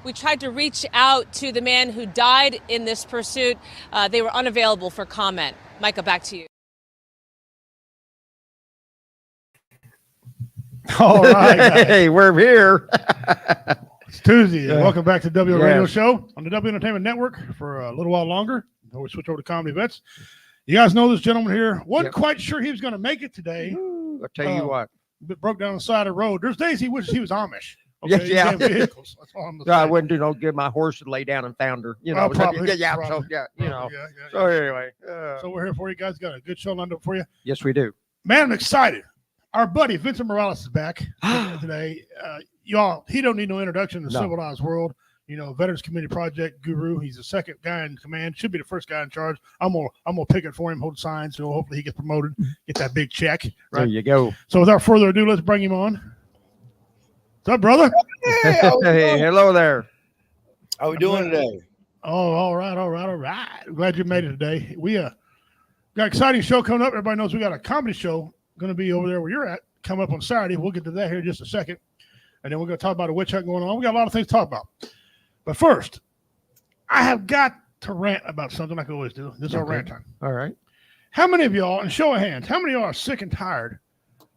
We tried to reach out to the man who died in this pursuit. They were unavailable for comment. Micah, back to you. All right, guys. Hey, we're here. It's Tuesday. Welcome back to W Radio Show on the W Entertainment Network for a little while longer. Before we switch over to Comedy Vets. You guys know this gentleman here. Wasn't quite sure he was going to make it today. I'll tell you what. But broke down on the side of the road. There's days he wishes he was Amish. Okay? Yeah. Vehicles. That's all I'm I wouldn't give my horse to lay down and found her. You know, probably. So anyway. So we're here for you guys. Got a good show lined up for you. Yes, we do. Man, I'm excited. Our buddy Vincent Morales is back today. Y'all, he don't need no introduction to the civilized world. You know, Veterans Community Project guru. He's the second guy in command. Should be the first guy in charge. I'm gonna pick it for him, hold signs, so hopefully he gets promoted, get that big check. Right? There you go. So without further ado, let's bring him on. What's up, brother? Hey, hello there. How we doing today? Oh, all right. Glad you made it today. We got an exciting show coming up. Everybody knows we got a comedy show going to be over there where you're at, come up on Saturday. We'll get to that here in just a second. And then we're going to talk about a witch hunt going on. We got a lot of things to talk about. But first, I have got to rant about something like I always do. This is our rant time. All right. How many of y'all, and show of hands, how many of y'all are sick and tired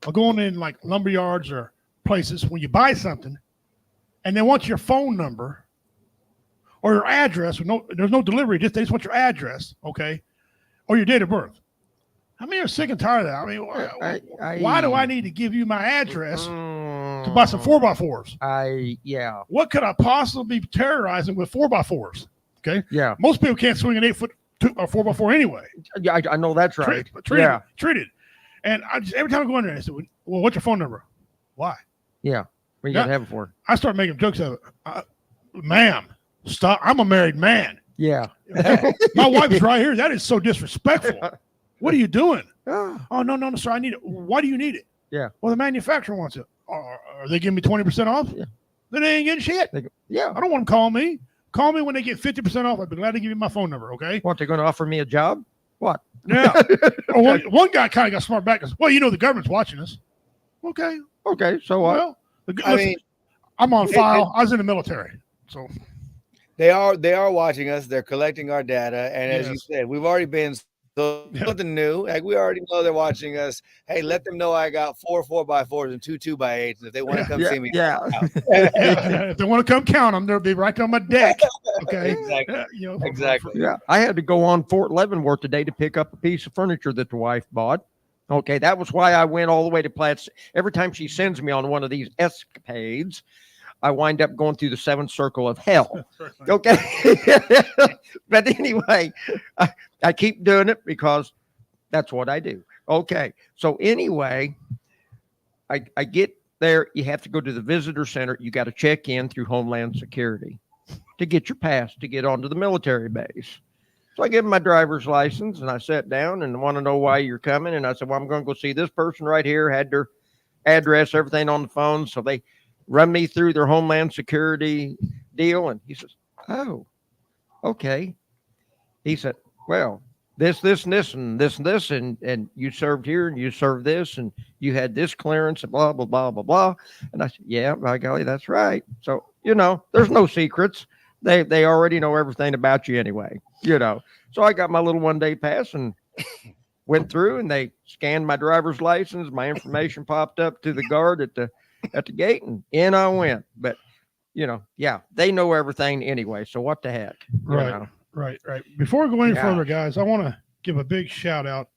of going in like lumber yards or places when you buy something and they want your phone number or your address? There's no delivery, they just want your address, okay? Or your date of birth. How many are sick and tired of that? I mean, why do I need to give you my address to buy some 4x4s? What could I possibly be terrorizing with 4x4s? Okay. Yeah. Most people can't swing an 8-foot 4x4 anyway. Yeah, I know that's right. Treated. And every time I go in there, I say, well, what's your phone number? Why? Yeah. What you got to have it for? I start making jokes of it. Ma'am, stop. I'm a married man. Yeah. My wife's right here. That is so disrespectful. What are you doing? Oh, no, sir. I need it. Why do you need it? Yeah. Well, the manufacturer wants it. Are they giving me 20% off? Yeah. Then they ain't getting shit. I don't want them to call me. Call me when they get 50% off. I'd be glad to give you my phone number, okay? What, they're going to offer me a job? What? Yeah. One guy kind of got smart back and said, well, you know the government's watching us. Okay. Okay, so what? Well, I'm on file. I was in the military, so. They are watching us. They're collecting our data. And as you said, we've already been something new. Like we already know they're watching us. Hey, let them know I got 4 4x4s and 2 2x8s. And if they want to come see me, if they want to come count them, they'll be right on my deck. Okay. Exactly. Exactly. Yeah. I had to go on Fort Leavenworth today to pick up a piece of furniture that the wife bought. Okay. That was why I went all the way to Platts. Every time she sends me on one of these escapades, I wind up going through the 7th circle of hell. Okay. But anyway, I keep doing it because that's what I do. Okay. So anyway, I get there. You have to go to the visitor center. You got to check in through Homeland Security to get your pass to get onto the military base. So I give them my driver's license and I sat down and want to know why you're coming. And I said, well, I'm going to go see this person right here, had their address, everything on the phone. So they run me through their Homeland Security deal. And he says, oh, okay. He said, well, this, and this, and this, and this, and you served here and you served this, and you had this clearance and blah, blah, blah, blah, blah. And I said, yeah, by golly, that's right. So, there's no secrets. They already know everything about you anyway, So I got my little 1-day pass and went through, and they scanned my driver's license. My information popped up to the guard at the gate, and in I went. But they know everything anyway. So what the heck? Right. Before we go any further, guys, I want to give a big shout out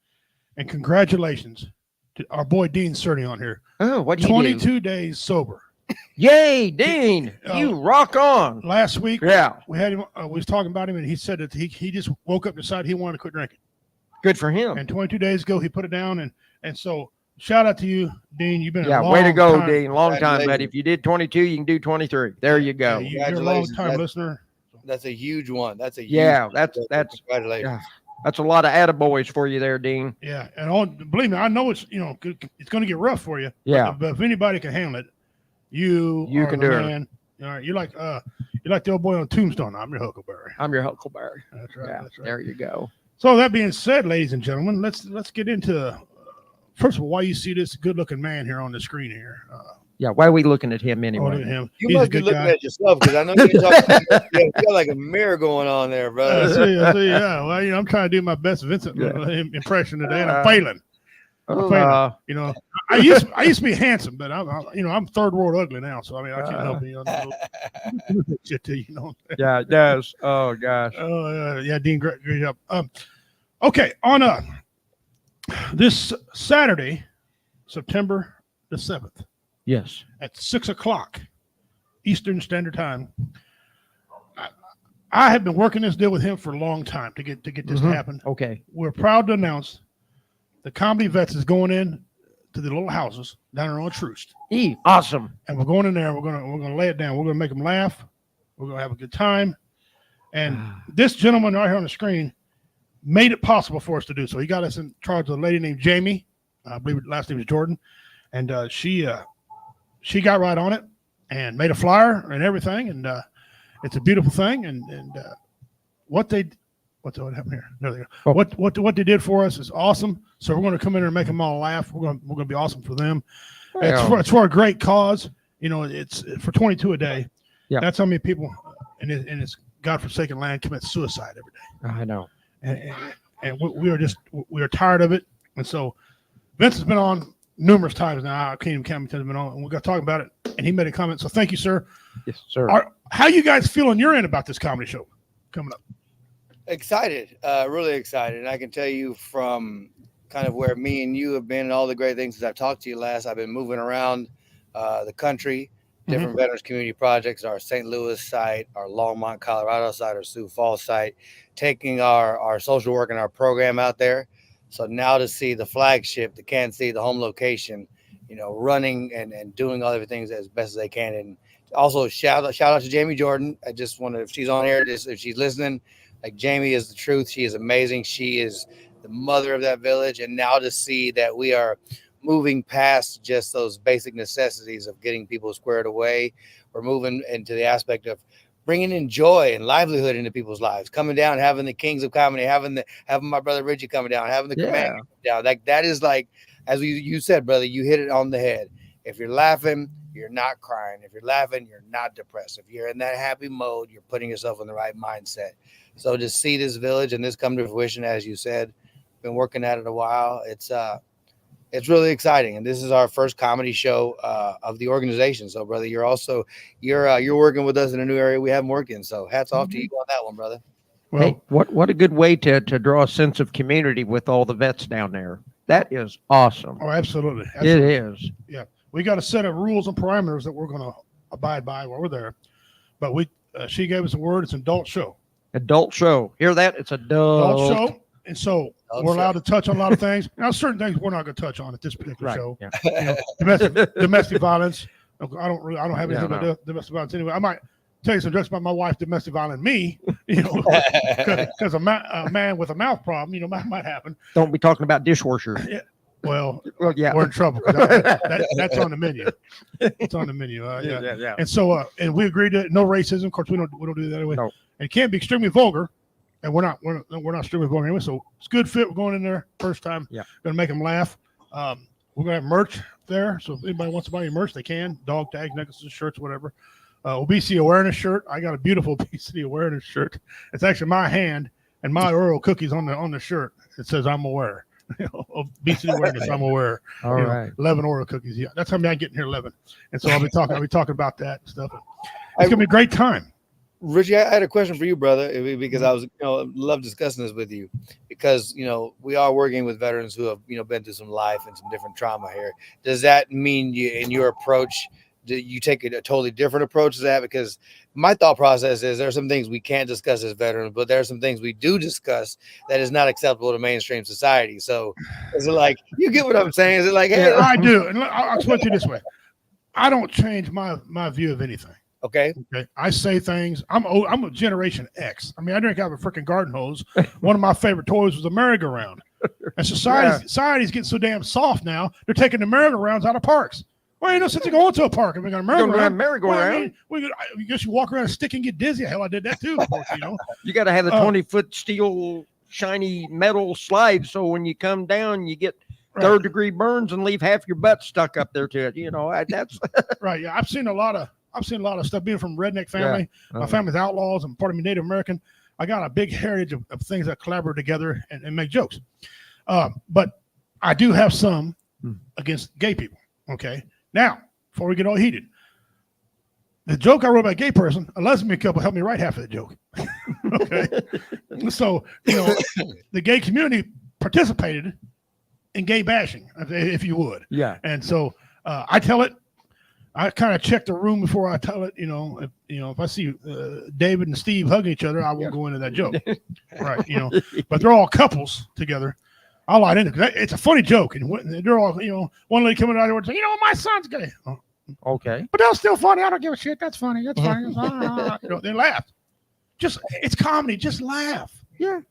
and congratulations to our boy Dean Cerny on here. Oh, what 22 days sober. Yay, Dean! You rock on. Last week, we had him. We was talking about him, and he said that he just woke up and decided he wanted to quit drinking. Good for him. And 22 days ago, he put it down, and so. Shout out to you, Dean. You've been a long way to go, time. Dean. Long time, buddy. If you did 22, you can do 23. There you go. You're a long time listener. That's a huge one. That's a huge that's congratulations. That's a lot of attaboys for you there, Dean. Yeah, and believe me, I know it's it's going to get rough for you. Yeah, but if anybody can handle it, you can do it. All right, you're like the old boy on Tombstone. I'm your Huckleberry. I'm your Huckleberry. That's right. That's right. There you go. So that being said, ladies and gentlemen, let's get into. First of all, why you see this good-looking man here on the screen here? Yeah. Why are we looking at him Oh, anyway? look at him. You He's a must be good looking guy. at yourself because I know you're talking. You got like a mirror going on there, brother. I see, yeah. Well, I'm trying to do my best Vincent impression today, and I'm failing. You know, I used to be handsome, but I'm third world ugly now. So I mean, I can't help it. Shit to you, Yeah, it does. Oh gosh. Oh yeah, Dean, great job. Okay, on this Saturday, September the 7th, Yes. at 6:00 Eastern Standard Time. I have been working this deal with him for a long time to get this to happen. Okay. We're proud to announce the Comedy Vets is going in to the little houses down there on Troost, Awesome. and we're going in there. We're gonna lay it down. We're gonna make them laugh. We're gonna have a good time. And this gentleman right here on the screen made it possible for us to do so. He got us in charge of a lady named Jamie. I believe her last name is Jordan, and she got right on it and made a flyer and everything. And it's a beautiful thing. And what happened here? There they go. Oh. What they did for us is awesome. So we're going to come in there and make them all laugh. We're going to be awesome for them. It's for a great cause. You know, it's for $22 a day. Yeah. That's how many people in this godforsaken land commit suicide every day. I know. And we are tired of it. And so Vince has been on numerous times now. I can't even count how many times he's been on, and we got to talk about it. And he made a comment. So thank you, sir. Yes, sir. How you guys feel on your end about this comedy show coming up? Excited, really excited. And I can tell you from kind of where me and you have been and all the great things since I've talked to you last, I've been moving around the country, different veterans community projects, our St. Louis site, our Longmont, Colorado site, our Sioux Falls site, taking our social work and our program out there. So now to see the flagship, the Kansas City, the home location, you know, running and doing all the things as best as they can. And also shout out to Jamie Jordan. I just want to, if she's on air, if she's listening, like Jamie is the truth. She is amazing. She is the mother of that village. And now to see that we are moving past just those basic necessities of getting people squared away, we're moving into the aspect of bringing in joy and livelihood into people's lives, coming down, having the Kings of Comedy, having my brother Richie coming down, having the Commander come down. Like that is like, as you said, brother, you hit it on the head. If you're laughing, you're not crying. If you're laughing, you're not depressed. If you're in that happy mode, you're putting yourself in the right mindset. So to see this village and this come to fruition, as you said, been working at it a while. It's really exciting, and this is our first comedy show of the organization. So, brother, you're working with us in a new area we haven't worked in. So, hats off to you on that one, brother. Well, Hey, what a good way to draw a sense of community with all the vets down there. That is awesome. oh, absolutely. It is. We got a set of rules and parameters that we're going to abide by while we're there. But she gave us a word. It's an adult show. Adult show. Hear that? It's adult Show. And so we're allowed to touch on a lot of things. Now, certain things we're not going to touch on at this particular Right. show. Yeah. You know, domestic violence. I don't have anything about domestic violence anyway. I might tell you some jokes about my wife domestic violence me, you know, because a man with a mouth problem, you know, might happen. Don't be talking about dishwashers. Well, yeah. we're in trouble. That's on the menu. It's on the menu. Yeah. And so, and we agreed to no racism. Of course, we don't do that anyway. No. And it can't be extremely vulgar. And we're not extremely vulgar anyway. So it's good fit. We're going in there first time. Yeah. Gonna make them laugh. We're gonna have merch there. So if anybody wants to buy any merch, they can. Dog tags, necklaces, shirts, whatever. Obesity awareness shirt. I got a beautiful obesity awareness shirt. It's actually my hand and my Oreo cookies on the shirt. It says I'm aware. Obesity awareness. I'm aware. All You know, right. 11 Oreo cookies. Yeah, that's how many I get in here. 11. And so I'll be talking about that and stuff. It's gonna be a great time. Richie, I had a question for you, brother, because I was, love discussing this with you because, we are working with veterans who have, been through some life and some different trauma here. Does that mean in your approach, do you take a totally different approach to that? Because my thought process is there are some things we can't discuss as veterans, but there are some things we do discuss that is not acceptable to mainstream society. So is it like, you get what I'm saying? Is it like, hey, Yeah, I do. And I'll explain to you this way. I don't change my view of anything. okay. I say things. I'm a Generation X. I mean, I drink out of a freaking garden hose. One of my favorite toys was a merry-go-round. And society's getting so damn soft now, they're taking the merry-go-rounds out of parks. Well, ain't no sense in going to a park and we're going to merry-go-round. Merry-go-round. I guess you walk around a stick and get dizzy. Hell, I did that too. Of course, You got to have the 20-foot steel shiny metal slide so when you come down, you get third-degree burns and leave half your butt stuck up there to it. You know, that's Right. Yeah. I've seen a lot of stuff being from redneck family. My family's outlaws. I'm part of me Native American. I got a big heritage of things that collaborate together and make jokes. But I do have some against gay people. Okay. Now, before we get all heated, the joke I wrote about a gay person, a lesbian couple helped me write half of the joke. Okay. So, the gay community participated in gay bashing, if you would. Yeah. And so I tell it. I kind of check the room before I tell it. If I see David and Steve hugging each other, I won't go into that joke. Right. But they're all couples together. I'll light into it because it's a funny joke. And they're all, one lady coming out there and saying, my son's gay. Oh, Okay. but that's still funny. I don't give a shit. That's funny. That's funny. They laugh. It's comedy. Just laugh. Yeah.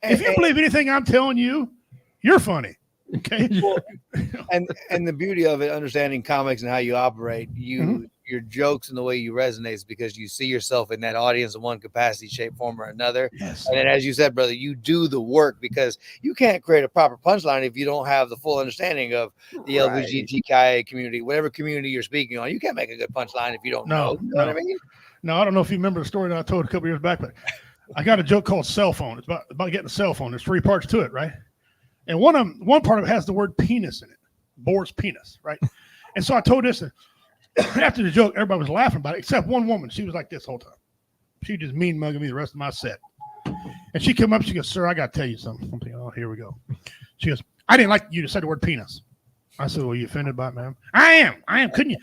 If you believe anything I'm telling you, you're funny. Okay. Well, and the beauty of it, understanding comics and how you operate, your jokes and the way you resonate is because you see yourself in that audience in one capacity, shape, form, or another. Yes. And then, as you said, brother, you do the work because you can't create a proper punchline if you don't have the full understanding of the LGBTQIA community, whatever community you're speaking on. You can't make a good punchline if you don't know. You know what I mean? No, I don't know if you remember the story that I told a couple years back, but I got a joke called cell phone. It's about getting a cell phone. There's 3 parts to it, right? And one part of it has the word penis in it, Boar's penis, right? And so I told this, and after the joke, everybody was laughing about it, except one woman. She was like this whole time. She just mean mugging me the rest of my set. And she came up, she goes, "Sir, I got to tell you something." I'm thinking, oh, here we go. She goes, "I didn't like you to say the word penis." I said, "Well, you offended by it, ma'am?" I am. Couldn't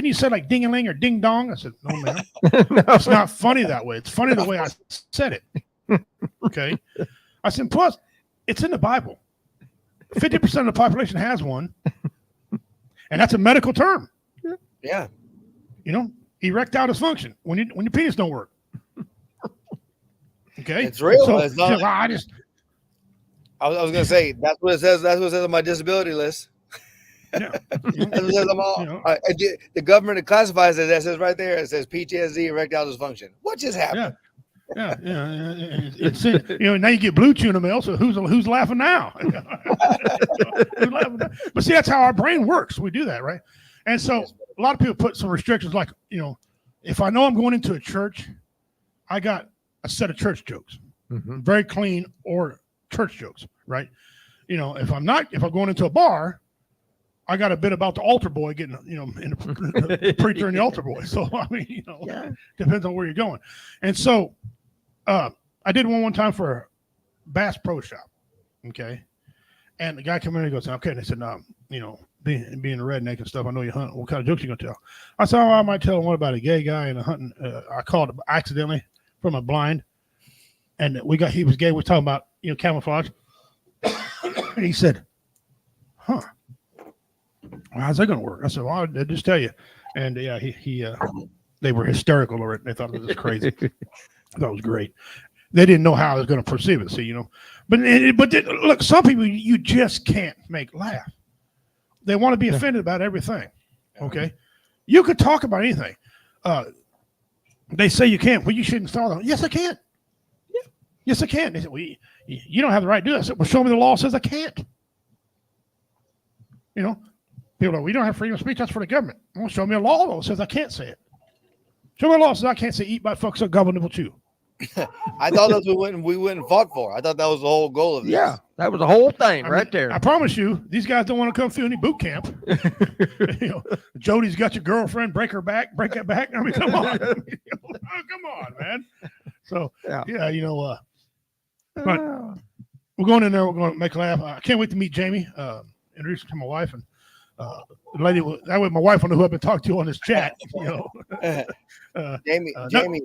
you say like ding-a-ling or ding-dong? I said, "No, ma'am. It's not funny that way. It's funny the way I said it." Okay. I said, plus, it's in the Bible. 50% of the population has one. And that's a medical term. Yeah. Erectile dysfunction when your penis don't work. Okay. It's real. So, it's not, I was going to say, that's what it says. That's what it says on my disability list. Yeah. That's what it says the government classifies it. That says right there, it says PTSD, erectile dysfunction. What just happened? Yeah. It's now you get blue chew in the mail. So who's laughing now? Who's laughing now? But see, that's how our brain works. We do that, right? And so a lot of people put some restrictions, like if I know I'm going into a church, I got a set of church jokes, very clean or church jokes, right? If I'm going into a bar, I got a bit about the altar boy getting, the preacher and the altar boy. So I mean, depends on where you're going. And so I did one time for Bass Pro Shop, okay. And the guy came in and he goes, "Okay." And they said, "No, being a redneck and stuff, I know you hunt. What kind of jokes you gonna tell?" I said, "Oh, I might tell one about a gay guy and a hunting. I called it accidentally from a blind, and he was gay. We're talking about camouflage." And he said, "Huh? Well, how's that gonna work?" I said, "Well, I'll just tell you." And yeah, they were hysterical over it. They thought it was crazy. I thought it was great. They didn't know how I was going to perceive it. See, but look, some people you just can't make laugh. They want to be offended about everything. Okay, you could talk about anything. They say you can't. Well, you shouldn't start on. Yes, I can. Yeah. Yes, I can. They said, "Well, you don't have the right to do that." I said, "Well, show me the law says I can't." People are, "We don't have freedom of speech. That's for the government." Well, show me a law that says I can't say it. Show me a law that says I can't say "eat by fucks up gobble nibble chew." I thought that's what we went and fought for. I thought that was the whole goal of this. Yeah, that was the whole thing there. I promise you, these guys don't want to come through any boot camp. Jody's got your girlfriend, break that back. I mean, come on. Come on, man. So, but we're going in there. We're going to make a laugh. I can't wait to meet Jamie, introduce her to my wife. And the lady, that way my wife will know who I've been talking to on this chat. Jamie.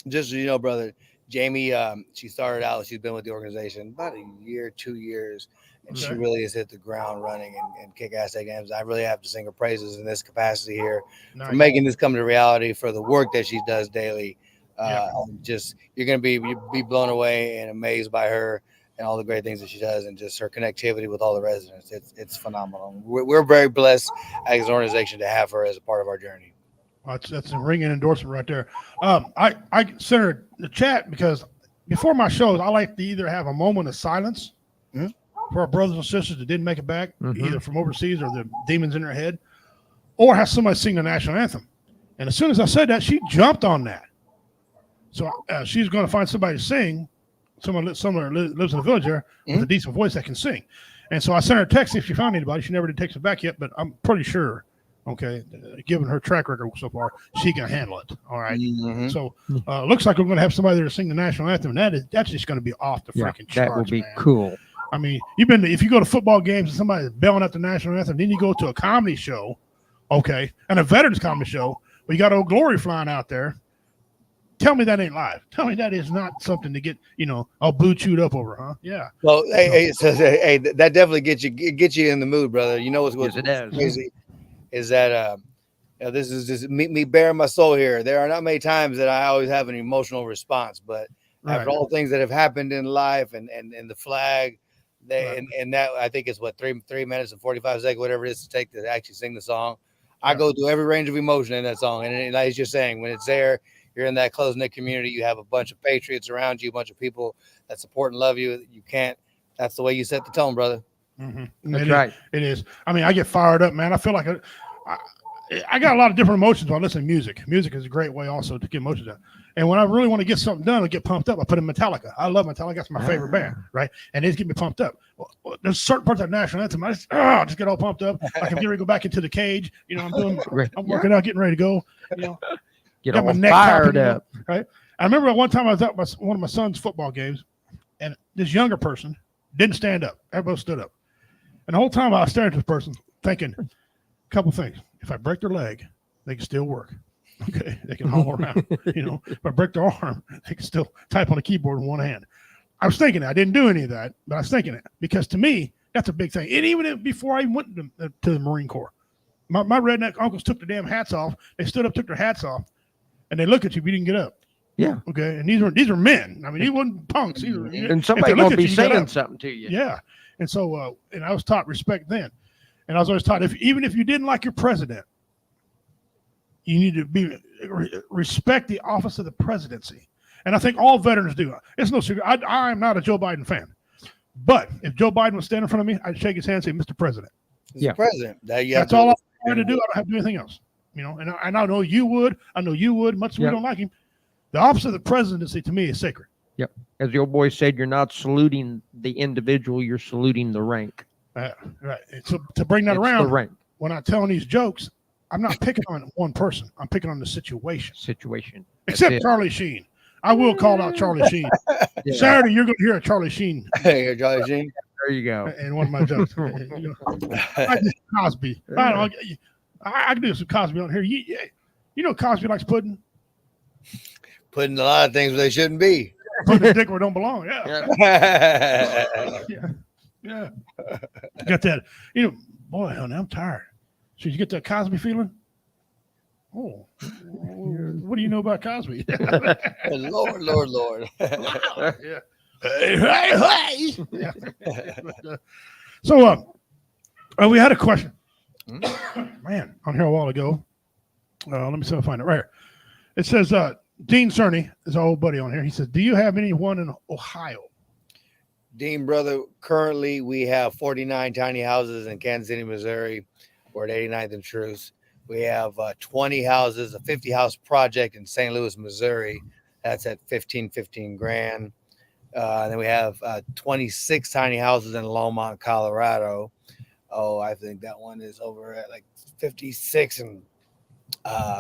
Just so you know, brother, Jamie, she started out, she's been with the organization about a year, 2 years, and she really has hit the ground running and kick-ass games. I really have to sing her praises in this capacity here for making this come to reality, for the work that she does daily. You're going to be blown away and amazed by her and all the great things that she does, and just her connectivity with all the residents. It's phenomenal. We're very blessed as an organization to have her as a part of our journey. That's a ringing endorsement right there. I consider the chat because before my shows, I like to either have a moment of silence for our brothers and sisters that didn't make it back, Mhm. either from overseas or the demons in their head, or have somebody sing the national anthem. And as soon as I said that, she jumped on that. So she's going to find somebody to sing. Someone somewhere lives in the village there with a decent voice that can sing. And so I sent her a text if she found anybody. She never did text me back yet, but I'm pretty sure, okay, given her track record so far, she can handle it. All right. Mhm. So looks like we're going to have somebody there to sing the national anthem. And that's just going to be off the Yeah, freaking charts. that will be man. cool. I mean, if you go to football games and somebody's belling out the national anthem, then you go to a comedy show, okay, and a veterans comedy show, where you got Old Glory flying out there. Tell me that ain't live. Tell me that is not something to get, all blue chewed up over, huh? Yeah. Well, hey, that definitely gets you in the mood, brother. You know what's Yes, it does. crazy is that this is just me bearing my soul here. There are not many times that I always have an emotional response, but after all the things that have happened in life and the flag, and that I think it's what 3 minutes and 45 seconds, whatever it is to take to actually sing the song. I go through every range of emotion in that song, and like you're saying, when it's there. You're in that close-knit community. You have a bunch of patriots around you, a bunch of people that support and love you. You can't. That's the way you set the tone, brother. Mm-hmm. That's right. It is. I mean, I get fired up, man. I feel like I got a lot of different emotions when I listen to music. Music is a great way also to get emotions out. And when I really want to get something done or get pumped up, I put in Metallica. I love Metallica. That's my favorite band, right? And they get me pumped up. Well, there's certain parts of the national anthem. I just get all pumped up. I can get ready to go back into the cage. I'm working out, getting ready to go. Get got all my neck fired popping, up. right? I remember one time I was at one of my son's football games, and this younger person didn't stand up. Everybody stood up. And the whole time I was staring at this person, thinking a couple things. If I break their leg, they can still work. Okay, they can haul around. If I break their arm, they can still type on a keyboard in one hand. I was thinking it. I didn't do any of that, but I was thinking it because to me, that's a big thing. And even before I went to the Marine Corps, my redneck uncles took their damn hats off. They stood up, took their hats off. And they look at you if you didn't get up. Yeah. Okay. And these are men. I mean, these weren't punks either. And somebody gonna be saying something to you. Yeah. And so, and I was taught respect then. And I was always taught even if you didn't like your president, you need to respect the office of the presidency. And I think all veterans do. It's no secret. I am not a Joe Biden fan. But if Joe Biden was standing in front of me, I'd shake his hand and say, Mr. President. Mr. President. That's all I'm trying to do. I don't have to do anything else. And I know you would. I know you would. Much as we don't like him. The office of the presidency to me is sacred. Yep. As the old boy said, you're not saluting the individual, you're saluting the rank. Right. So to bring that around, the rank. When I'm telling these jokes, I'm not picking on one person. I'm picking on the situation. Except Charlie Sheen. I will call out Charlie Sheen. Yeah. Saturday, you're going to hear a Charlie Sheen. Hey, Charlie Sheen. There you go. And one of my jokes. Cosby. I can do some Cosby on here. Cosby likes pudding. Putting a lot of things where they shouldn't be. Putting a dick where it don't belong. Yeah. Yeah. Got that. Boy, honey, I'm tired. So you get that Cosby feeling? Oh, what do you know about Cosby? Lord. Yeah. Hey. Yeah. So, we had a question. Man, on here a while ago. Let me see if I find it right here. It says, Dean Cerny is our old buddy on here. He says, do you have anyone in Ohio? Dean, brother, currently we have 49 tiny houses in Kansas City, Missouri. We're at 89th and Truce. We have 20 houses, a 50-house project in St. Louis, Missouri. That's at $15 grand. Then we have 26 tiny houses in Longmont, Colorado. Oh, I think that one is over at like 56 and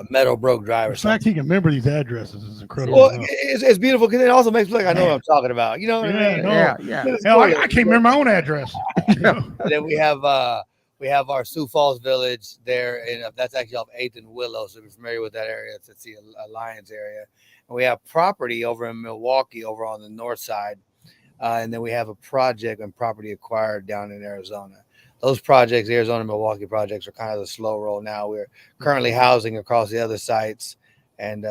Meadowbrook Drive. In fact, he can remember these addresses is incredible. Well, it's beautiful because it also makes me like I know what I'm talking about. You know what I mean? Yeah. Hell, I can't remember my own address. And then we have our Sioux Falls Village there, and that's actually off 8th and Willow. So if you're familiar with that area, it's the Alliance area. And we have property over in Milwaukee, over on the north side, and then we have a project and property acquired down in Arizona. Those projects, the Arizona Milwaukee projects, are kind of the slow roll now. We're currently housing across the other sites, and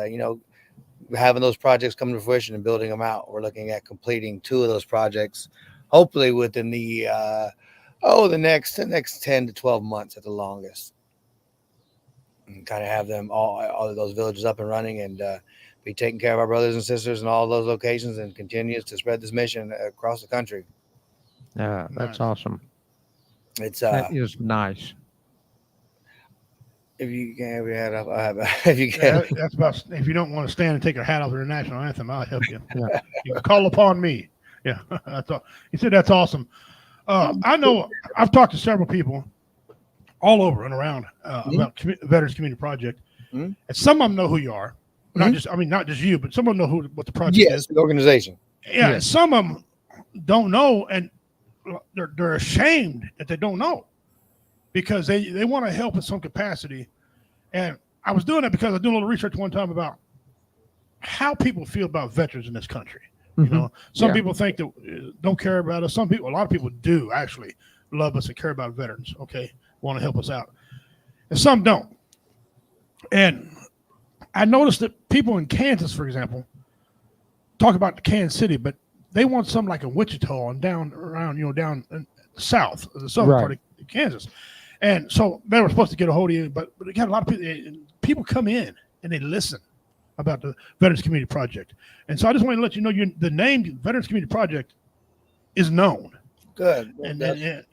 having those projects come to fruition and building them out. We're looking at completing 2 of those projects, hopefully within the next 10 to 12 months at the longest, and kind of have them all of those villages up and running and be taking care of our brothers and sisters in all those locations and continues to spread this mission across the country. Yeah, that's Nice. awesome. It's That is nice. if you can have your head up, I have. If you Yeah, can, that's about. If you don't want to stand and take your hat off your national anthem, I'll help you. Yeah. You can call upon me. Yeah, that's all. He said that's awesome. I know. I've talked to several people all over and around about Veterans Community Project, Mhm. and some of them know who you are. Not Mhm. just. I mean, not just you, but some of them know what the project yes, is. the organization. Yeah, Yeah. and some of them don't know, and they're ashamed that they don't know because they want to help in some capacity. And I was doing that because I was doing a little research one time about how people feel about veterans in this country. You Mhm. know, some Yeah. people think that don't care about us. Some people, a lot of people do actually love us and care about veterans. Okay, want to help us out, and some don't. And I noticed that people in Kansas, for example, talk about Kansas City, but they want something like a Wichita and down around, down in the south, the southern part of Kansas. And so they were supposed to get a hold of you, but they got a lot of people come in and they listen about the Veterans Community Project. And so I just want to let you know the name Veterans Community Project is known. Good.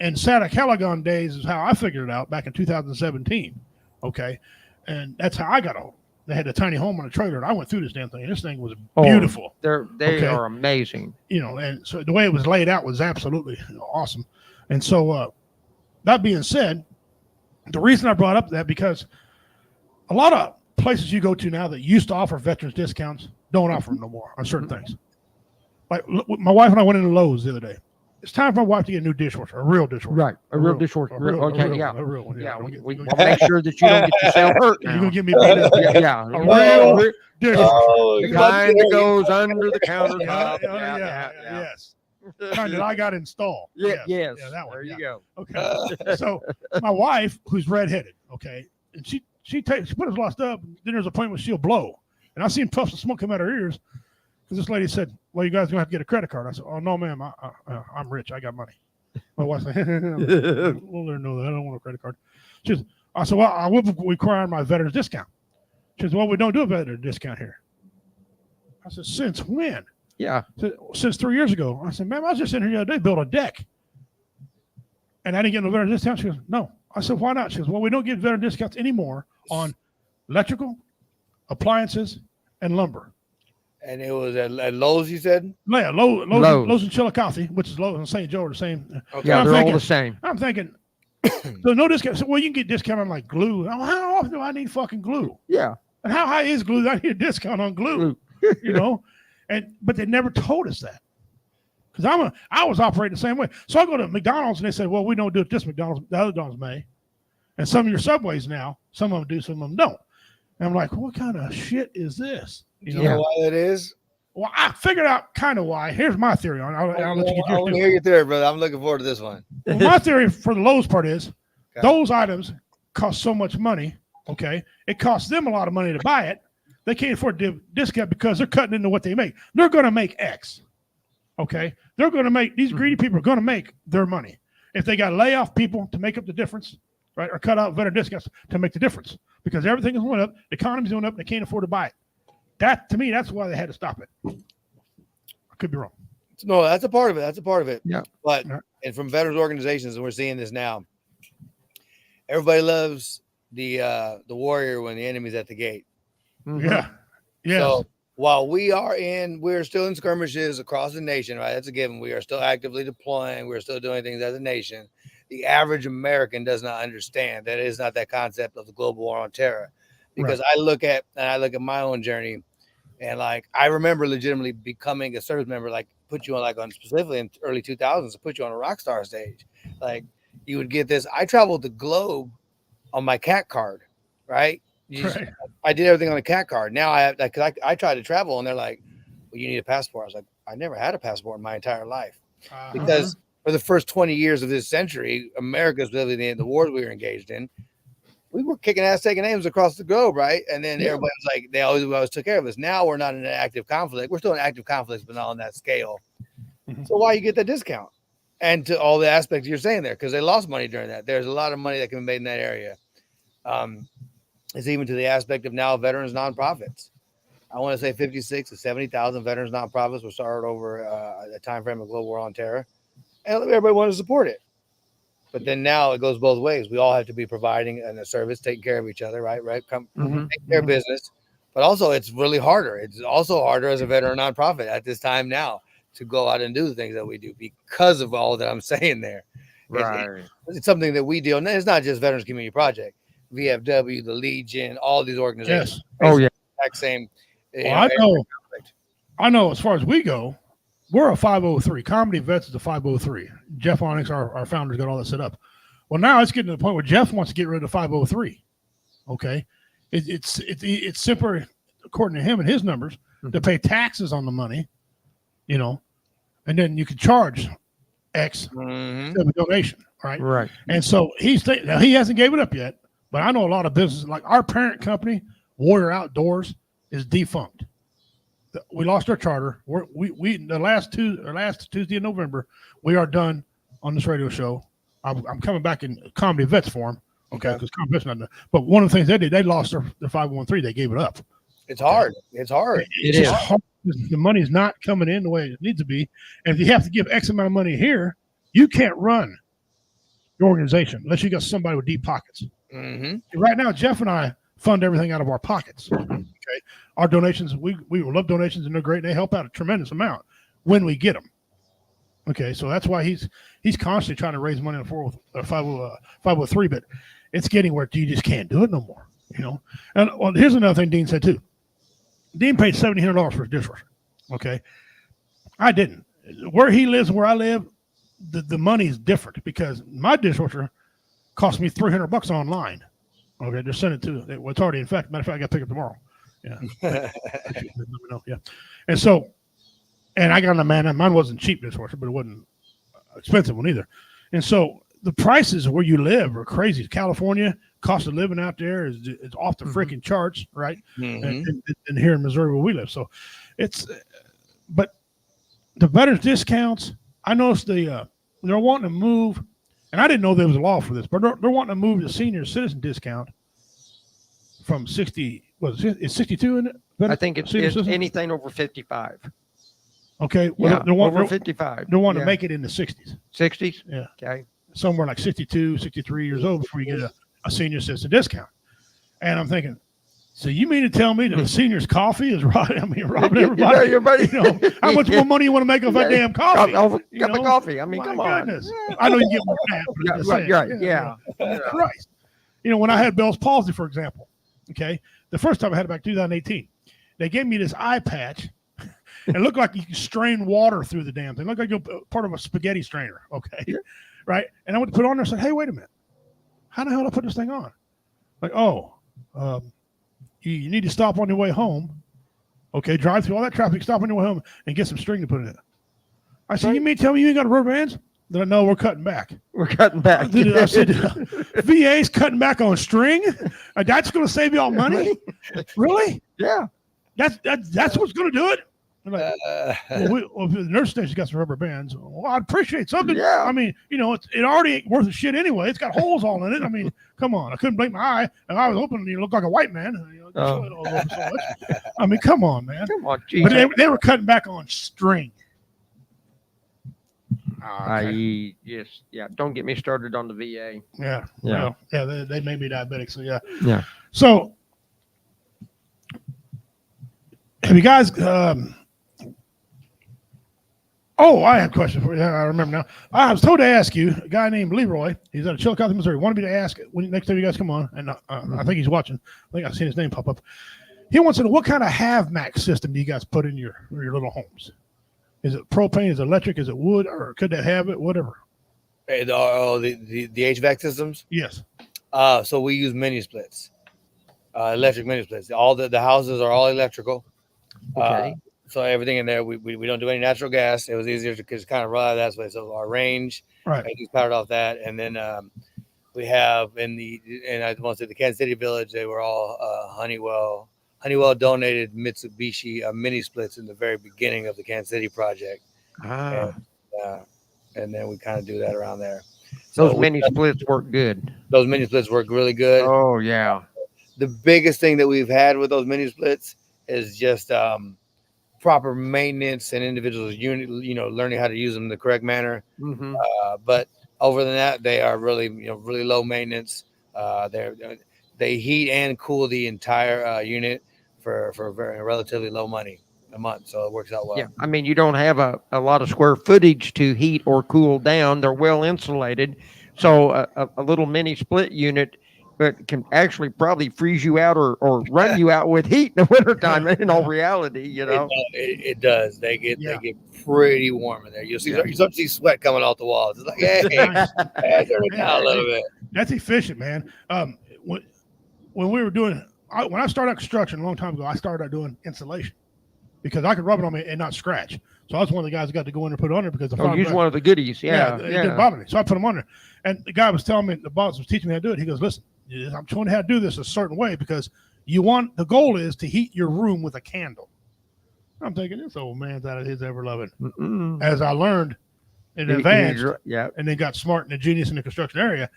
And Santa Caligon days is how I figured it out back in 2017. Okay. And that's how I got on. They had a tiny home on a trailer, and I went through this damn thing, and this thing was beautiful. They Okay. are amazing. And so the way it was laid out was absolutely awesome. And so that being said, the reason I brought up that because a lot of places you go to now that used to offer veterans discounts don't offer them no more on certain things. Like my wife and I went into Lowe's the other day. It's time for my wife to get a new dishwasher, a real dishwasher. Right. A real dishwasher. A real one. Yeah, Don't we don't want to make sure that you don't get yourself hurt. You're now. gonna get me beat up. Yeah. A real dishwasher. Oh, The you about to kind that get- goes under the Yeah, countertop. yes. Kind that I got installed. Yes. Yeah, that one. There you yeah. go. Okay. So my wife, who's redheaded, okay, and she put us a lot of stuff. Then there's a point where she'll blow, and I seen puffs of smoke come out her ears. Because this lady said, "Well, you guys gonna have to get a credit card." I said, "Oh no, ma'am, I'm rich. I got money." My wife said, "We'll let her know that I don't want a credit card." I said, "Well, I will require my veterans discount." She says, "Well, we don't do a veterans discount here." I said, "Since when?" Yeah. Since 3 years ago. I said, "Ma'am, I was just in here the other day, built a deck. And I didn't get no veteran discount." She goes, "No." I said, "Why not?" She goes, "Well, we don't give veteran discounts anymore on electrical, appliances, and lumber." And it was at Lowe's, you said? Yeah, Lowe's and Chillicothe, which is Lowe's and St. Joe are the same. Okay. Yeah, I'm they're all thinking- the same. I'm thinking, so no discount. So, well, you can get discount on like glue. How often do I need fucking glue? Yeah. And how high is glue? I need a discount on glue. But they never told us that. Because I was operating the same way. So I go to McDonald's and they said, "Well, we don't do it this McDonald's. The other McDonald's may." And some of your Subways now, some of them do, some of them don't. And I'm like, what kind of shit is this? Do you know why that is? Well, I figured out kind of why. Here's my theory on it. I'll let you get I yours want too. to hear your theory, brother. I'm looking forward to this one. Well, my theory for the Lowe's part is Okay. those items cost so much money. Okay, it costs them a lot of money to buy it. They can't afford to discount because they're cutting into what they make. They're going to make X. Okay, they're going to make these greedy people are going to make their money. If they got to lay off people to make up the difference, right, or cut out veteran discounts to make the difference, because everything is going up, the economy's going up, they can't afford to buy it. That to me, that's why they had to stop it. I could be wrong. No, that's a part of it. That's a part of it. Yeah. But Yeah. and from veterans organizations, and we're seeing this now. Everybody loves the warrior when the enemy's at the gate. Mhm. Yeah. Yes. So while we're still in skirmishes across the nation, right? That's a given. We are still actively deploying. We're still doing things as a nation. The average American does not understand that it is not that concept of the global war on terror. Because I look at my own journey, and like I remember legitimately becoming a service member, like put you on on specifically in early 2000s, to put you on a rock star stage. Like you would get this. I traveled the globe on my CAT card, right? Right. I did everything on a CAT card. Now I have because I tried to travel and they're like, "Well, you need a passport." I was like, "I never had a passport in my entire life," because for the first 20 years of this century, America's really the wars we were engaged in, we were kicking ass, taking names across the globe, right? And then everybody was like, they always took care of us. Now we're not in an active conflict. We're still in active conflicts, but not on that scale. Mhm. So why you get that discount? And to all the aspects you're saying there, because they lost money during that. There's a lot of money that can be made in that area. It's even to the aspect of now veterans nonprofits. I want to say 56 to 70,000 veterans nonprofits were started over a time frame of global war on terror. and everybody wanted to support it. But then now it goes both ways. We all have to be providing a service, taking care of each other, right? Take care of business. But also, it's really harder. It's also harder as a veteran nonprofit at this time now to go out and do the things that we do because of all that I'm saying there. Right. It's something that we deal. And it's not just Veterans Community Project, VFW, the Legion, all these organizations. Yes. Oh yeah. Exact same. Well, I know. As far as we go, we're a 503. Comedy Vets is a 503. Jeff Onyx, our founders, got all that set up. Well, now it's getting to the point where Jeff wants to get rid of 503. Okay, it's simpler, according to him and his numbers, to pay taxes on the money, and then you can charge X instead of a donation, right? Right. And so he hasn't gave it up yet, but I know a lot of businesses, like our parent company, Warrior Outdoors, is defunct. We lost our charter. We the last Tuesday in November, we are done on this radio show. I'm coming back in Comedy Vets form, okay? Because Comedy Vets not done. But one of the things they did, they lost their 501(c)(3). They gave it up. It's hard. It's hard. It's just hard. The money's not coming in the way it needs to be, and if you have to give X amount of money here, you can't run your organization unless you got somebody with deep pockets. Mm-hmm. Right now, Jeff and I fund everything out of our pockets. Okay, our donations, we love donations, and they're great. And they help out a tremendous amount when we get them. Okay, so that's why he's constantly trying to raise money on 503, but it's getting where you just can't do it no more. And well, here's another thing Dean said too. Dean paid $1,700 for his dishwasher. Okay, I didn't. Where he lives and where I live, the money is different because my dishwasher cost me $300 online. Okay, just send it to it. It's already in fact. Matter of fact, I got to pick it up tomorrow. Yeah. Let me know. Yeah. And so, and I got a man. Mine wasn't cheap dishwasher, but it wasn't expensive one either. And so the prices where you live are crazy. California, cost of living out there is off the freaking charts, right? And here in Missouri where we live. So but the veterans discounts, I noticed they're wanting to move, and I didn't know there was a law for this, but they're wanting to move the senior citizen discount from 60. It's 62 in it? I think it's anything over 55. Okay. Well, they're over 55. They're wanting to make it in the 60s. 60s? Yeah. Okay. Somewhere like 62, 63 years old before you get a senior citizen discount. And I'm thinking, so you mean to tell me that the senior's coffee is robbing everybody? How much more money you want to make off that damn coffee? Cup of coffee. I mean, come on. Goodness. I know you get more than that. Yeah. Christ. When I had Bell's palsy, for example, okay, the first time I had it back in 2018, they gave me this eye patch. It looked like you could strain water through the damn thing. It looked like you're part of a spaghetti strainer, okay? Yeah. Right? And I went to put it on there and said, hey, wait a minute. How the hell did I put this thing on? Like, you need to stop on your way home. Okay, drive through all that traffic, stop on your way home, and get some string to put in it. I said, you mean tell me you ain't got rubber bands? Then I know we're cutting back. We're cutting back. I said, VA's cutting back on string? That's going to save you all money? Really? Yeah. That's what's going to do it? Like, if the nurse station's got some rubber bands, well, I'd appreciate something. Yeah. I mean, it already ain't worth a shit anyway. It's got holes all in it. I mean, come on. I couldn't blink my eye. And I was hoping you look like a white man. I mean, come on, man. Come on, geez. But they were cutting back on string. Okay. Yes. Yeah. Don't get me started on the VA. Yeah. Yeah. Well, they made me diabetic. So, yeah. Yeah. So, have you guys... I have a question for you. I remember now. I was told to ask you, a guy named Leroy, he's out of Chillicothe, Missouri, wanted me to ask next time you guys come on, and I think he's watching. I think I've seen his name pop up. He wants to know, what kind of HAVMAX system do you guys put in your little homes? Is it propane? Is it electric? Is it wood? Or could that have it? Whatever. The HVAC systems? Yes. So we use mini splits, electric mini splits. All the houses are all electrical. Okay. So everything in there, we don't do any natural gas. It was easier to just kind of run out of that way. So our range, right, is powered off that. And then we have I want to say the Kansas City Village, they were all Honeywell donated Mitsubishi mini splits in the very beginning of the Kansas City project. And then we kind of do that around there. Those mini splits work good. Those mini splits work really good. Oh yeah. The biggest thing that we've had with those mini splits is just proper maintenance and individuals learning how to use them in the correct manner. Mhm. But over than that, they are really really low maintenance. They heat and cool the entire unit for very relatively low money a month, so it works out well. Yeah, I mean, you don't have a lot of square footage to heat or cool down. They're well insulated, so a little mini split unit, but can actually probably freeze you out or run you out with heat in the wintertime. In all reality, It does. They get pretty warm in there. You start to see sweat coming off the walls. It's like, hey, turn it down a little bit. That's efficient, man. When we were doing, when I started out construction a long time ago, I started out doing insulation because I could rub it on me and not scratch. So I was one of the guys that got to go in and put it on there because use one of the goodies. It didn't bother me. So I put them on there. And the guy was telling me, the boss was teaching me how to do it. He goes, listen, I'm showing you how to do this a certain way because the goal is to heat your room with a candle. I'm thinking this old man's out of his ever loving. As I learned in advance, and then got smart and a genius in the construction area,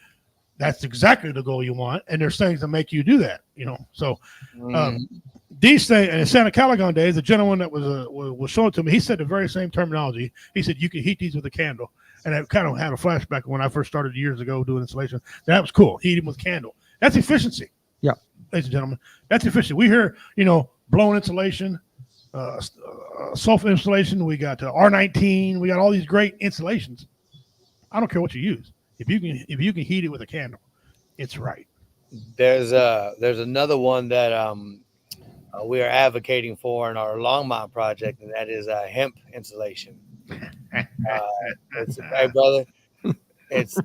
that's exactly the goal you want. And there's things that make you do that, So these things, and in Santa Calagon days, the gentleman that was showing it to me, he said the very same terminology. He said you can heat these with a candle. And I kind of had a flashback when I first started years ago doing insulation. That was cool. Heat them with candle. That's efficiency. Yeah. Ladies and gentlemen, that's efficient. We hear, blown insulation, sulfur insulation. We got R19. We got all these great insulations. I don't care what you use. If you can heat it with a candle, it's right. There's another one that we are advocating for in our Longmont project, and that is hemp insulation. Hey, brother, it's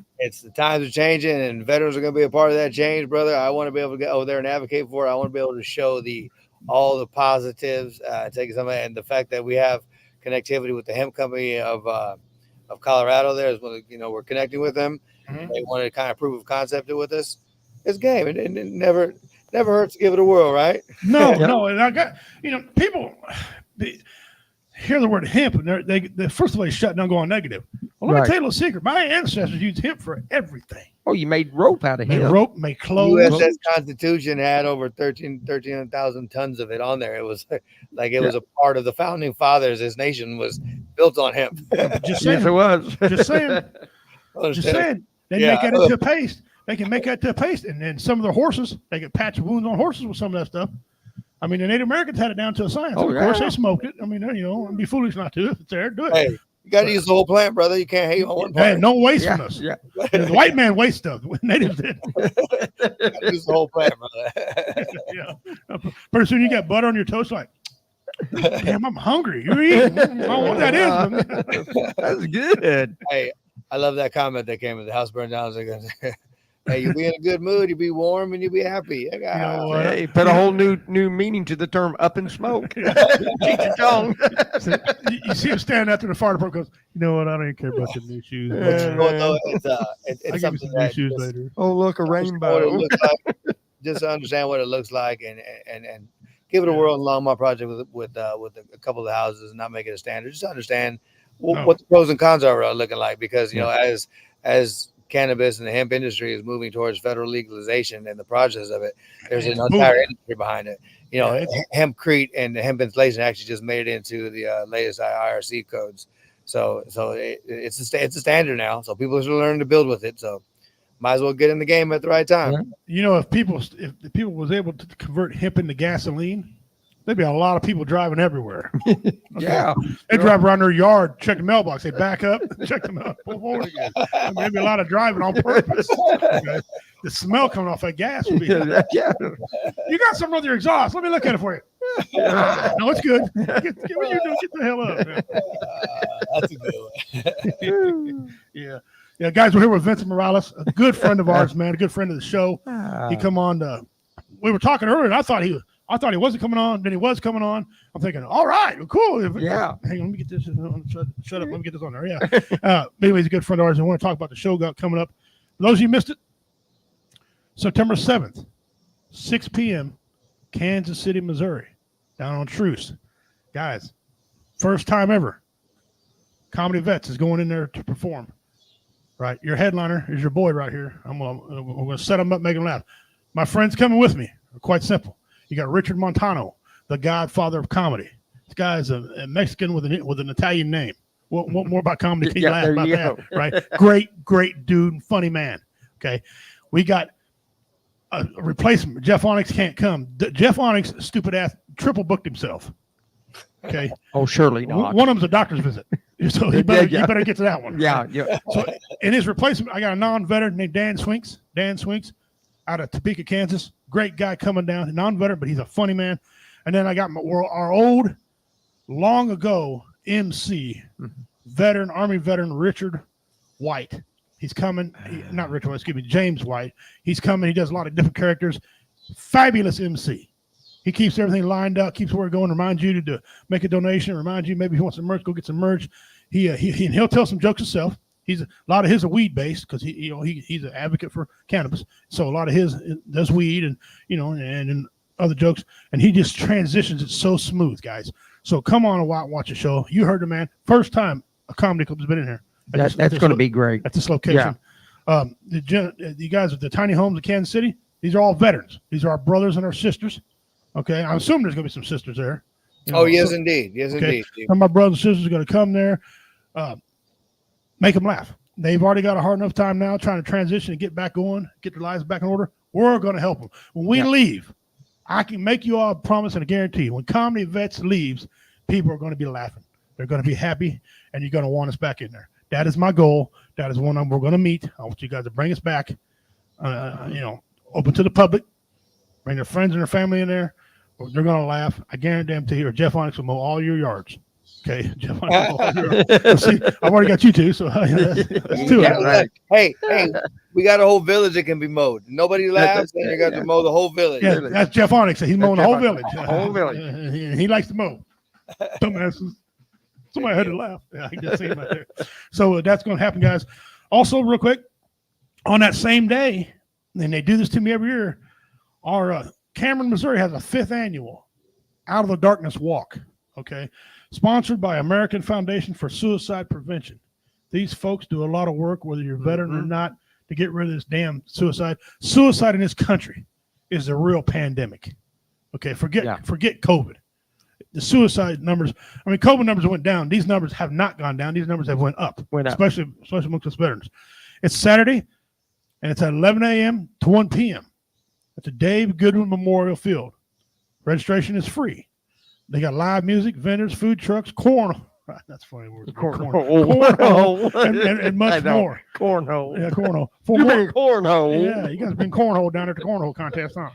the times are changing, and veterans are going to be a part of that change, brother. I want to be able to get over there and advocate for it. I want to be able to show all the positives, take some, and the fact that we have connectivity with the hemp company of Colorado. There is we're connecting with them. Mm-hmm. They wanted to kind of prove of concept it with us. It's game, and it never hurts to give it a whirl, right? No. And I got people hear the word hemp, and they first of all shut down, going negative. Well, let me tell you a little secret. My ancestors used hemp for everything. Oh, you made rope out of hemp. Made rope, made clothes. USS Constitution had over 13,000 tons of it on there. It was like it was a part of the founding fathers. This nation was built on hemp. Just saying. Yes, it was. Just saying. Just saying. They make that into a paste. They can make that to a paste, and then some of their horses, they can patch wounds on horses with some of that stuff. I mean, the Native Americans had it down to a science. Of course, they smoked it. I mean, it'd be foolish not to. If it's there, do it. Hey, you got to use the whole plant, brother. You can't hate on one part. Hey, no wastefulness. Yeah. The white man wastes stuff. Natives did. Use the whole plant, brother. Pretty soon you got butter on your toast, like, damn, I'm hungry. You're eating. I don't know what that is. That's good. Hey, I love that comment that came with the house burned down. Hey, you'll be in a good mood, you'll be warm, and you'll be happy. Hey, put a whole new meaning to the term "up in smoke." Teach your tongue. So, you see him standing after the fire department goes, you know what? I don't even care about your new shoes. It's something that shoes later. Oh, look, a rainbow. Just to understand what it looks like and give it a whirl in Longmont project with a couple of the houses and not make it a standard. Just understand what the pros and cons are looking like, because as cannabis and the hemp industry is moving towards federal legalization and the process of it, there's an entire industry behind it. Hempcrete and the hemp insulation actually just made it into the latest IRC codes. So it's a standard now. So people are learning to build with it. So might as well get in the game at the right time. If the people was able to convert hemp into gasoline, there'd be a lot of people driving everywhere. Okay. Yeah. They drive around their yard, check the mailbox. They back up, check them out, pull forward again. Maybe a lot of driving on purpose. Okay. The smell coming off that gas would be. You got something with your exhaust. Let me look at it for you. No, it's good. Get what you doing. Get the hell up. That's a good one. Yeah, guys, we're here with Vincent Morales, a good friend of ours, man, a good friend of the show. He come on. We were talking earlier, and I thought he wasn't coming on. Then he was coming on. I'm thinking, all right, well, cool. Yeah. Hang on, let me get this. Shut up. Let me get this on there. Yeah. Anyway, he's a good friend of ours. I want to talk about the show coming up. For those of you who missed it, September 7th, 6 p.m., Kansas City, Missouri, down on Truce. Guys, first time ever, Comedy Vets is going in there to perform. Right? Your headliner is your boy right here. I'm going to set him up, make him laugh. My friends coming with me are quite simple. You got Richard Montano, the godfather of comedy. This guy's a Mexican with an Italian name. What more about comedy can you Yeah, laugh there about you that, go. right? Great dude, funny man. Okay, we got a replacement. Jeff Onyx can't come. Jeff Onyx, stupid ass, triple booked himself. Okay, Oh, surely not. one of them's a doctor's visit, so you better get to that one. Yeah, right? So in his replacement, I got a non-veteran named Dan Swinks. Dan Swinks, out of Topeka, Kansas. Great guy coming down, non-veteran, but he's a funny man. And then I got our old, long ago MC, veteran, Army veteran Richard White. He's coming. Not Richard White, excuse me, James White. He's coming. He does a lot of different characters. Fabulous MC. He keeps everything lined up, keeps where we're going, reminds you to make a donation, reminds you maybe he wants some merch, go get some merch. He'll tell some jokes himself. A lot of his are weed based because he's an advocate for cannabis. So a lot of his does weed and other jokes, and he just transitions it so smooth, guys. So come on and watch the show. You heard the man. First time a comedy club has been in here. that's going to be great. At this location. The guys at the tiny homes of Kansas City, these are all veterans. These are our brothers and our sisters. Okay, I'm assuming there's going to be some sisters there. Yes, indeed. Yes, okay. indeed. Some of my brothers and sisters are going to come there, make them laugh. They've already got a hard enough time now trying to transition and get back going, get their lives back in order. We're going to help them. When we leave, I can make you all a promise and a guarantee. When Comedy Vets leaves, people are going to be laughing. They're going to be happy, and you're going to want us back in there. That is my goal. That is one we're going to meet. I want you guys to bring us back, open to the public, bring their friends and their family in there. They're going to laugh. I guarantee you, or Jeff Onyx will mow all your yards. Okay, Jeff Onyx will mow all your yards. See, I've already got you two, so that's two. Yeah, right. Hey, we got a whole village that can be mowed. Nobody laughs, and you got to mow the whole village. Yeah, that's Jeff Onyx. He's mowing the whole village. Whole village. He likes to mow. Dumbasses. Somebody had to laugh. Yeah, I can just see him right there. So that's going to happen, guys. Also, real quick, on that same day, and they do this to me every year, our Cameron, Missouri has a 5th annual Out of the Darkness Walk, okay? Sponsored by American Foundation for Suicide Prevention. These folks do a lot of work, whether you're a veteran or not, to get rid of this damn suicide. Suicide in this country is a real pandemic, okay? Forget COVID. The suicide numbers, COVID numbers went down. These numbers have not gone down. These numbers have went up. Especially amongst us veterans. It's Saturday, and it's at 11 a.m. to 1 p.m. at the Dave Goodwin Memorial Field. Registration is free. They got live music, vendors, food trucks, corn. That's a funny word. Cornhole. And much more. Cornhole. Yeah, cornhole. Cornhole. Yeah, you guys have been cornhole down at the cornhole contest, huh?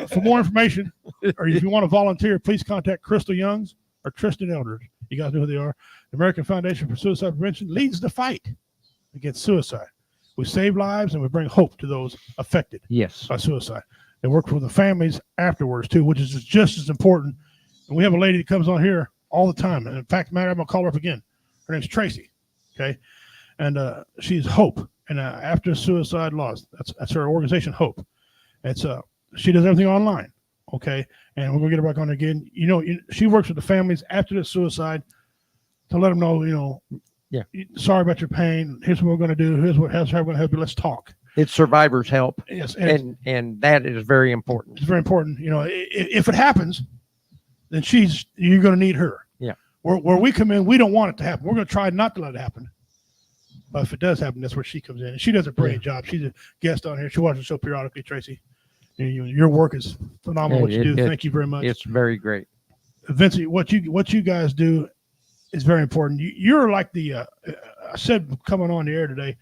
For more information, or if you want to volunteer, please contact Crystal Youngs or Tristan Eldridge. You guys know who they are. The American Foundation for Suicide Prevention leads the fight against suicide. We save lives and we bring hope to those affected by suicide. They work for the families afterwards too, which is just as important. And we have a lady that comes on here all the time. And in fact, I'm going to call her up again. Her name's Tracy. Okay. And she's Hope. And after suicide loss, that's her organization, Hope. It's she does everything online. Okay. And we're going to get her back on again. She works with the families after the suicide to let them know, sorry about your pain. Here's what we're going to do. Here's how we're going to help you. Let's talk. It's survivors help. Yes. And that is very important. It's very important. If it happens, then you're going to need her. Yeah. Where we come in, we don't want it to happen. We're going to try not to let it happen. But if it does happen, that's where she comes in. And she does a brilliant job. She's a guest on here. She watches the show periodically, Tracy. Your work is phenomenal. What you do. Thank you very much. It's very great. Vincent, what you guys do is very important. You're like I said coming on the air today,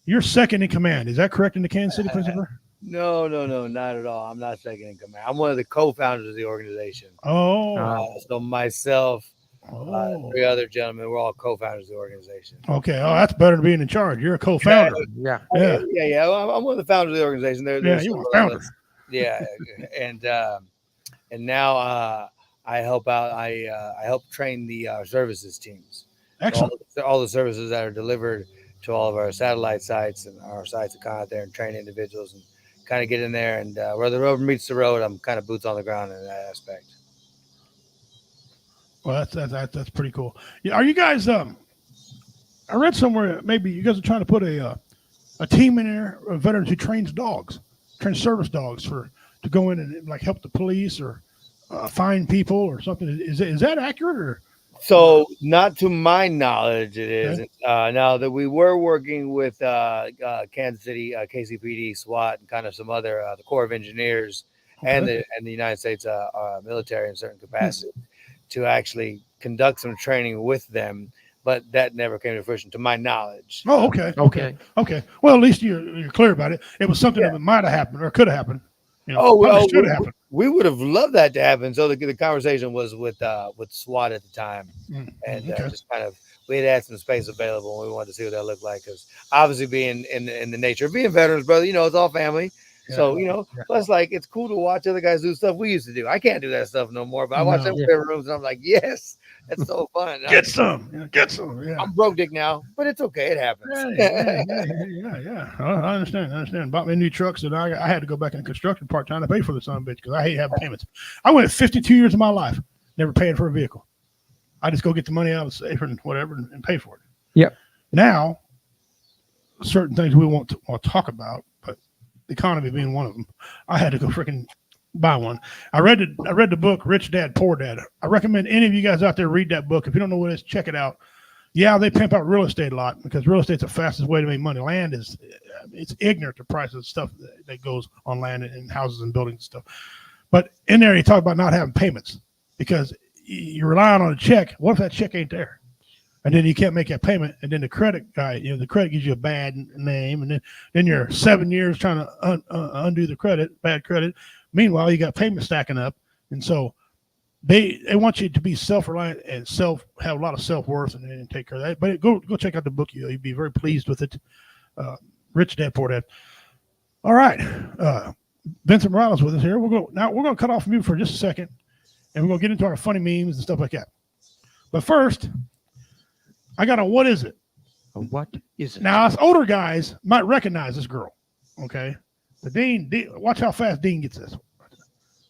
you're second in command. Is that correct in the Kansas City, Christopher? No, not at all. I'm not second in command. I'm one of the co-founders of the organization. Oh. So myself, 3 other gentlemen, we're all co-founders of the organization. Okay. Oh, that's better than being in charge. You're a co-founder. Yeah. I'm one of the founders of the organization. You're a founder. Yeah, and now I help out. I help train the services teams. Excellent. All the services that are delivered to all of our satellite sites and our sites that come out there and train individuals and kind of get in there. And where the rubber meets the road, I'm kind of boots on the ground in that aspect. Well, that's pretty cool. Yeah, are you guys? I read somewhere maybe you guys are trying to put a team in there of veterans who trains service dogs to go in and like help the police or fine people or something. Is that accurate or? So, not to my knowledge, it isn't. Now that we were working with Kansas City, KCPD, SWAT, and kind of some other the Corps of Engineers and the United States military in certain capacity to actually conduct some training with them, but that never came to fruition, to my knowledge. Oh, okay. Well, at least you're clear about it. It was something that might have happened or could have happened. You know, should have happened. We would have loved that to happen. So the conversation was with SWAT at the time, and just kind of we had some space available, and we wanted to see what that looked like. Because obviously, being in the nature of being veterans, brother, you know, it's all family. Yeah. So you know, plus like it's cool to watch other guys do stuff we used to do. I can't do that stuff no more, but I watch them in their rooms, and I'm like, yes, that's so fun. Get some. Yeah. I'm broke dick now, but it's okay. It happens. Yeah. I understand. Bought me new trucks, and I had to go back in construction part time to pay for the son of a bitch because I hate having payments. I went 52 years of my life never paying for a vehicle. I just go get the money out of the safe and whatever and pay for it. Yep. Now, certain things we won't talk about, but the economy being one of them, I had to go freaking buy one. I read the book Rich Dad Poor Dad. I recommend any of you guys out there read that book. If you don't know what it is, check it out. Yeah, they pimp out real estate a lot because real estate's the fastest way to make money. Land it's ignorant to price of stuff that goes on land and houses and buildings and stuff. But in there, you talk about not having payments because you're relying on a check. What if that check ain't there? And then you can't make that payment, and then the credit guy, the credit gives you a bad name, and then you're 7 years trying to undo the bad credit. Meanwhile, you got payments stacking up, and so they want you to be self-reliant and have a lot of self-worth and take care of that. But go check out the book. You'll be very pleased with it. Rich Dad Poor Dad. All right, Vincent Morales with us here. We're gonna cut off from you for just a second, and we're gonna get into our funny memes and stuff like that. But first, I got a what is it? What is it? Now, us older guys might recognize this girl. Okay. The Dean, watch how fast Dean gets this. All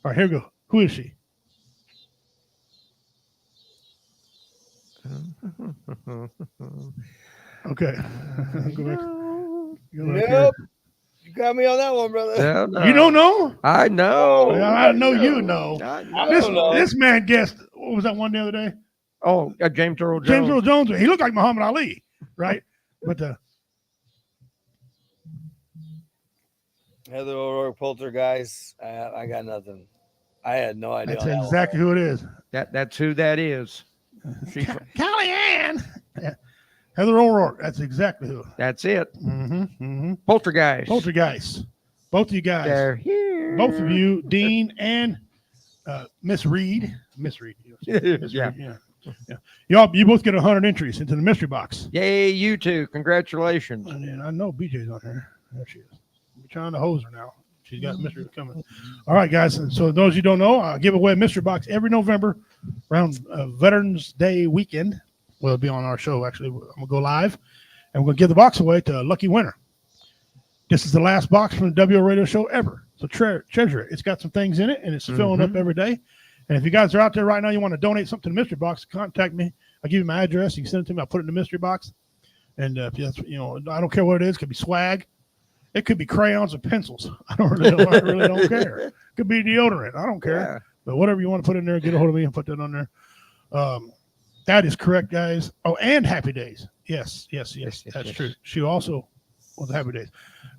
right, here we go. Who is she? Okay. Go back. Nope. You got me on that one, brother. No. You don't know? I know. Well, I know you know. I know. This man guessed, what was that one the other day? Oh, James Earl Jones. James Earl Jones. He looked like Muhammad Ali, right? But Heather O'Rourke Poltergeist. I got nothing. I had no idea. That's exactly who it is. That's who that is. Kellyanne. Yeah. Heather O'Rourke. That's exactly who. That's it. Mm-hmm. Poltergeist. Both of you guys. They're here. Both of you, Dean and Miss Reed. Miss Reed. Yeah. Reed, yeah. You both get 100 entries into the mystery box. Yay, you two. Congratulations. And I know BJ's on here. There she is. We're trying to hose her now. She's got mystery coming. All right, guys. And so those you don't know, I give away a mystery box every November around Veterans Day weekend. Well, it'll be on our show, actually. I'm going to go live, and we're going to give the box away to a lucky winner. This is the last box from the WO Radio Show ever. So treasure it. It's got some things in it, and it's filling up every day. And if you guys are out there right now, you want to donate something to the mystery box, contact me. I'll give you my address. You can send it to me. I'll put it in the mystery box. And if that's, I don't care what it is. It could be swag. It could be crayons or pencils. I really don't care. It could be deodorant. I don't care. Yeah. But whatever you want to put in there, get a hold of me and put that on there. That is correct, guys. Oh, and Happy Days. Yes. That's true. She also was Happy Days.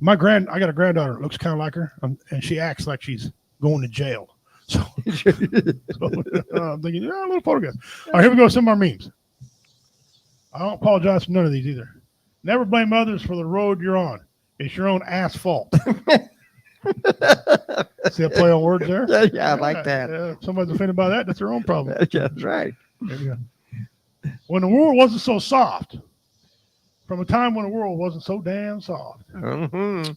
I got a granddaughter that looks kind of like her, and she acts like she's going to jail. So I'm thinking, a little photograph. All right, here we go. Some of our memes. I don't apologize for none of these either. Never blame others for the road you're on. It's your own fault. See a play on words there? Yeah, I like that. If somebody's offended by that, that's their own problem. That's right. There we go. When the world wasn't so soft. From a time when the world wasn't so damn soft. Mm-hmm.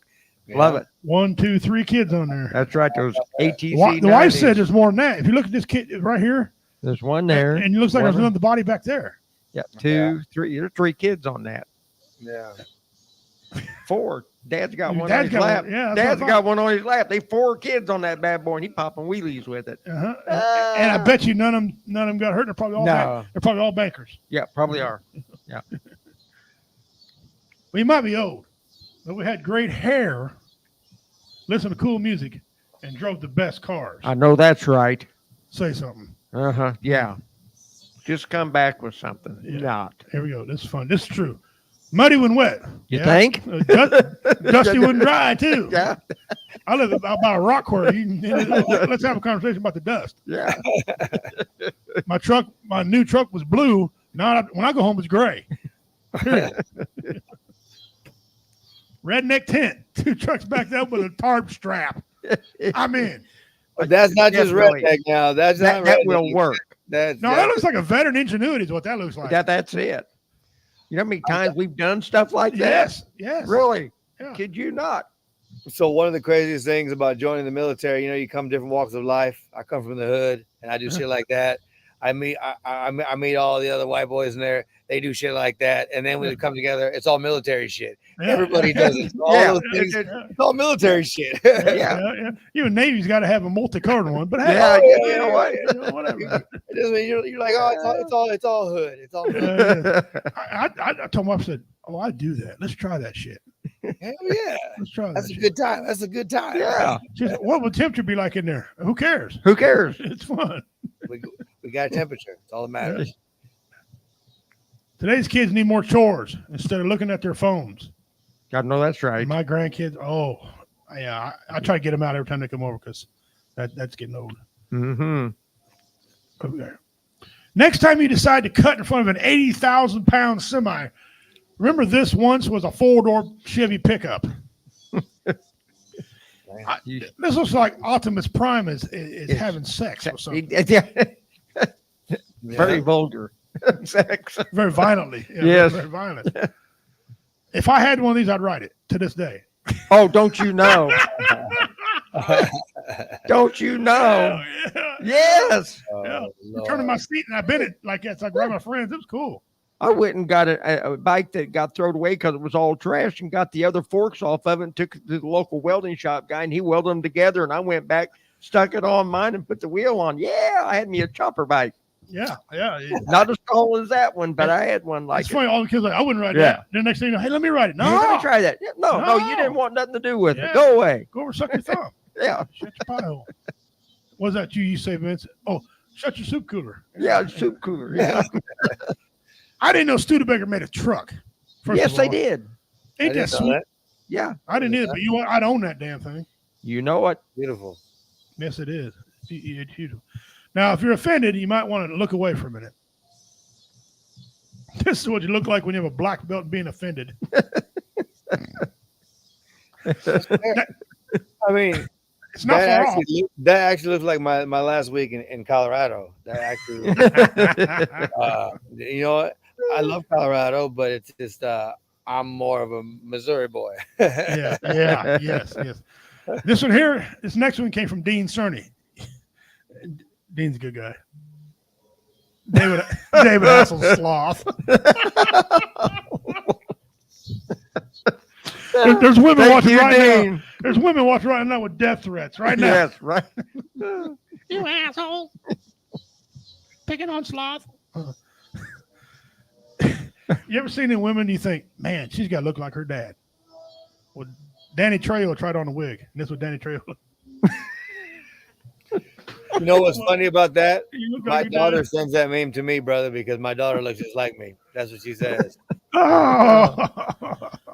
Yeah. Love it. 1, 2, 3 kids on there. That's right. Those ATC. The wife said there's more than that. If you look at this kid right here. There's one there. And it looks like there's another body back there. Yeah. 2, 3. There's 3 kids on that. Yeah. 4. Dad's got one on his lap. Dad's got one on his lap. They 4 kids on that bad boy, and he popping wheelies with it. And I bet you none of them got hurt. They're probably all bankers. Yeah, probably are. Yeah. We might be old, but we had great hair, listened to cool music, and drove the best cars. I know that's right. say something. Yeah. Just come back with something. Yeah. Not. Here we go. This is fun. This is true. Muddy when wet. You think? Dusty when dry too. Yeah. I live about a rock quarry. Let's have a conversation about the dust. Yeah. My new truck was blue. Now when I go home, it's gray. Redneck tent. 2 trucks backed up with a tarp strap. I'm in. But that's not just Definitely. redneck now. That's not That redneck. will work. That's No, that looks like a veteran ingenuity is what that looks like. That's it. You know how many times we've done stuff like that? Yes. Yes. Really? Yeah. Kid you not? So one of the craziest things about joining the military, you come different walks of life. I come from the hood, and I do shit like that. I meet all the other white boys in there. They do shit like that, and then when we come together, it's all military shit. Yeah. Everybody does it. All those things, it's all military shit. Yeah. Even Navy's got to have a multicolored one, but hey, You know what? whatever. It doesn't mean you're like, oh, it's all hood. It's all hood. I told my wife, I said, "Oh, I do that. Let's try that shit. Hell yeah. Let's try That's that a shit." good time. That's a good time. Yeah. She said, "What would temperature be like in there? Who cares? Who cares? It's fun." We got a temperature. It's all that matters. Today's kids need more chores instead of looking at their phones. God, no, that's right. My grandkids, I try to get them out every time they come over because that's getting old. Mm-hmm. Okay. Next time you decide to cut in front of an 80,000-pound semi, remember this once was a 4-door Chevy pickup. This looks like Optimus Prime is having sex or something. Very vulgar. Sex. Very violently. Yeah, Yes. Very violent. If I had one of these, I'd ride it to this day. Oh, don't you know? Don't you know? Yeah. Yes. Yeah. Lord. Turning my seat and I bent it like that. So I grabbed my friends. It was cool. I went and got a bike that got thrown away because it was all trash and got the other forks off of it and took it to the local welding shop guy and he welded them together and I went back, stuck it on mine and put the wheel on. Yeah, I had me a chopper bike. Yeah. Not as tall as that one, but I had one like It's funny. All the kids are like, I wouldn't ride Yeah. that. Then next thing you know, hey, let me ride it. No, Hey, let me try that. No, you No. didn't want nothing to do with Yeah. it. Go away. Go over, suck your thumb. Yeah. Shut your pie hole. What's that you say, Vince? Oh, shut your soup cooler. Yeah, soup cooler. Yeah. I didn't know Studebaker made a truck. First Yes, of they all. did. Ain't I that didn't know sweet? that. Yeah. I didn't either, but I'd own that damn thing. You know what? Beautiful. Yes, it is. It's beautiful. Now, if you're offended, you might want to look away for a minute. This is what you look like when you have a black belt being offended. I mean, It's not far off. that actually looks like my last week in Colorado. That actually, you know what? I love Colorado, but it's just I'm more of a Missouri boy. Yes. This one here, this next one came from Dean Cerny. Dean's a good guy. David Hassel's sloth. There's women watching right now. There's women watching right now with death threats right now. Yes, right. You asshole. Picking on sloth. You ever seen any women you think, man, she's got to look like her dad? Well, Danny Trejo tried on a wig. And this was Danny Trejo. You know what's funny about that? You look My like your daughter dad. sends that meme to me, brother, because my daughter looks just like me. That's what she says. Oh.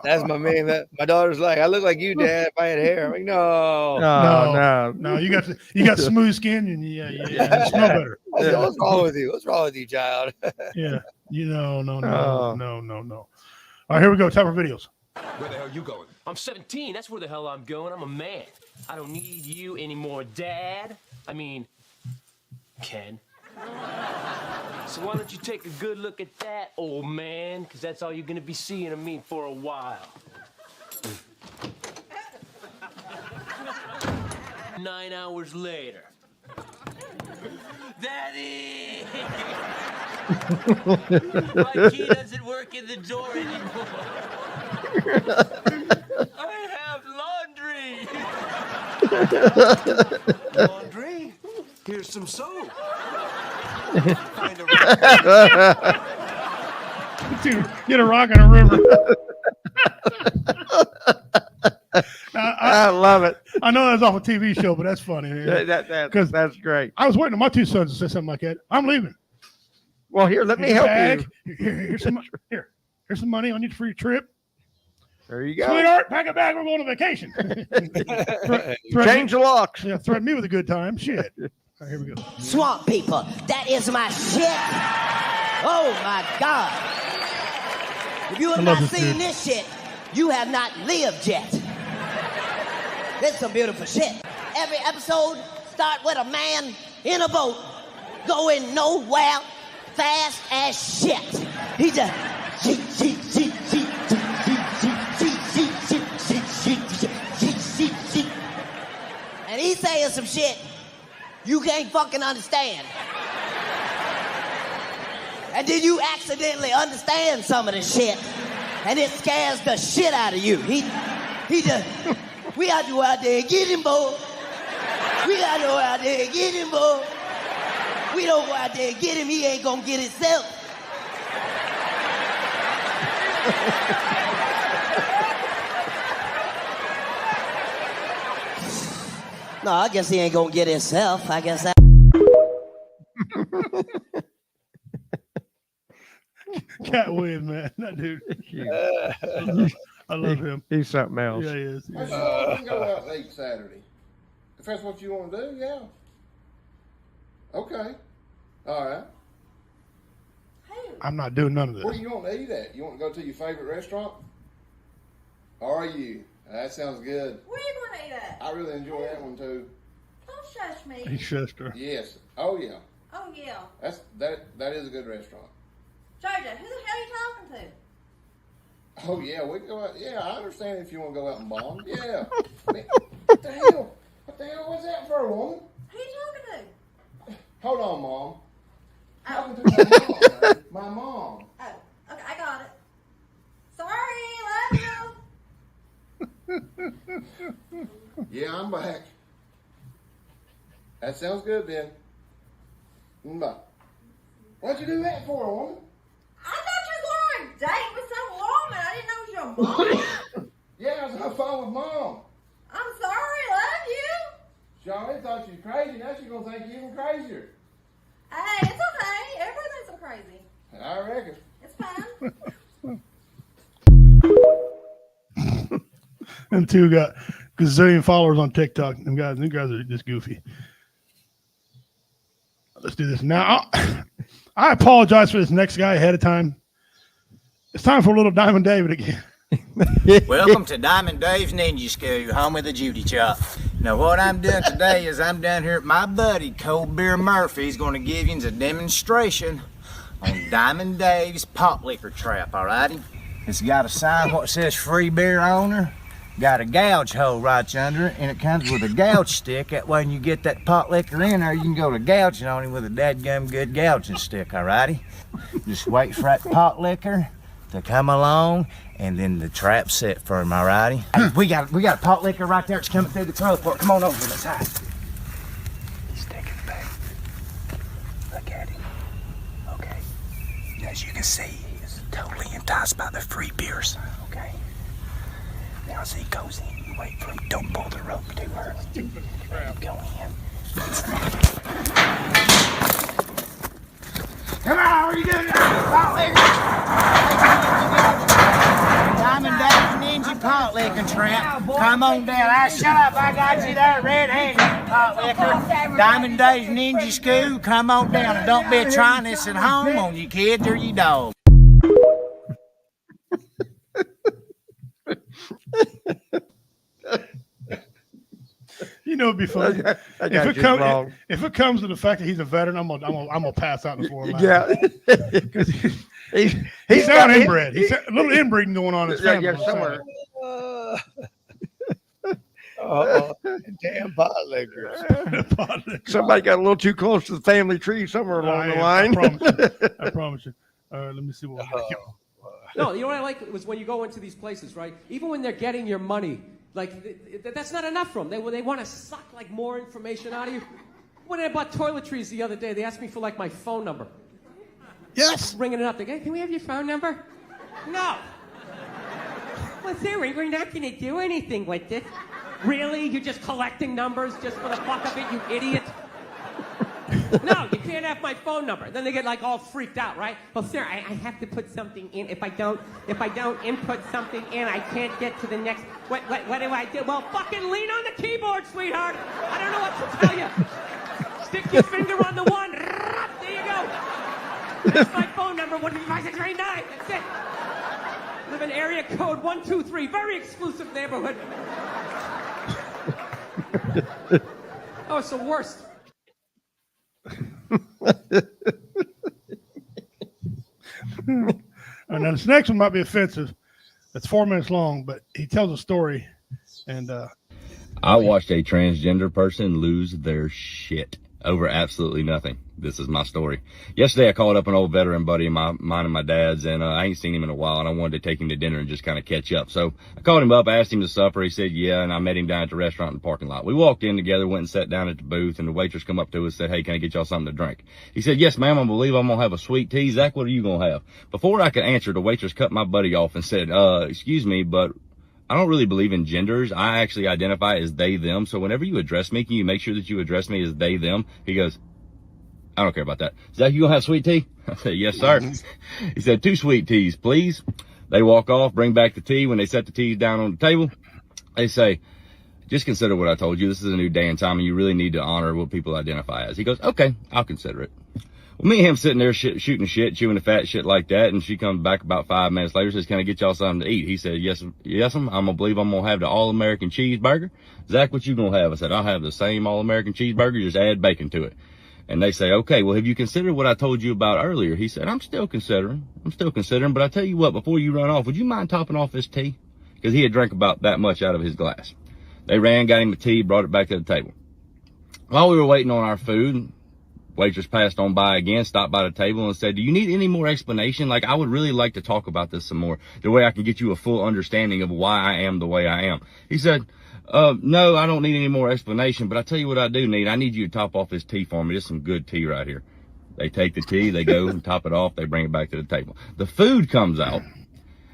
That's my meme. My daughter's like, I look like you, Dad, if I had hair. I'm like, no. No, you got smooth skin and you smell better. What's wrong with you? What's wrong with you, child? Yeah. No. Oh. All right, here we go. Time for videos. Where the hell you going? I'm 17. That's where the hell I'm going. I'm a man. I don't need you anymore, Dad. I mean, Ken. So why don't you take a good look at that, old man? Because that's all you're going to be seeing of me for a while. 9 hours later. Daddy! My key doesn't work in the door anymore. I have laundry. Laundry? Here's some soap. Dude, get a rock in a river. I love it. I know that's off a TV show, but that's funny. That's great. I was waiting on my two sons to say something like that. I'm leaving. Well, here, let me Here's a help bag. you. Here's some money on you for your trip. There you go. Sweetheart, pack a bag. We're going on vacation. Change the locks. Yeah, threaten me with a good time. Shit. All right, here we go. Swamp people, that is my shit. Oh my God. If you have not seen this shit, you have not lived yet. This is some beautiful shit. Every episode start with a man in a boat going nowhere fast as shit. He just and he's saying some shit you can't fucking understand. And then you accidentally understand some of the shit, and it scares the shit out of you. He just, we got to go out there and get him, boy. We got to go out there and get him, boy. We don't go out there and get him, he ain't gonna get himself. No, I guess he ain't gonna get himself. I guess that. Cat Williams, man. That dude. I love him. He's something else. Yeah, he is. We can go out and eat Saturday. If that's what you want to do, yeah. Okay. All right. I'm not doing none of this. Where do you want to eat at? You want to go to your favorite restaurant? Are you? That sounds good. Where you going to eat at? I really enjoy that one too. Don't shush me. He shushed her. Yes. Oh yeah. Oh, yeah. That is a good restaurant. Georgia, who the hell are you talking to? Oh yeah, we can go out. Yeah, I understand if you want to go out and bomb. Yeah. I mean, what the hell? What the hell was that for a woman? Who you talking to? Hold on, Mom. Oh. Talking to my mom. Man. My mom. Oh, okay, I got it. Sorry, love you. Yeah, I'm back. That sounds good then. Bye. What'd you do that for, woman? I thought you were going on a date with some woman. I didn't know it was your mom. Yeah, I was on the phone with Mom. I'm sorry, love you. She already thought you was crazy. Now she's gonna think you even crazier. Hey, it's okay. Everybody thinks I'm crazy. I reckon. It's fine. Them two got gazillion followers on TikTok. Them guys are just goofy. Let's do this now. I apologize for this next guy ahead of time. It's time for a little Diamond David again. Welcome to Diamond Dave's Ninja School, home of the Judy Chop. Now what I'm doing today is I'm down here at my buddy Cold Beer Murphy. He's going to give you a demonstration on Diamond Dave's pot liquor trap, alrighty? It's got a sign what says free beer owner. Got a gouge hole right under it, and it comes with a gouge stick. That way when you get that pot liquor in there, you can go to gouging on him with a dadgum good gouging stick, alrighty? Just wait for that pot liquor to come along, and then the trap's set for him, alrighty? Hey, we got a pot liquor right there. It's coming through the trailer port. Come on over, let's hide. He's taking it back. Look at him. Okay. As you can see, he's totally enticed by the free beer sign, okay? Now as he goes in, you wait for him. Don't pull the rope too early. Go in. Come on, what are you doing? Pot liquor. Diamond Dave's Ninja pot liquor trap. Come on down. Shut up, I got you there, red-handed pot liquor. Diamond Dave's Ninja School. Come on down and don't be trying this at home on your kids or your dog. You know, it'd be funny if it comes to the fact that he's a veteran. I'm gonna pass out before him. Yeah, he's sound inbred. He's a little inbreeding going on in his family. Yeah, somewhere. Damn pot liquors. Somebody got a little too close to the family tree somewhere along the line. I promise you. Let me see what we got. No, you know what I like was when you go into these places, right? Even when they're getting your money, like that's not enough for them. They want to suck like more information out of you. When I bought toiletries the other day, they asked me for like my phone number. Yes. Ringing it up. They go, can we have your phone number? No. Well, sorry, we're not going to do anything with it. Really? You're just collecting numbers just for the fuck of it, you idiot? No, you can't have my phone number. Then they get like all freaked out, right? Well, sir, I have to put something in. If I don't input something in, I can't get to the next. What do I do? Well, fucking lean on the keyboard, sweetheart. I don't know what to tell you. Stick your finger on the one. There you go. That's my phone number. 15639. That's it. Live in area code 123. Very exclusive neighborhood. Oh, it's the worst. And now this next one might be offensive. It's 4 minutes long, but he tells a story. And I watched a transgender person lose their shit over absolutely nothing. This is my story. Yesterday, I called up an old veteran buddy of mine and my dad's, and I ain't seen him in a while, and I wanted to take him to dinner and just kind of catch up. So I called him up, asked him to supper. He said, yeah, and I met him down at the restaurant in the parking lot. We walked in together, went and sat down at the booth, and the waitress come up to us and said, hey, can I get y'all something to drink? He said, yes, ma'am, I believe I'm going to have a sweet tea. Zach, what are you going to have? Before I could answer, the waitress cut my buddy off and said, excuse me, but I don't really believe in genders. I actually identify as they, them. So whenever you address me, can you make sure that you address me as they, them? He goes, I don't care about that. Zach, you gonna have sweet tea? I said, yes, sir. He said, 2 sweet teas, please. They walk off, bring back the tea. When they set the teas down on the table, they say, just consider what I told you. This is a new day and time, and you really need to honor what people identify as. He goes, okay, I'll consider it. Well, me and him sitting there shooting shit, chewing the fat shit like that, and she comes back about 5 minutes later, says, can I get y'all something to eat? He said, yes, I'm gonna believe I'm gonna have the all-American cheeseburger. Zach, what you gonna have? I said, I'll have the same all-American cheeseburger, just add bacon to it. And they say, okay, well, have you considered what I told you about earlier? He said, I'm still considering, but I tell you what, before you run off, would you mind topping off this tea? Because he had drank about that much out of his glass. They ran, got him a tea, brought it back to the table. While we were waiting on our food, waitress passed on by again, stopped by the table and said, do you need any more explanation? Like, I would really like to talk about this some more, the way I can get you a full understanding of why I am the way I am. He said, no, I don't need any more explanation, but I tell you what I do need. I need you to top off this tea for me. This is some good tea right here. They take the tea, they go and top it off, they bring it back to the table. The food comes out,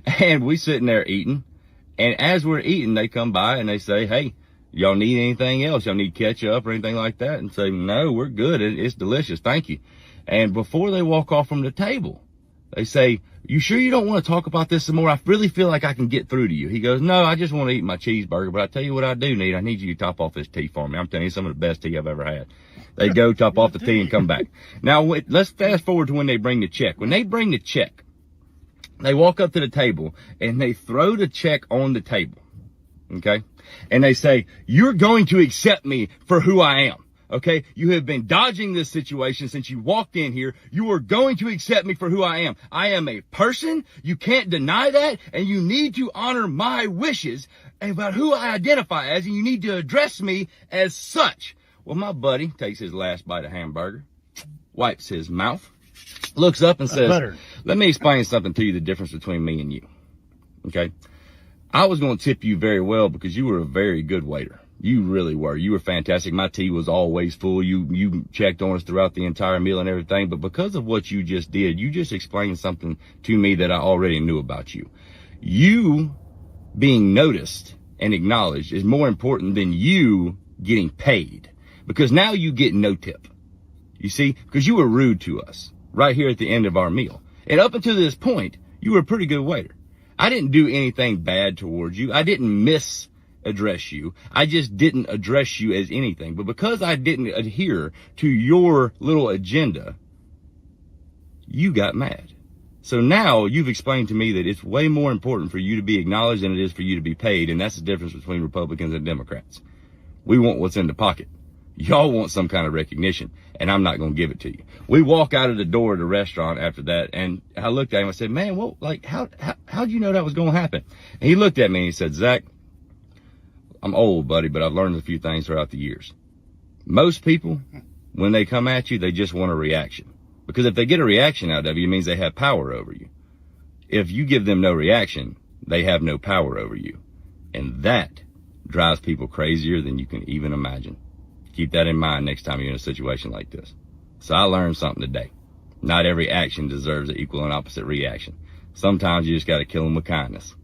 and we sitting there eating, and as we're eating, they come by and they say, hey, y'all need anything else? Y'all need ketchup or anything like that? And say, no, we're good. It's delicious. Thank you. And before they walk off from the table, they say, you sure you don't want to talk about this some more? I really feel like I can get through to you. He goes, no, I just want to eat my cheeseburger, but I tell you what I do need. I need you to top off this tea for me. I'm telling you, some of the best tea I've ever had. They go top off the tea and come back. Now, let's fast forward to when they bring the check. When they bring the check, they walk up to the table and they throw the check on the table. Okay? And they say, you're going to accept me for who I am. Okay, you have been dodging this situation since you walked in here. You are going to accept me for who I am. I am a person. You can't deny that. And you need to honor my wishes about who I identify as. And you need to address me as such. Well, my buddy takes his last bite of hamburger, wipes his mouth, looks up and says, let me explain something to you, the difference between me and you. Okay, I was going to tip you very well because you were a very good waiter. You really were. You were fantastic. My tea was always full. You checked on us throughout the entire meal and everything. But because of what you just did, you just explained something to me that I already knew about you. You being noticed and acknowledged is more important than you getting paid. Because now you get no tip. You see? Because you were rude to us right here at the end of our meal. And up until this point, you were a pretty good waiter. I didn't do anything bad towards you. I didn't address you. I just didn't address you as anything. But because I didn't adhere to your little agenda, you got mad. So now you've explained to me that it's way more important for you to be acknowledged than it is for you to be paid. And that's the difference between Republicans and Democrats. We want what's in the pocket. Y'all want some kind of recognition, and I'm not going to give it to you. We walk out of the door of the restaurant after that, and I looked at him and said, man, well, like, how'd you know that was going to happen? And he looked at me and he said, Zach, I'm old, buddy, but I've learned a few things throughout the years. Most people, when they come at you, they just want a reaction. Because if they get a reaction out of you, it means they have power over you. If you give them no reaction, they have no power over you. And that drives people crazier than you can even imagine. Keep that in mind next time you're in a situation like this. So I learned something today. Not every action deserves an equal and opposite reaction. Sometimes you just got to kill them with kindness.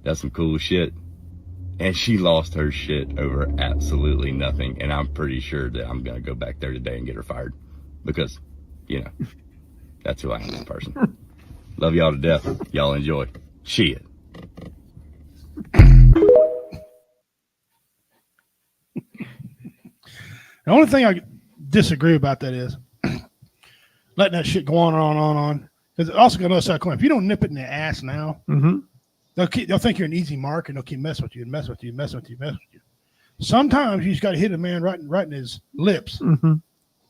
That's some cool shit. And she lost her shit over absolutely nothing. And I'm pretty sure that I'm going to go back there today and get her fired because, you know, that's who I am as a person. Love y'all to death. Y'all enjoy. Shit. The only thing I disagree about that is letting that shit go on. Because it's also got another side of the coin. If you don't nip it in the ass now, they'll think you're an easy mark and they'll keep messing with you. Sometimes you just got to hit a man right in his lips to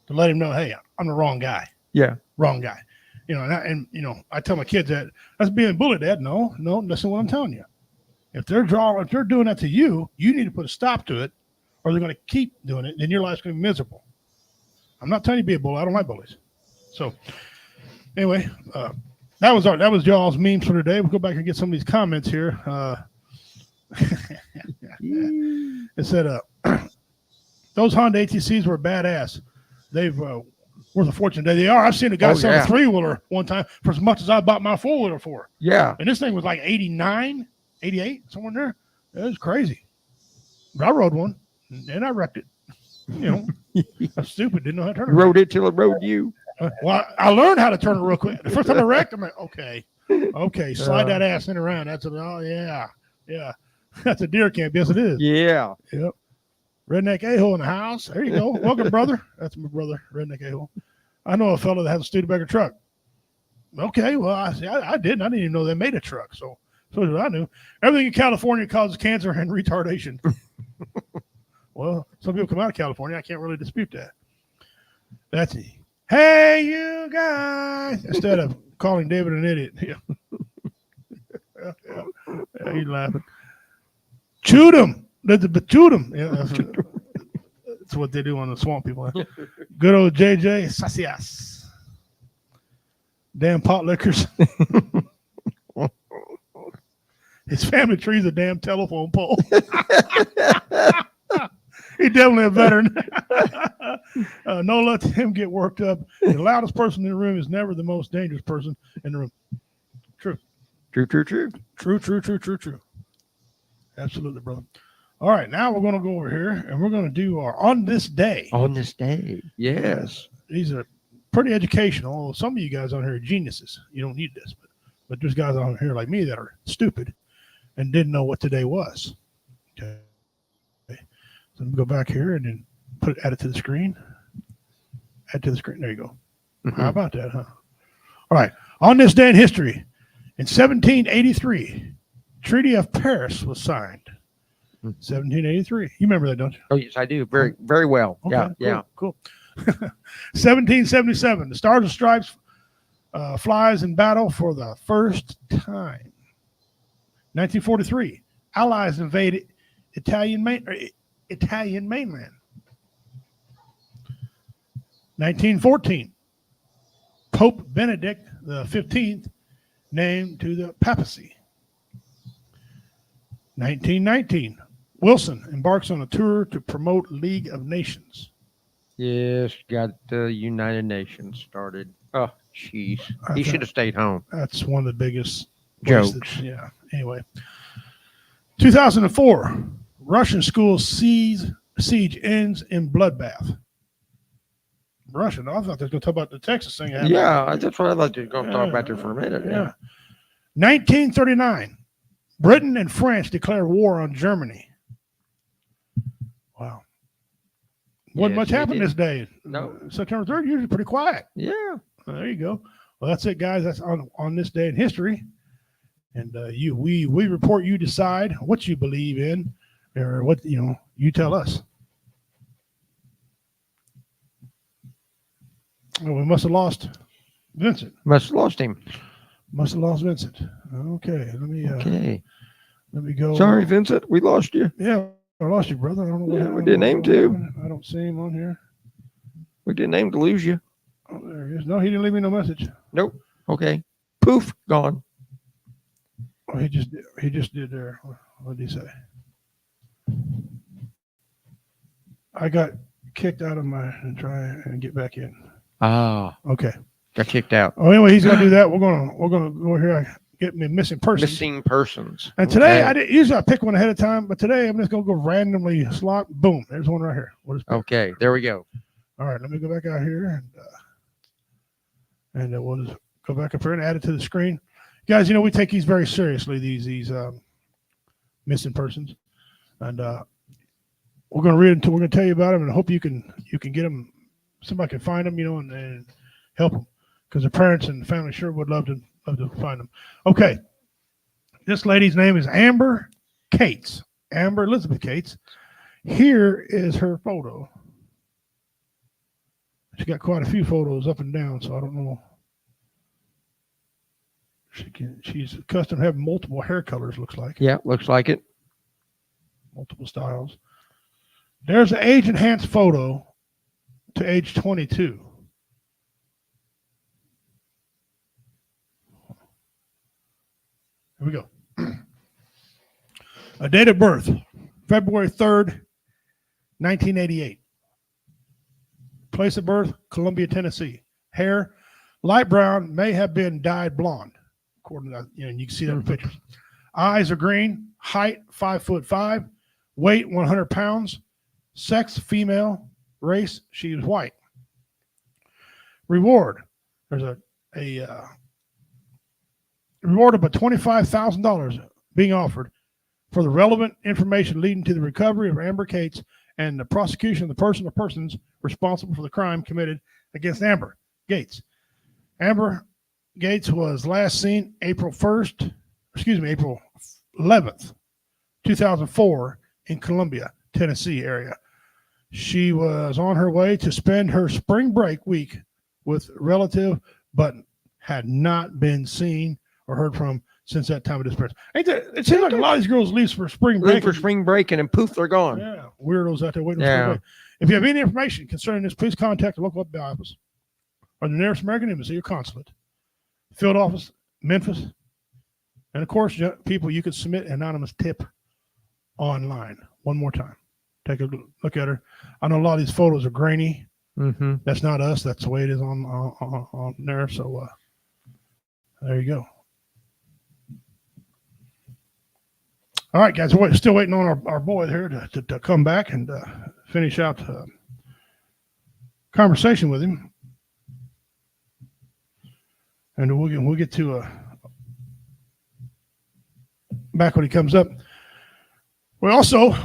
let him know, hey, I'm the wrong guy. Yeah. Wrong guy. You know, and I tell my kids that's being bullied, Dad. No, listen to what I'm telling you. If they're doing that to you, you need to put a stop to it, or they're going to keep doing it, and your life's going to be miserable. I'm not telling you to be a bully. I don't like bullies. So, anyway, that was y'all's memes for today. We'll go back and get some of these comments here. It said, those Honda ATCs were badass. They've worth a fortune. They are. I've seen a guy sell a 3-wheeler one time for as much as I bought my 4-wheeler for. Yeah. And this thing was like 89, 88, somewhere in there. It was crazy. But I rode one, and I wrecked it. You know, I'm stupid. Didn't know how to turn it. Rode it till it rode you. Well, I learned how to turn it real quick. The first time I wrecked, I'm like, okay, slide that ass in around. Yeah. That's a deer camp. Yes, it is. Yeah. Yep. Redneck A-hole in the house. There you go. Welcome, brother. That's my brother, Redneck A-hole. I know a fellow that has a Studebaker truck. Okay, well, I didn't. I didn't even know they made a truck. So did I knew. Everything in California causes cancer and retardation. Well, some people come out of California. I can't really dispute that. That's it. Hey, you guys. Instead of calling David an idiot. Yeah, he's laughing. Shoot him. Shoot him. Yeah, that's what they do on the swamp people. Good old JJ Sacias. Damn pot lickers. His family tree's a damn telephone pole. He's definitely a veteran. No, let him get worked up. The loudest person in the room is never the most dangerous person in the room. True. True. Absolutely, brother. All right, now we're going to go over here and we're going to do our On This Day. On this day, yes. These are pretty educational. Although some of you guys on here are geniuses. You don't need this, but there's guys on here like me that are stupid and didn't know what today was. Okay. So go back here and then add it to the screen. Add to the screen. There you go. How about that, huh? All right. On this day in history, in 1783, Treaty of Paris was signed. 1783. You remember that, don't you? Oh, yes, I do. Very, very well. Okay, cool. 1777, the Stars and Stripes flies in battle for the first time. 1943, Allies invaded Italian mainland. 1914, Pope Benedict XV named to the papacy. 1919, Wilson embarks on a tour to promote League of Nations. Yes, got the United Nations started. Oh, jeez. He should have stayed home. That's one of the biggest jokes. Yeah. Anyway, 2004, Russian school siege ends in bloodbath. Russian. I thought they were going to talk about the Texas thing. Yeah, that's what I thought you were going to talk about there for a minute. Yeah. 1939, Britain and France declare war on Germany. Wow. Wasn't much happened this day. No. September 3rd, usually pretty quiet. Yeah. There you go. Well, that's it, guys. That's on this day in history. And we report, you decide what you believe in, or what, you tell us. Well, we must have lost Vincent. Must have lost him. Must have lost Vincent. Okay. Let me go. Sorry, Vincent. We lost you. Yeah, I lost you, brother. I don't know what happened. We didn't aim to. I don't see him on here. We didn't aim to lose you. Oh, there he is. No, he didn't leave me no message. Nope. Okay. Poof. Gone. Oh, he just did there. What did he say? I got kicked out of and try and get back in. Ah. Okay. Got kicked out. Oh, anyway, he's gonna do that. We're gonna go here. I get me missing persons. Missing persons. And today, Okay. usually I pick one ahead of time, but today I'm just going to go randomly slot. Boom. There's one right here. Okay, there we go. All right, let me go back out here and we'll just go back up here and add it to the screen. Guys, you know, we take these very seriously, these missing persons. And we're going to read until we're going to tell you about them, and I hope you can get them. Somebody can find them, you know, and help them, because the parents and the family sure would love to find them. Okay, this lady's name is Amber Cates, Amber Elizabeth Cates. Here is her photo. She got quite a few photos up and down, so I don't know. She's accustomed to having multiple hair colors. Looks like. Yeah, looks like it. Multiple styles. There's an age-enhanced photo to age 22. Here we go. A date of birth, February 3rd, 1988. Place of birth, Columbia, Tennessee. Hair, light brown, may have been dyed blonde, according to that, you know, you can see that in the pictures. Eyes are green. Height, 5'5". Weight, 100 pounds. Sex, female. Race, she is white. Reward, there's a reward of $25,000 being offered for the relevant information leading to the recovery of Amber Cates and the prosecution of the person or persons responsible for the crime committed against Amber Gates. Amber Gates was last seen April 11th, 2004 in Columbia, Tennessee area. She was on her way to spend her spring break week with a relative, but had not been seen or heard from since that time of disappearance. It seems like a lot of these girls leave for spring break. Leave for spring break, and then poof, they're gone. Yeah, weirdos out there waiting for Yeah. spring break. If you have any information concerning this, please contact the local FBI office or the nearest American embassy or consulate, field office, Memphis. And of course, people, you can submit an anonymous tip online. One more time. Take a look at her. I know a lot of these photos are grainy. Mm-hmm. That's not us. That's the way it is on there. So there you go. All right, guys, we're still waiting on our boy here to come back and finish out conversation with him. And we'll get to back when he comes up. We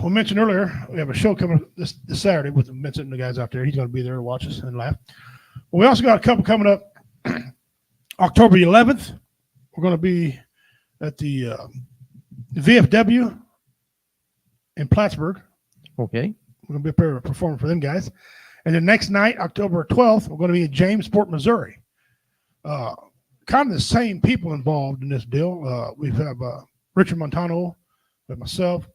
mentioned earlier, we have a show coming this Saturday with Vincent and the guys out there. He's going to be there to watch us and laugh. But we also got a couple coming up October 11th. We're going to be at the VFW in Plattsburgh. Okay. We're going to be up there performing for them guys. And the next night, October 12th, we're going to be in Jamesport, Missouri. Kind of the same people involved in this deal. We have Richard Montano, with myself.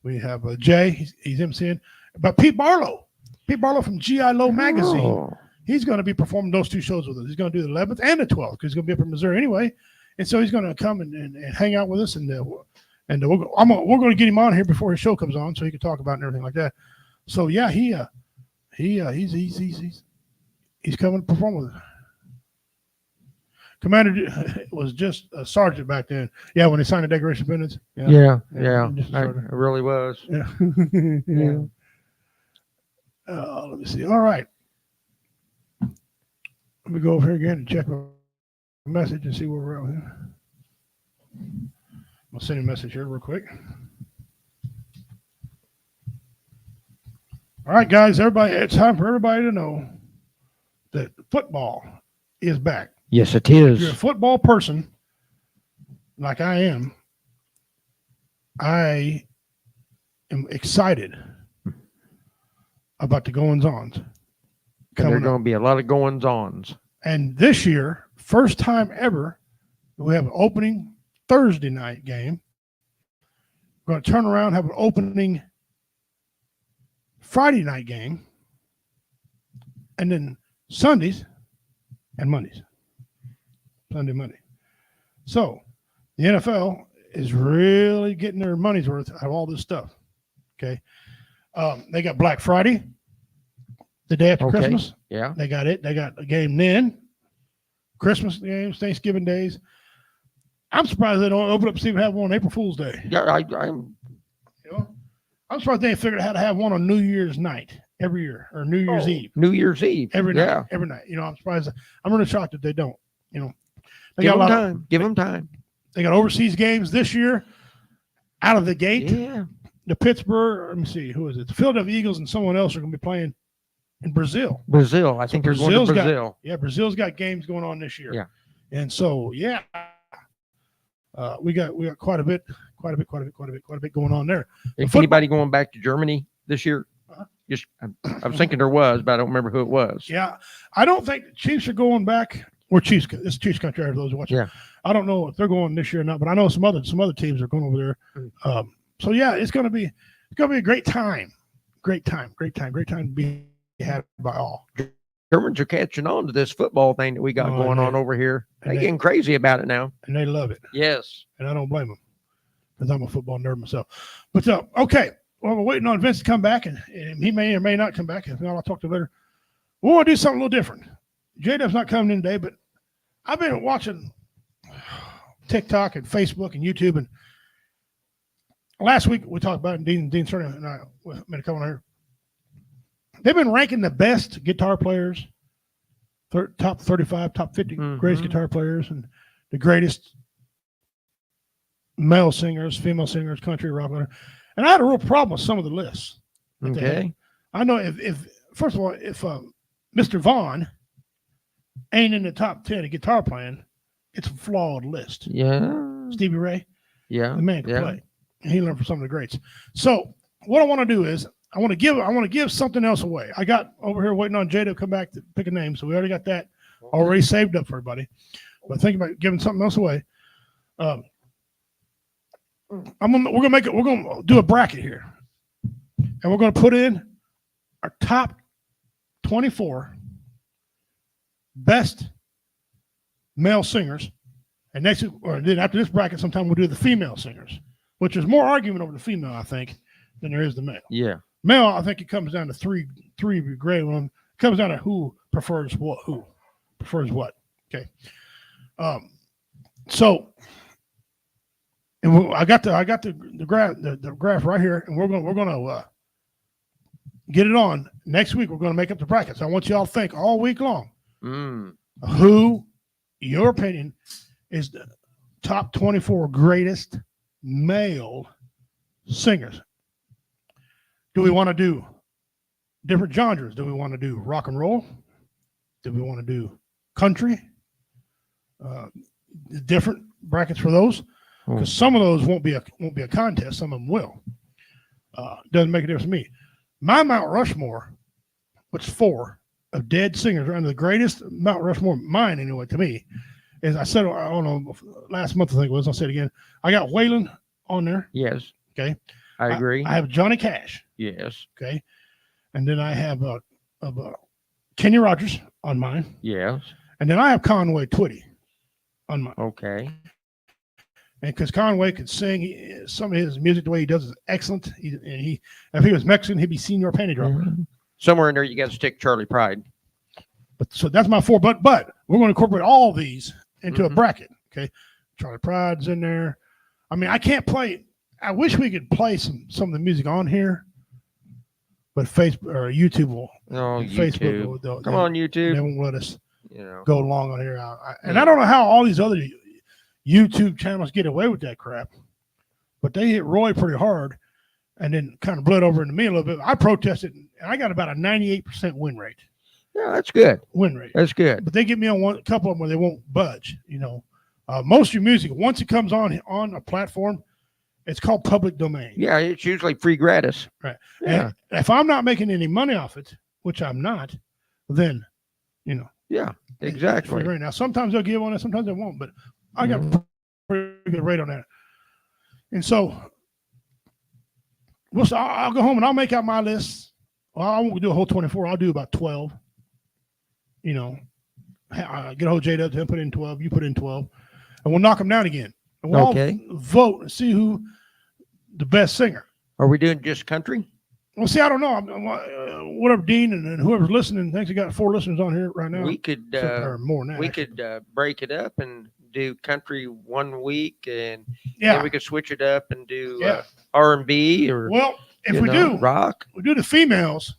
We have Jay, he's emceeing. But Pete Barlow from G.I. Low Magazine. Oh. He's going to be performing those two shows with us. He's going to do the 11th and the 12th because he's going to be up in Missouri anyway. And so he's going to come and hang out with us. And we're going to get him on here before his show comes on so he can talk about it and everything like that. So, yeah, he's coming to perform with us. Commander was just a sergeant back then. Yeah, when he signed the Declaration of Independence. Yeah. Just a It sergeant. really was. Yeah. Yeah. Let me see. All right. Let me go over here again and check my message and see where we're at with him. I'll send you a message here real quick. All right, guys, everybody, it's time for everybody to know that football is back. Yes, it If you're a is. football person, like I am excited about the goings-ons And there are coming going up. to be a lot of goings-ons. And this year, first time ever, we have an opening Thursday night game. We're going to turn around, have an opening Friday night game, and then Sundays and Mondays. Sunday, Monday. So the NFL is really getting their money's worth out of all this stuff. Okay. They got Black Friday, the day after Okay. Christmas. Yeah. They got it. They got a game then, Christmas games, Thanksgiving days. I'm surprised they don't open up and even have one on April Fool's Day. Yeah, You know, I'm surprised they figured out how to have one on New Year's night every year or New Year's Eve. New Year's Eve. Every Yeah. night. Every night. You know, I'm surprised. I'm really shocked that they don't. You know, they Give got a them lot time. Give them time. They got overseas games this year out of the gate. Yeah. The Pittsburgh, let me see, who is it? The Philadelphia Eagles and someone else are going to be playing in Brazil. Brazil. I think they're going to Brazil. Brazil's got games going on this year. Yeah. And so, we got quite a bit going on there. If anybody going back to Germany this year, just I was thinking there was, but I don't remember who it was. Yeah, I don't think the Chiefs are going back. We're Chiefs. It's Chiefs country. For those who watching. Yeah. I don't know if they're going this year or not, but I know some other teams are going over there. So yeah, it's gonna be a great time. Great time to be had by all. Germans are catching on to this football thing that we got going on over here. They're getting crazy about it now. And they love it. Yes. And I don't blame them because I'm a football nerd myself. But okay, well, we're waiting on Vince to come back, and he may or may not come back. If not, I'll talk to him later. We want to do something a little different. J-Dub's not coming in today, but I've been watching TikTok and Facebook and YouTube, and last week we talked about it, Dean Cerny and I made a comment here. They've been ranking the best guitar players, top 35, top 50 greatest guitar players, and the greatest male singers, female singers, country, rock. And I had a real problem with some of the lists. Okay. I know if first of all, if Mr. Vaughn ain't in the top 10 of guitar playing, it's a flawed list. Yeah. Stevie Ray. Yeah. The man can play. He learned from some of the greats. So what I want to do is I want to give something else away. I got over here waiting on Jay to come back to pick a name. So we already got that already saved up for everybody. But think about giving something else away. We're gonna do a bracket here. And we're gonna put in our top 24 best male singers. And then after this bracket, sometime we'll do the female singers, which is more argument over the female, I think, than there is the male. Yeah. Male, I think it comes down to three great one. It comes down to who prefers what. Okay. So, and I got the graph right here, and we're gonna get it on next week. We're gonna make up the brackets. I want y'all to think all week long who, your opinion, is the top 24 greatest male singers. Do we want to do different genres? Do we want to do rock and roll? Do we want to do country? Different brackets for those, because some of those won't be a contest. Some of them will. Doesn't make a difference to me. My Mount Rushmore, which is 4 of dead singers, are under the greatest Mount Rushmore. Mine anyway, to me, is I said I don't know last month I think it was. I'll say it again. I got Waylon on there. Yes. Okay. I agree. I have Johnny Cash. Yes. Okay. And then I have Kenny Rogers on mine. Yes. And then I have Conway Twitty on mine. Okay. And because Conway could sing, some of his music, the way he does is excellent. If he was Mexican, he'd be Senior Panty Dropper. Somewhere in there, you got to stick Charlie Pride. But so that's my 4. But we're going to incorporate all these into a bracket. Okay. Charlie Pride's in there. I mean, I can't play. I wish we could play some of the music on here, but Facebook or YouTube will. YouTube. Come on, YouTube. They won't let us go along on here. I don't know how all these other YouTube channels get away with that crap, but they hit Roy pretty hard and then kind of bled over into me a little bit. I protested, and I got about a 98% win rate. Yeah, that's good. Win rate. That's good. But they get me on a couple of them where they won't budge. Most of your music, once it comes on a platform, it's called public domain. Yeah, it's usually free gratis. Right. Yeah. And if I'm not making any money off it, which I'm not, then, Yeah, exactly. Right now, sometimes they'll give on it, sometimes they won't, but I got a pretty good rate on that. And so, I'll go home and I'll make out my list. Well, I won't do a whole 24. I'll do about 12. Get a whole J-Dub to put in 12. You put in 12. And we'll knock them down again. And we'll all vote and see who the best singer. Are we doing just country? Well, see, I don't know. Whatever Dean and whoever's listening thinks we got 4 listeners on here right now. We could or more than that. We could break it up and do country 1 week, and Yeah. then we could switch it up and do Yeah. R&B or Well, if you we know, do rock. we do the females,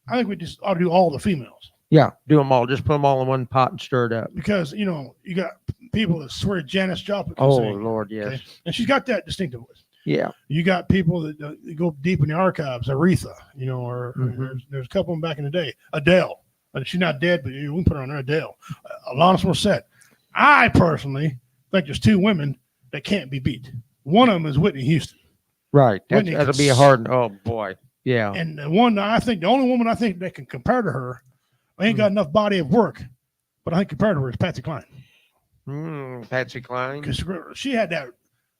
I think we just ought to do all the females Yeah, do them all. Just put them all in one pot and stir it up. because you know you got people that swear Janis Joplin can Oh sing, Lord, yes. okay? And she's got that distinctive voice. Yeah. You got people that go deep in the archives, Aretha, you know, or there's a couple of them back in the day. Adele, she's not dead, but we can put her on there. Adele, Alanis Morissette. I personally think there's two women that can't be beat. One of them is Whitney Houston. Right. Whitney That'll can be a hard. Oh boy. Yeah. And the one I think, the only woman I think that can compare to her, I ain't got enough body of work, but I think compared to her is Patsy Cline. Patsy Cline. Because she had that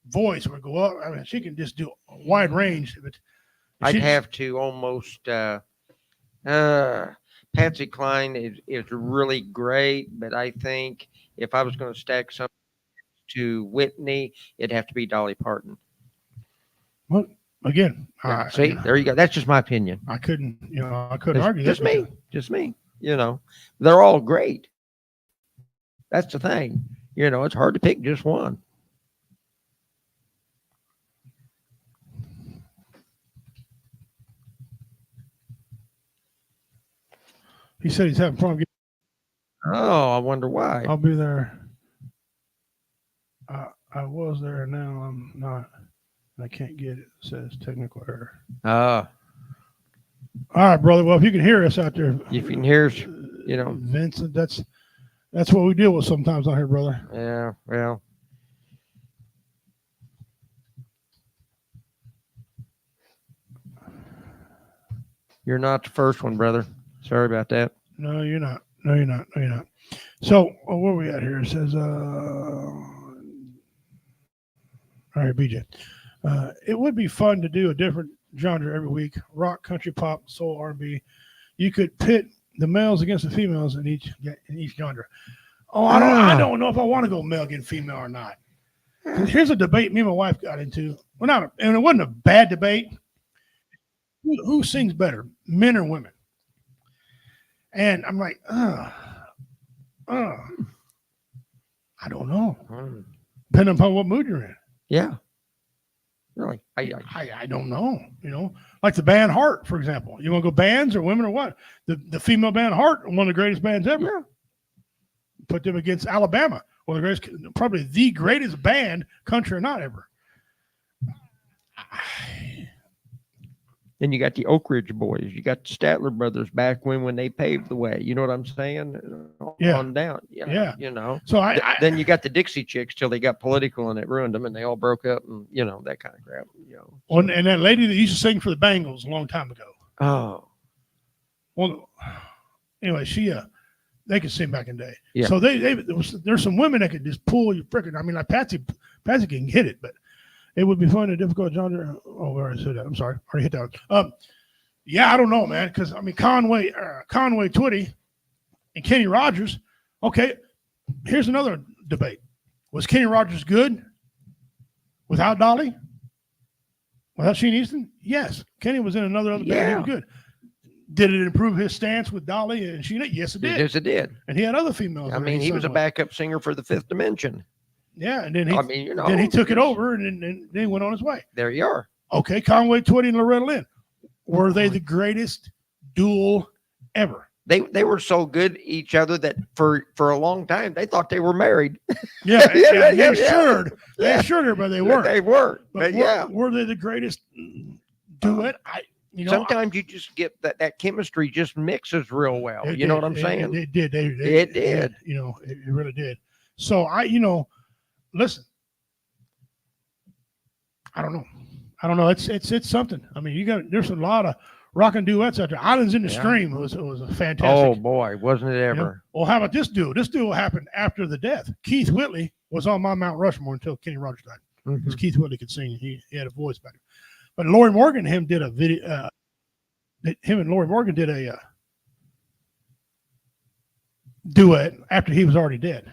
voice would go up. I mean, she can just do a wide range. But I'd have to almost. Patsy Cline is really great, but I think if I was going to stack something to Whitney, it'd have to be Dolly Parton. Well, again, Yeah, see, there you go. That's just my opinion. I couldn't argue. Just that me. Just me. You know, they're all great. That's the thing. You know, it's hard to pick just one. He said he's having problem getting. Oh, I wonder why. I'll be there. I was there, and now I'm not. I can't get it. It says technical error. Ah. All right, brother. Well, if you can hear us out there, if you can hear us, you know, Vincent, that's what we deal with sometimes out here, brother. Yeah, well. You're not the first one, brother. Sorry about that. No, you're not. No, you're not. No, you're not. So, where are we at here? It says, all right, BJ. It would be fun to do a different genre every week: rock, country, pop, soul, R&B. You could pit the males against the females in each genre. Oh, I don't know if I want to go male against female or not. Here's a debate me and my wife got into. Well, and it wasn't a bad debate. Who sings better, men or women? And I'm like, I don't know. Depending upon what mood you're in. Yeah. Really? I don't know. You know, like the band Heart, for example. You want to go bands or women or what? The female band Heart, one of the greatest bands ever. Yeah. Put them against Alabama, one of the greatest, probably the greatest band, country or not, ever. Then you got the Oak Ridge Boys. You got the Statler Brothers back when they paved the way. You know what I'm saying? Yeah. On down. Yeah. You know. So then you got the Dixie Chicks till they got political and it ruined them and they all broke up and you know that kind of crap. You know. Well, and that lady that used to sing for the Bengals a long time ago. Oh. Well, anyway, they could sing back in the day. Yeah. So there's some women that could just pull you freaking. I mean, like Patsy can hit it, but it would be fun and difficult genre. Oh, I already said that. I'm sorry. I already hit that one. Yeah, I don't know, man. Because, I mean, Conway Twitty and Kenny Rogers. Okay, here's another debate. Was Kenny Rogers good without Dolly? Without Sheen Easton? Yes. Kenny was in another band. He was good. Did it improve his stance with Dolly and Sheen? Yes, it did. Yes, it did. And he had other females. I mean, he was a backup singer for the Fifth Dimension. Yeah, and then he took it over and then he went on his way. There you are. Okay, Conway Twitty and Loretta Lynn. Were they the greatest duel ever? They were so good each other that for a long time they thought they were married. Yeah, they assured everybody they weren't. They weren't. But were they the greatest duet? Sometimes you just get that chemistry just mixes real well. You know what I'm saying? It did. It did. You know, it really did. So listen, I don't know. It's something. I mean, there's a lot of rockin' duets out there. Islands in the Stream was a fantastic. Oh boy, wasn't it ever? You know? Well, how about this duel? This duel happened after the death. Keith Whitley was on my Mount Rushmore until Kenny Rogers died. Because Keith Whitley could sing. He had a voice back. But Lori Morgan and him did a video. Him and Lori Morgan did a duet after he was already dead.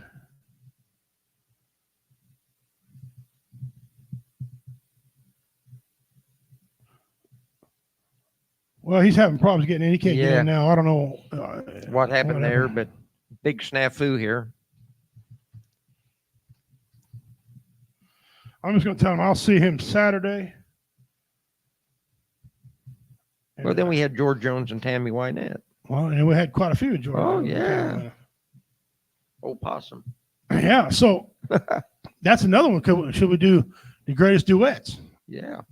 Well, he's having problems getting in. He can't get in now. I don't know what happened there, but big snafu here. I'm just going to tell him I'll see him Saturday. Well, then we had George Jones and Tammy Wynette. Well, and we had quite a few. George. Oh, yeah. Old possum. Yeah. So that's another one. Should we do the greatest duets? Yeah.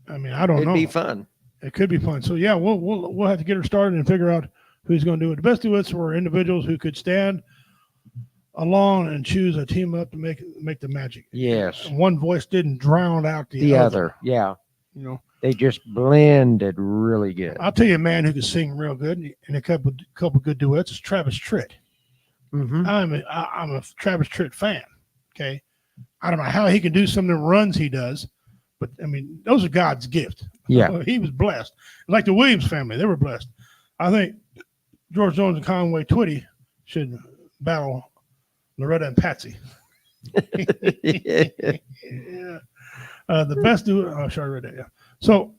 I mean, I don't know. It'd be fun. It could be fun. So yeah, we'll have to get her started and figure out who's going to do it. The best duets were individuals who could stand alone and choose a team up to make the magic. Yes. And one voice didn't drown out The other. Yeah. You know, they just blended really good. I'll tell you a man who could sing real good and a couple good duets is Travis Tritt. Mm-hmm. I'm a Travis Tritt fan. Okay, I don't know how he can do some of the runs he does, but I mean those are God's gift. Yeah, he was blessed. Like the Williams family, they were blessed. I think George Jones and Conway Twitty should battle Loretta and Patsy. Yeah. The best duet. Oh, sure, I read that. Yeah. So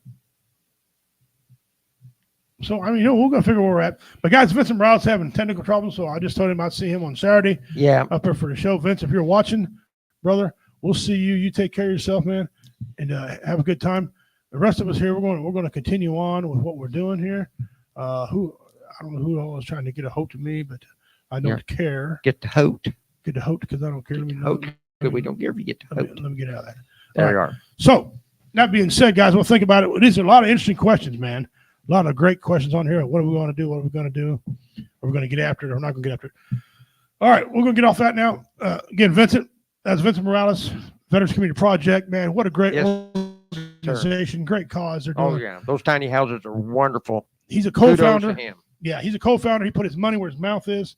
I mean, we're gonna figure where we're at. But guys, Vincent Morales having technical troubles, so I just told him I'd see him on Saturday. Yeah, up there for the show. Vince, if you're watching, brother, we'll see you. You take care of yourself, man, and have a good time. The rest of us here, we're going to continue on with what we're doing here. I don't know who was trying to get a hold of me, but I don't care. Get the hote. Get the hote because I don't care. But we don't care if you get the hote. Let me get out of that. There you are. So that being said, guys, we'll think about it. These are a lot of interesting questions, man. A lot of great questions on here. What are we going to do? What are we going to do? Are we going to get after it or not going to get after it? All right, we're going to get off that now. Again, Vincent, that's Vincent Morales, Veterans Community Project, man. What a great organization, great cause they're doing. Oh, yeah. Those tiny houses are wonderful. He's a co-founder. Kudos to him. Yeah, he's a co-founder. He put his money where his mouth is,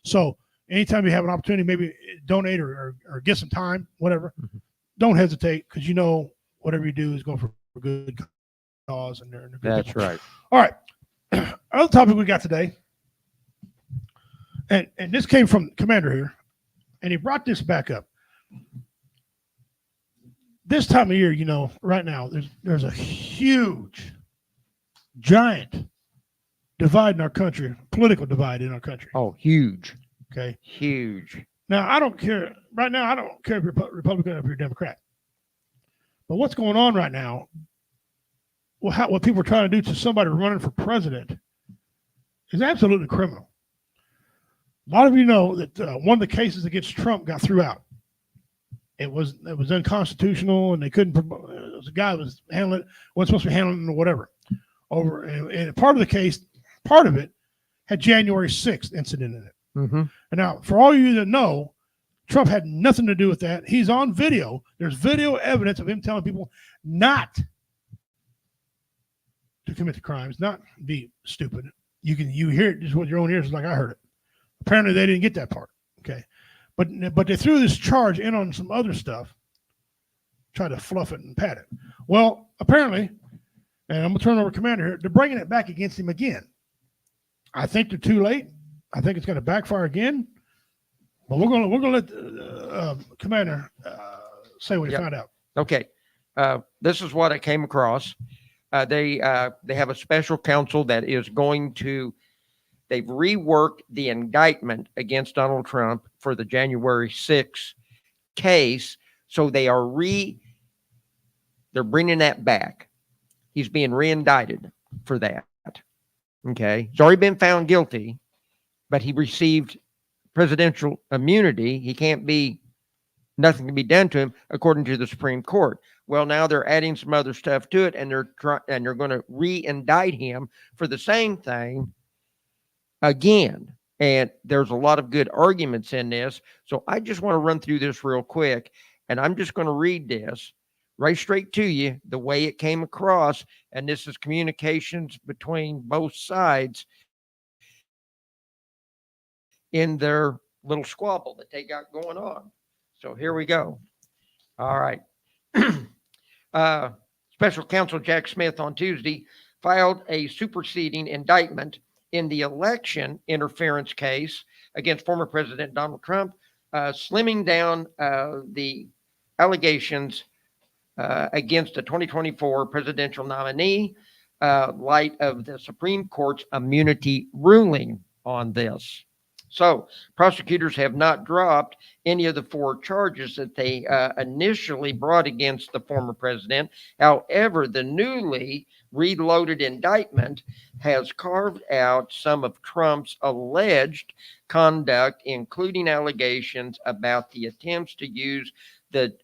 So anytime you have an opportunity, maybe donate or get some time, whatever, don't hesitate because whatever you do is going for a good cause. And they're good. That's right. All right. Other topic we got today, and this came from Commander here, and he brought this back up. This time of year, right now, there's a huge, giant divide in our country, political divide in our country. Oh, huge. Okay. Huge. Now, I don't care. Right now, I don't care if you're Republican or if you're Democrat. But what's going on right now, what people are trying to do to somebody running for president is absolutely criminal. A lot of you know that one of the cases against Trump got threw out. It was unconstitutional, and they couldn't. The guy was handling it, wasn't supposed to be handling it or whatever. And part of the case, part of it had January 6th incident in it. Mm-hmm. And now, for all you that know, Trump had nothing to do with that. He's on video. There's video evidence of him telling people not to commit the crimes, not be stupid. You hear it just with your own ears, like I heard it. Apparently, they didn't get that part. Okay, but they threw this charge in on some other stuff, try to fluff it and pad it. Well, apparently, and I'm gonna turn over to Commander here. They're bringing it back against him again. I think they're too late. I think it's going to backfire again. But we're gonna let Commander say what he found out. Okay, this is what I came across. They have a special counsel that is going to. They've reworked the indictment against Donald Trump for the January 6th case, so they're bringing that back. He's being reindicted for that. Okay, he's already been found guilty, but he received presidential immunity. He can't be, nothing can be done to him according to the Supreme Court. Well, now they're adding some other stuff to it, and they're going to re-indict him for the same thing again. And there's a lot of good arguments in this. So I just want to run through this real quick, and I'm just going to read this right straight to you the way it came across. And this is communications between both sides in their little squabble that they got going on. So here we go. All right. Special counsel Jack Smith on Tuesday filed a superseding indictment in the election interference case against former President Donald Trump, slimming down the allegations against the 2024 presidential nominee, light of the Supreme Court's immunity ruling on this. So prosecutors have not dropped any of the 4 charges that they initially brought against the former president. However, the newly reloaded indictment has carved out some of Trump's alleged conduct, including allegations about the attempts to use the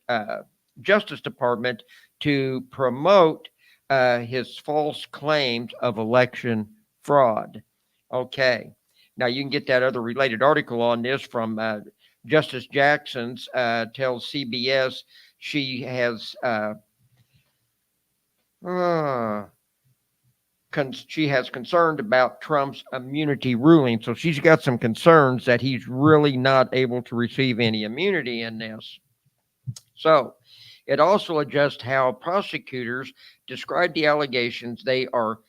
Justice Department to promote his false claims of election fraud. Okay. Now, you can get that other related article on this from Justice Jackson's tells CBS she has concerned about Trump's immunity ruling. So she's got some concerns that he's really not able to receive any immunity in this. So it also adjusts how prosecutors describe the allegations they are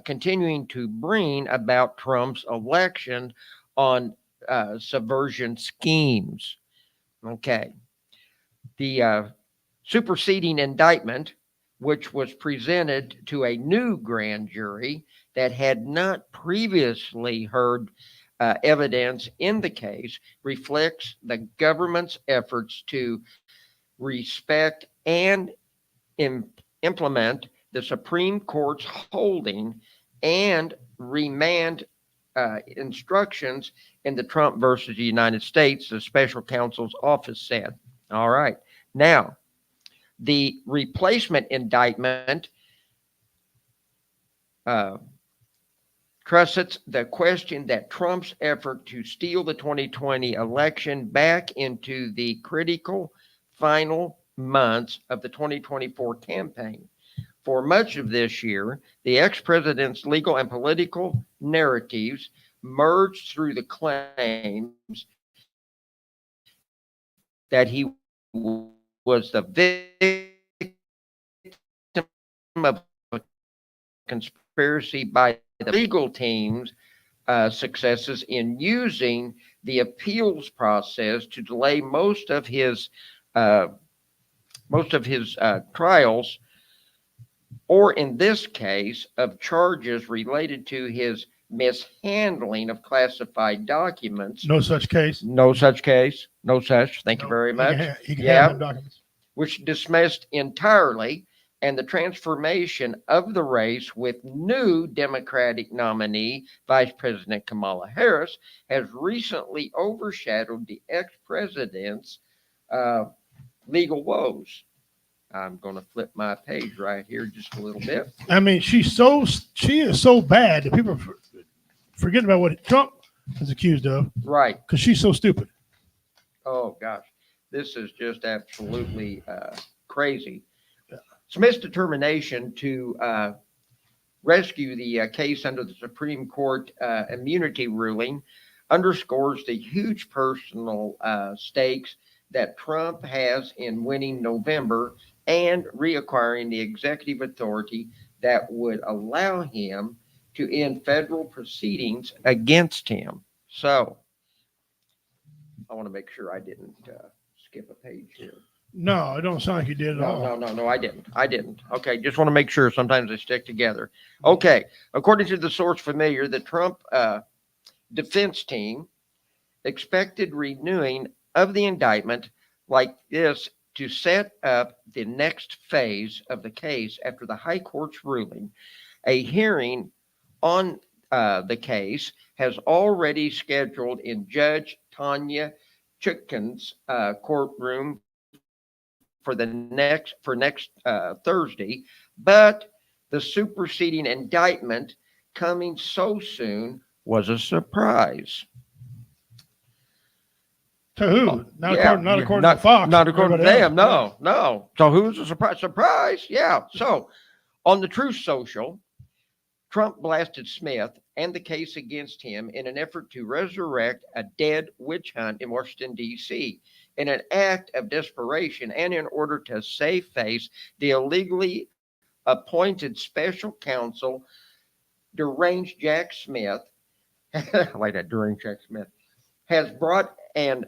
continuing to bring about Trump's election on subversion schemes. Okay. The superseding indictment, which was presented to a new grand jury that had not previously heard evidence in the case, reflects the government's efforts to respect and implement the Supreme Court's holding and remand instructions in the Trump versus the United States, the special counsel's office said. All right. Now, the replacement indictment trusts the question that Trump's effort to steal the 2020 election back into the critical final months of the 2024 campaign. For much of this year, the ex-president's legal and political narratives merged through the claims that he was the victim of a conspiracy by the legal team's successes in using the appeals process to delay most of his trials, or in this case, of charges related to his mishandling of classified documents. No such case. No such case. No such. Thank you very much. He can have them documents. Which dismissed entirely, and the transformation of the race with new Democratic nominee, Vice President Kamala Harris, has recently overshadowed the ex-president's legal woes. I'm going to flip my page right here just a little bit. I mean, she is so bad that people are forgetting about what Trump is accused of. Right. Because she's so stupid. Oh, gosh. This is just absolutely crazy. Smith's determination to rescue the case under the Supreme Court immunity ruling underscores the huge personal stakes that Trump has in winning November and reacquiring the executive authority that would allow him to end federal proceedings against him. So I want to make sure I didn't skip a page here. No, it don't sound like you did at all. No, I didn't. Okay, just want to make sure. Sometimes they stick together. Okay, according to the source familiar, the Trump defense team expected renewing of the indictment like this to set up the next phase of the case after the High Court's ruling. A hearing on the case has already scheduled in Judge Tanya Chutkan's courtroom for next Thursday, but the superseding indictment coming so soon was a surprise. To who? Not according to Fox. Not according to them. No. So who's a surprise? Surprise. Yeah. So on the Truth Social, Trump blasted Smith and the case against him in an effort to resurrect a dead witch hunt in Washington, D.C. in an act of desperation and in order to save face the illegally appointed special counsel, deranged Jack Smith. I like that, deranged Jack Smith has brought an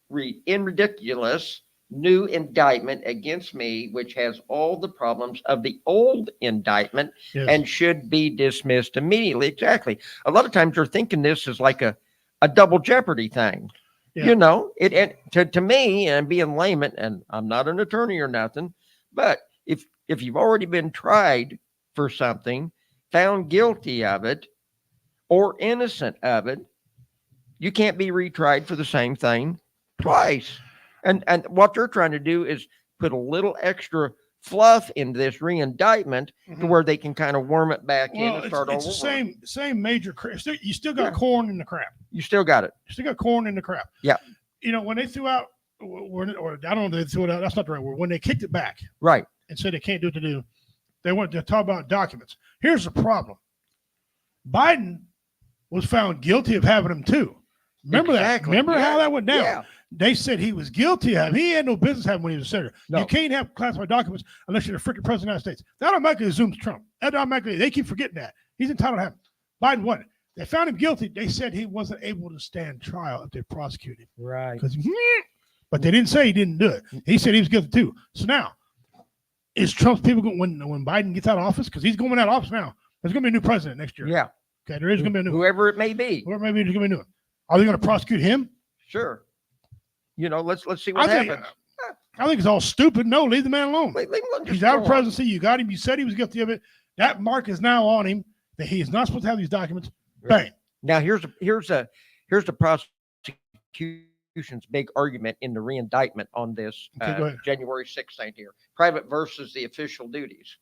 ridiculous new indictment against me, which has all the problems of the old indictment. Yes. And should be dismissed immediately. Exactly. A lot of times they're thinking this is like a a double jeopardy thing. Yeah. You know, it and to me, and being layman, and I'm not an attorney or nothing, but if you've already been tried for something, found guilty of it, or innocent of it, you can't be retried for the same thing twice. And what they're trying to do is put a little extra fluff into this re-indictment to where they can kind of worm it back in and start it's all over. the same major crap. You still got corn in the crap. You still got it. You still got corn in the crap. Yeah. You know, when they threw out, or I don't know if they threw it out, that's not the right word. When they kicked it back, right, and said they can't do what to do, they wanted to talk about documents. Here's the problem: Biden was found guilty of having them too. Remember that? Remember how that went down? Yeah. They said he was guilty of. He had no business having when he was a senator. No. You can't have classified documents unless you're the freaking president of the United States. That automatically zooms Trump. That automatically, they keep forgetting that. He's entitled to have them. Biden won. They found him guilty. They said he wasn't able to stand trial if they prosecuted him. Right. But they didn't say he didn't do it. He said he was guilty too. So now, is Trump's people going, when Biden gets out of office? Because he's going out of office now. There's going to be a new president next year. Yeah. Okay, there is going to be a new whoever it may be. Whoever it may be, there's going to be a new one. Are they going to prosecute him? Sure. You know, let's see what happens. I think it's all stupid. No, leave the man alone. Leave him alone. He's out of presidency. You got him. You said he was guilty of it. That mark is now on him that he is not supposed to have these documents. Bang. Now here's the prosecution's big argument in the re-indictment on this January 16th here. Private versus the official duties.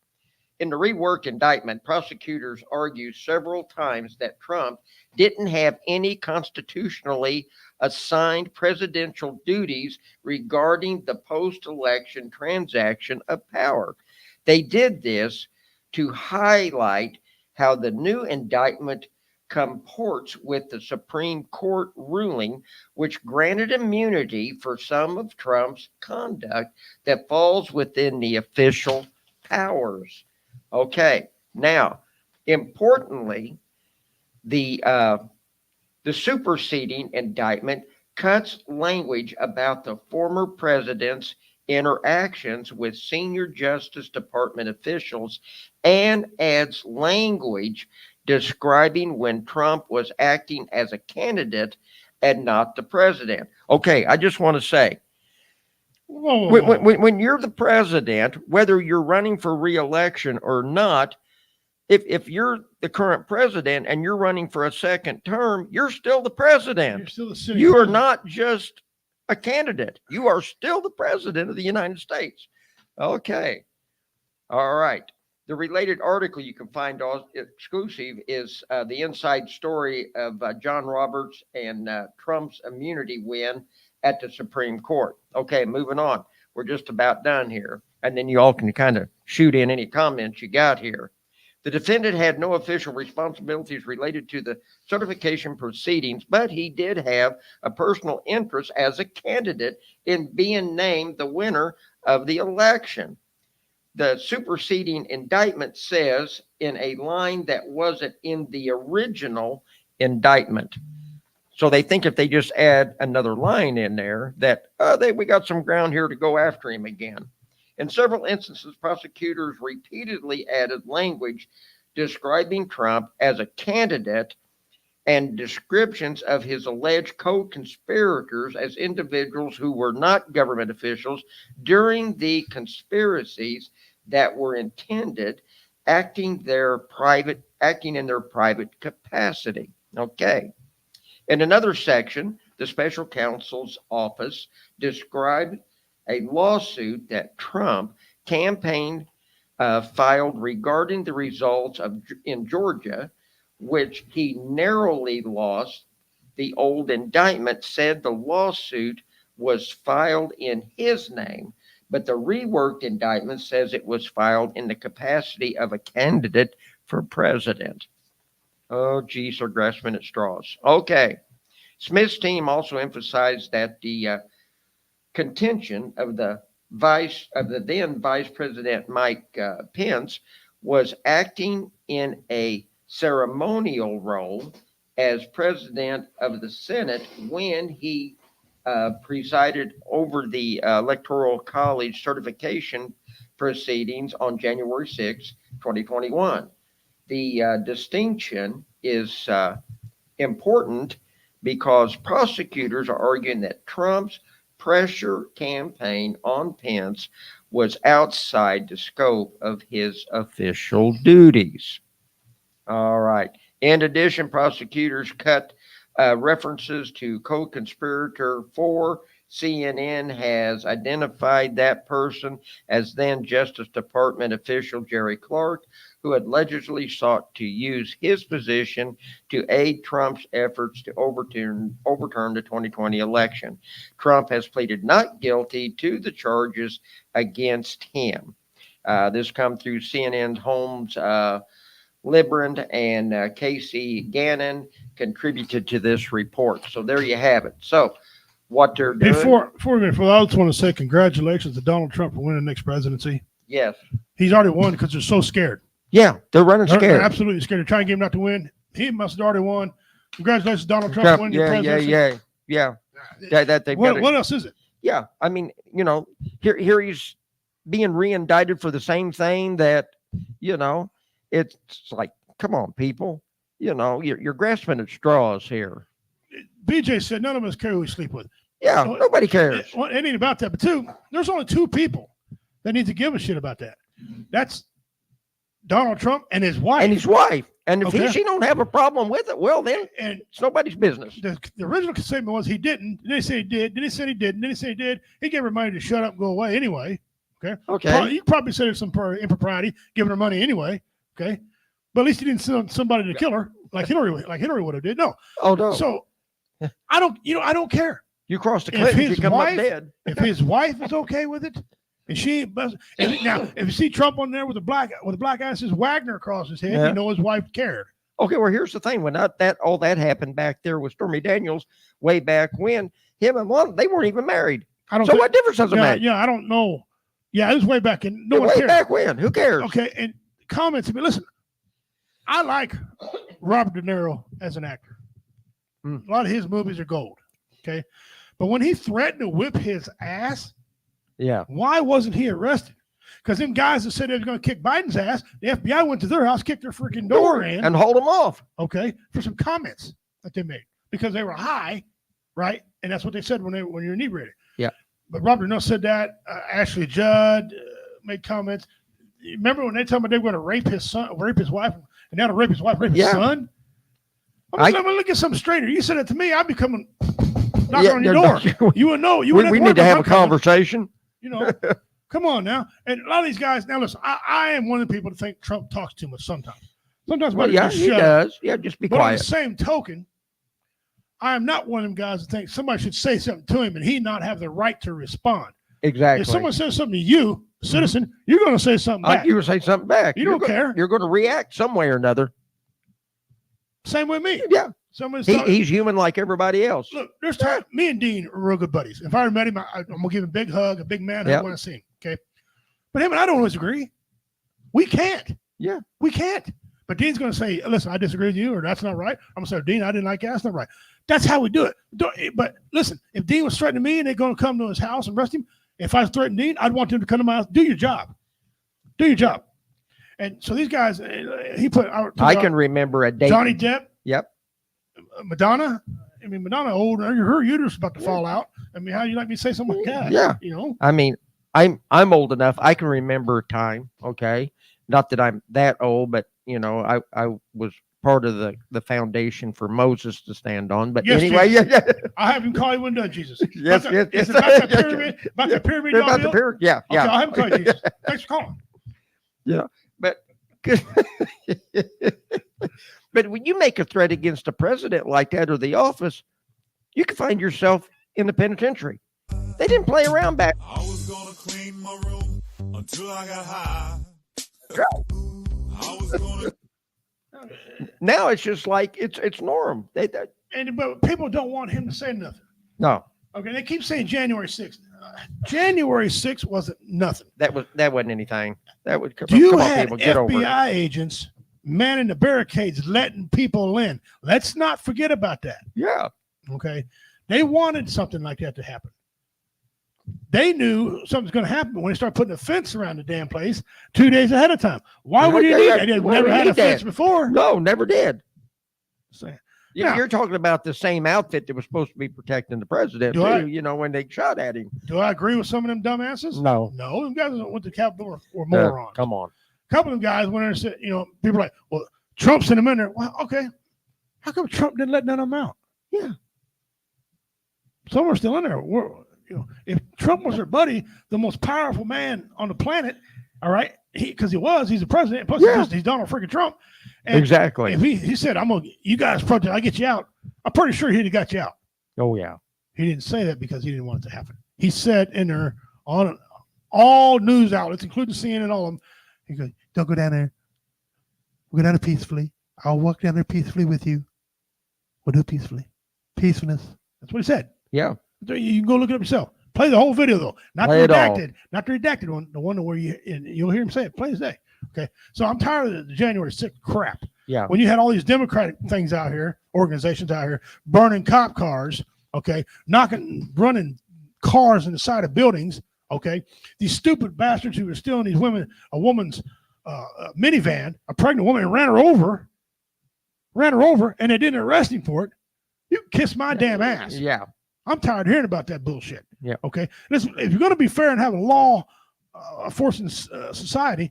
In the reworked indictment, prosecutors argue several times that Trump didn't have any constitutionally assigned presidential duties regarding the post-election transaction of power. They did this to highlight how the new indictment comports with the Supreme Court ruling, which granted immunity for some of Trump's conduct that falls within the official powers. Okay, now, importantly, the superseding indictment cuts language about the former president's interactions with senior Justice Department officials and adds language describing when Trump was acting as a candidate and not the president. Okay, I just want to say, when you're the president, whether you're running for re-election or not, if you're the current president and you're running for a second term, you're still the president. You're still the city. You are not just a candidate. You are still the president of the United States. Okay. All right. The related article you can find exclusive is the inside story of John Roberts and Trump's immunity win at the Supreme Court. Okay, moving on. We're just about done here. And then you all can kind of shoot in any comments you got here. The defendant had no official responsibilities related to the certification proceedings, but he did have a personal interest as a candidate in being named the winner of the election. The superseding indictment says in a line that wasn't in the original indictment. So they think if they just add another line in there that we got some ground here to go after him again. In several instances, prosecutors repeatedly added language describing Trump as a candidate and descriptions of his alleged co-conspirators as individuals who were not government officials during the conspiracies that were intended acting in their private capacity. Okay. In another section, the special counsel's office described a lawsuit that Trump campaign filed regarding the results in Georgia, which he narrowly lost. The old indictment said the lawsuit was filed in his name, but the reworked indictment says it was filed in the capacity of a candidate for president. Oh, geez, they're grasping at straws. Okay. Smith's team also emphasized that the contention of the then Vice President Mike Pence was acting in a ceremonial role as president of the Senate when he presided over the Electoral College certification proceedings on January 6, 2021. The distinction is important because prosecutors are arguing that Trump's pressure campaign on Pence was outside the scope of his official duties. All right. In addition, prosecutors cut references to co-conspirator 4. CNN has identified that person as then Justice Department official Jerry Clark, who had allegedly sought to use his position to aid Trump's efforts to overturn the 2020 election. Trump has pleaded not guilty to the charges against him. This comes through CNN's Holmes Librand and Casey Gannon contributed to this report. So there you have it. So what they're doing. Before I just want to say congratulations to Donald Trump for winning the next presidency. Yes. He's already won because they're so scared. Yeah, they're running scared. They're absolutely scared. They're trying to get him not to win. He must have already won. Congratulations, Donald Trump, for winning the presidency. Yeah. What else is it? Yeah, I mean, you know, here he's being re-indicted for the same thing that, you know, it's like, come on, people. You know, you're grasping at straws here. BJ said none of us care who we sleep with. Yeah, nobody cares. It ain't about that. But there's only two people that need to give a shit about that. That's Donald Trump and his wife. And if she don't have a problem with it, well, then it's nobody's business. The original statement was he didn't. Then he said he did. Then he said he didn't. Then he said he did. He gave her money to shut up and go away anyway. Okay. You probably said there's some impropriety giving her money anyway. Okay. But at least he didn't send somebody to kill her like Hillary would have did. No. Oh no. So I don't care. You cross the Clinton, you come up dead. If his wife is okay with it, and if you see Trump on there with a black eye says Wagner across his head, you know his wife cared. Okay, well here's the thing: when all that happened back there with Stormy Daniels way back when, him and Lon, they weren't even married. What difference does it make? Yeah, I don't know. Yeah, it was way back in. No one way cared. Back when? Who cares? Okay, and comments. Listen, I like Robert De Niro as an actor. A lot of his movies are gold. Okay. But when he threatened to whip his ass, why wasn't he arrested? Because them guys that said they were going to kick Biden's ass, the FBI went to their house, kicked their freaking door in. And hauled them off. Okay. For some comments that they made. Because they were high, right? And that's what they said when you're inebriated. Yeah. But Robert De Niro said that. Ashley Judd made comments. Remember when they told me they were going to rape his son, rape his wife, and now to rape his wife, rape his son? I'm going to get something straighter. You said it to me, I'd be coming knocking on your door. You would know. We need to have a conversation. You know, come on now. And a lot of these guys, now listen, I am one of the people that think Trump talks too much sometimes. Sometimes he does. Yeah, just be quiet. But on the same token, I am not one of them guys that think somebody should say something to him and he not have the right to respond. Exactly. If someone says something to you, citizen, you're going to say something back. You will say something back. You don't care. You're going to react some way or another. Same with me. Yeah. He's human like everybody else. Look, there's time. Me and Dean are real good buddies. If I ever met him, I'm going to give him a big hug, a big man hug when I see him. Okay. But him and I don't always agree. We can't. Yeah. We can't. But Dean's going to say, listen, I disagree with you, or that's not right. I'm going to say, Dean, I didn't like that. That's not right. That's how we do it. But listen, if Dean was threatening me and they're going to come to his house and arrest him, if I was threatening Dean, I'd want them to come to my house. Do your job. Do your job. And so these guys, he put out. I can remember a day. Johnny Depp. Yep. Madonna. I mean, Madonna old. Her uterus is about to fall out. I mean, how do you like me to say something like that? Yeah. You know. I mean, I'm old enough. I can remember a time. Okay. Not that I'm that old, but you know, I was part of the foundation for Moses to stand on. But yes, anyway, Jesus. I have him call you when done, Jesus. Yes. Is it about the pyramid? About the pyramid? About the pyramid? Yeah. Okay, I'll have him call you Jesus. Thanks for calling. Yeah, but but when you make a threat against a president like that or the office, you can find yourself in the penitentiary. They didn't play around back. I was gonna clean my room until I got high. I was gonna. Now it's just like it's norm. But people don't want him to say nothing. No. Okay, they keep saying January 6th. January 6th wasn't nothing. That wasn't anything. That would come you on, had people, get over it. FBI agents manning the barricades, letting people in. Let's not forget about that. Yeah. Okay. They wanted something like that to happen. They knew something's going to happen when they start putting a fence around the damn place 2 days ahead of time. Why would you need that? They've never had a fence before. No, never did. So, You're talking about the same outfit that was supposed to be protecting the president, Do too, I- you know, when they shot at him. Do I agree with some of them dumbasses? No. No, them guys that went to the Capitol were morons. Come on. A couple of them guys went in and said, you know, people are like, well, Trump sent them in there. Well, okay. How come Trump didn't let none of them out? Yeah. Some are still in there. You know, if Trump was their buddy, the most powerful man on the planet, all right, because he's the president. Plus, he's Donald freaking Trump. And Exactly. If he said, you guys protest, I get you out, I'm pretty sure he'd have got you out. Oh, yeah. He didn't say that because he didn't want it to happen. He said in there on all news outlets, including CNN, all of them, he goes, don't go down there. We'll go down there peacefully. I'll walk down there peacefully with you. We'll do it peacefully. Peacefulness. That's what he said. Yeah. You can go look it up yourself. Play the whole video though, not Play the it all. redacted, not the redacted one, the one where you'll hear him say it. Play his day. Okay. So I'm tired of the January 6th crap. Yeah. When you had all these Democratic things out here, organizations out here, burning cop cars, okay, running cars in the side of buildings, okay. These stupid bastards who were stealing these women, a woman's minivan, a pregnant woman, and ran her over, and they didn't arrest him for it. You can kiss my damn ass. Yeah. I'm tired of hearing about that bullshit. Yeah. Okay. Listen, if you're going to be fair and have a law enforcing society,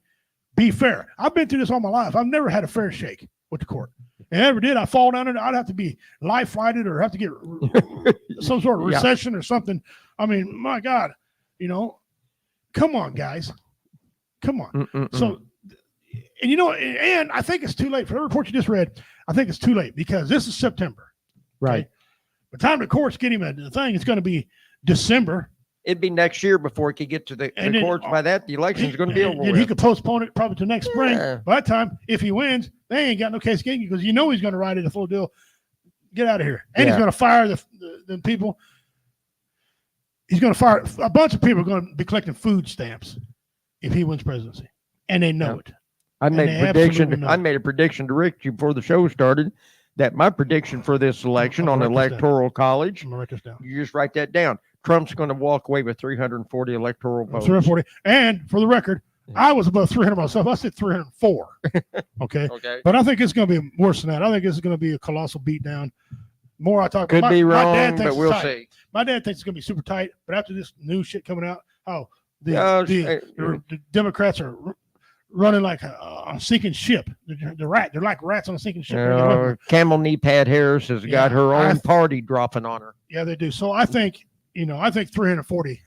be fair. I've been through this all my life. I've never had a fair shake with the court. And if I ever did, I fall down and I'd have to be life flighted or have to get some sort of recession or something. I mean, my God, you know, come on, guys. Come on. So, and you know, and I think it's too late for the report you just read. I think it's too late because this is September. Right. Okay? By the time the courts get him a thing, it's going to be December. It'd be next year before he could get to the And then, courts. By that, the election's going to be over And with. he could postpone it probably to next spring. Yeah. By that time, if he wins, they ain't got no case against you because you know he's going to write it a full deal. Get out of here. And he's Yeah. going to fire the people. He's going to fire a bunch of people are going to be collecting food stamps if he wins presidency. And they know it. I And made they a prediction. absolutely know I it. made a prediction to Rick before the show started that my prediction for this election on write this down. Electoral College. I'm going to write this down. You just write that down. Trump's going to walk away with 340 electoral votes. 340. And for the record, I was above 300 myself. I said 304. Okay. Okay. But I think it's going to be worse than that. I think this is going to be a colossal beatdown. More I talk Could about. be My wrong, dad thinks but it's we'll tight. see. My dad thinks it's going to be super tight. But after this new shit coming out, the Democrats are running like a sinking ship. They're like rats on a sinking ship. Camel Knee Pad Harris has got her own party dropping on her. Yeah, they do. So I think 340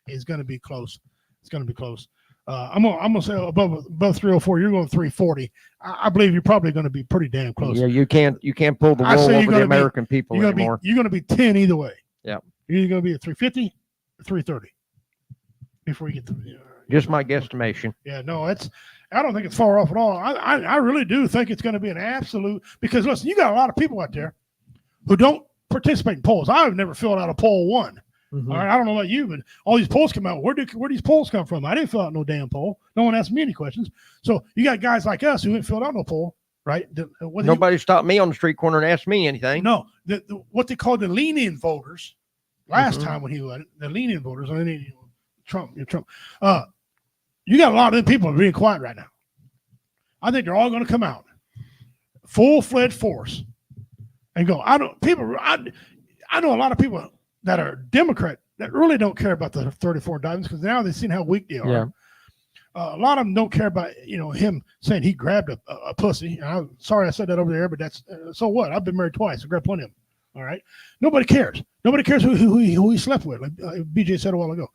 is going to be close. It's going to be close. I'm gonna say above 304. You're going 340. I believe you're probably going to be pretty damn close. Yeah, you can't pull the I wool say you're over the gonna be- American people you're gonna anymore. You're going to be 10 either way. Yeah, You're either going to be at 350 or 330 before you get to. just my guesstimation. Yeah, no, I don't think it's far off at all. I really do think it's going to be an absolute, because listen, you got a lot of people out there who don't participate in polls. I've never filled out a poll one. Mhm. All right, I don't know about you, but all these polls come out. Where these polls come from? I didn't fill out no damn poll. No one asked me any questions. So you got guys like us who didn't fill out no poll, right? Nobody stopped me on the street corner and asked me anything. No, what they call the lean-in voters. Last Mhm. time when he won, the lean-in voters, I mean, Trump. You got a lot of them people being quiet right now. I think they're all going to come out, full-fledged force, and go. I know a lot of people that are Democrat that really don't care about the 34 indictments because now they've seen how weak they are. Yeah. A lot of them don't care about him saying he grabbed a pussy. And I'm sorry I said that over there, but that's so what? I've been married twice. I grabbed plenty of them. All right. Nobody cares. Nobody cares who he slept with. Like BJ said a while ago.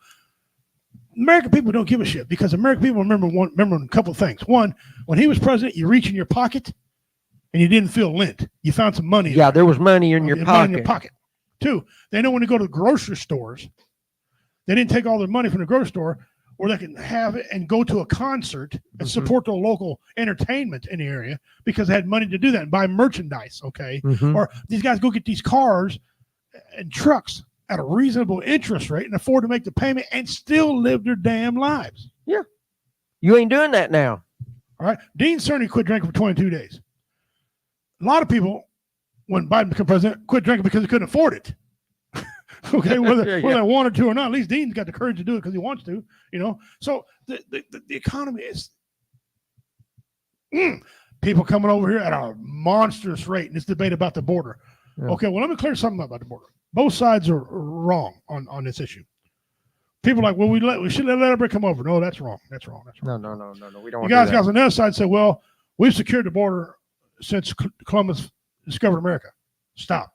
American people don't give a shit because American people remember a couple of things. One, when he was president, you reach in your pocket and you didn't feel lint. You found some money. Yeah, there was money in your pocket. Two, they know when to go to grocery stores, they didn't take all their money from the grocery store, or they can have it and go to a concert and support the local entertainment in the area because they had money to do that and buy merchandise. Okay. Mhm. Or these guys go get these cars and trucks at a reasonable interest rate and afford to make the payment and still live their damn lives. Yeah. You ain't doing that now. All right. Dean Cerny quit drinking for 22 days. A lot of people, when Biden became president, quit drinking because he couldn't afford it. Okay, whether they wanted to or not, at least Dean's got the courage to do it because he wants to, So the economy is People coming over here at a monstrous rate in this debate about the border. Yeah. Okay, well, let me clear something up about the border. Both sides are wrong on this issue. People are like, well, we should let everybody come over. No, that's wrong. That's wrong. That's wrong. No. We don't. You guys on the other side say, well, we've secured the border since Columbus discovered America. Stop.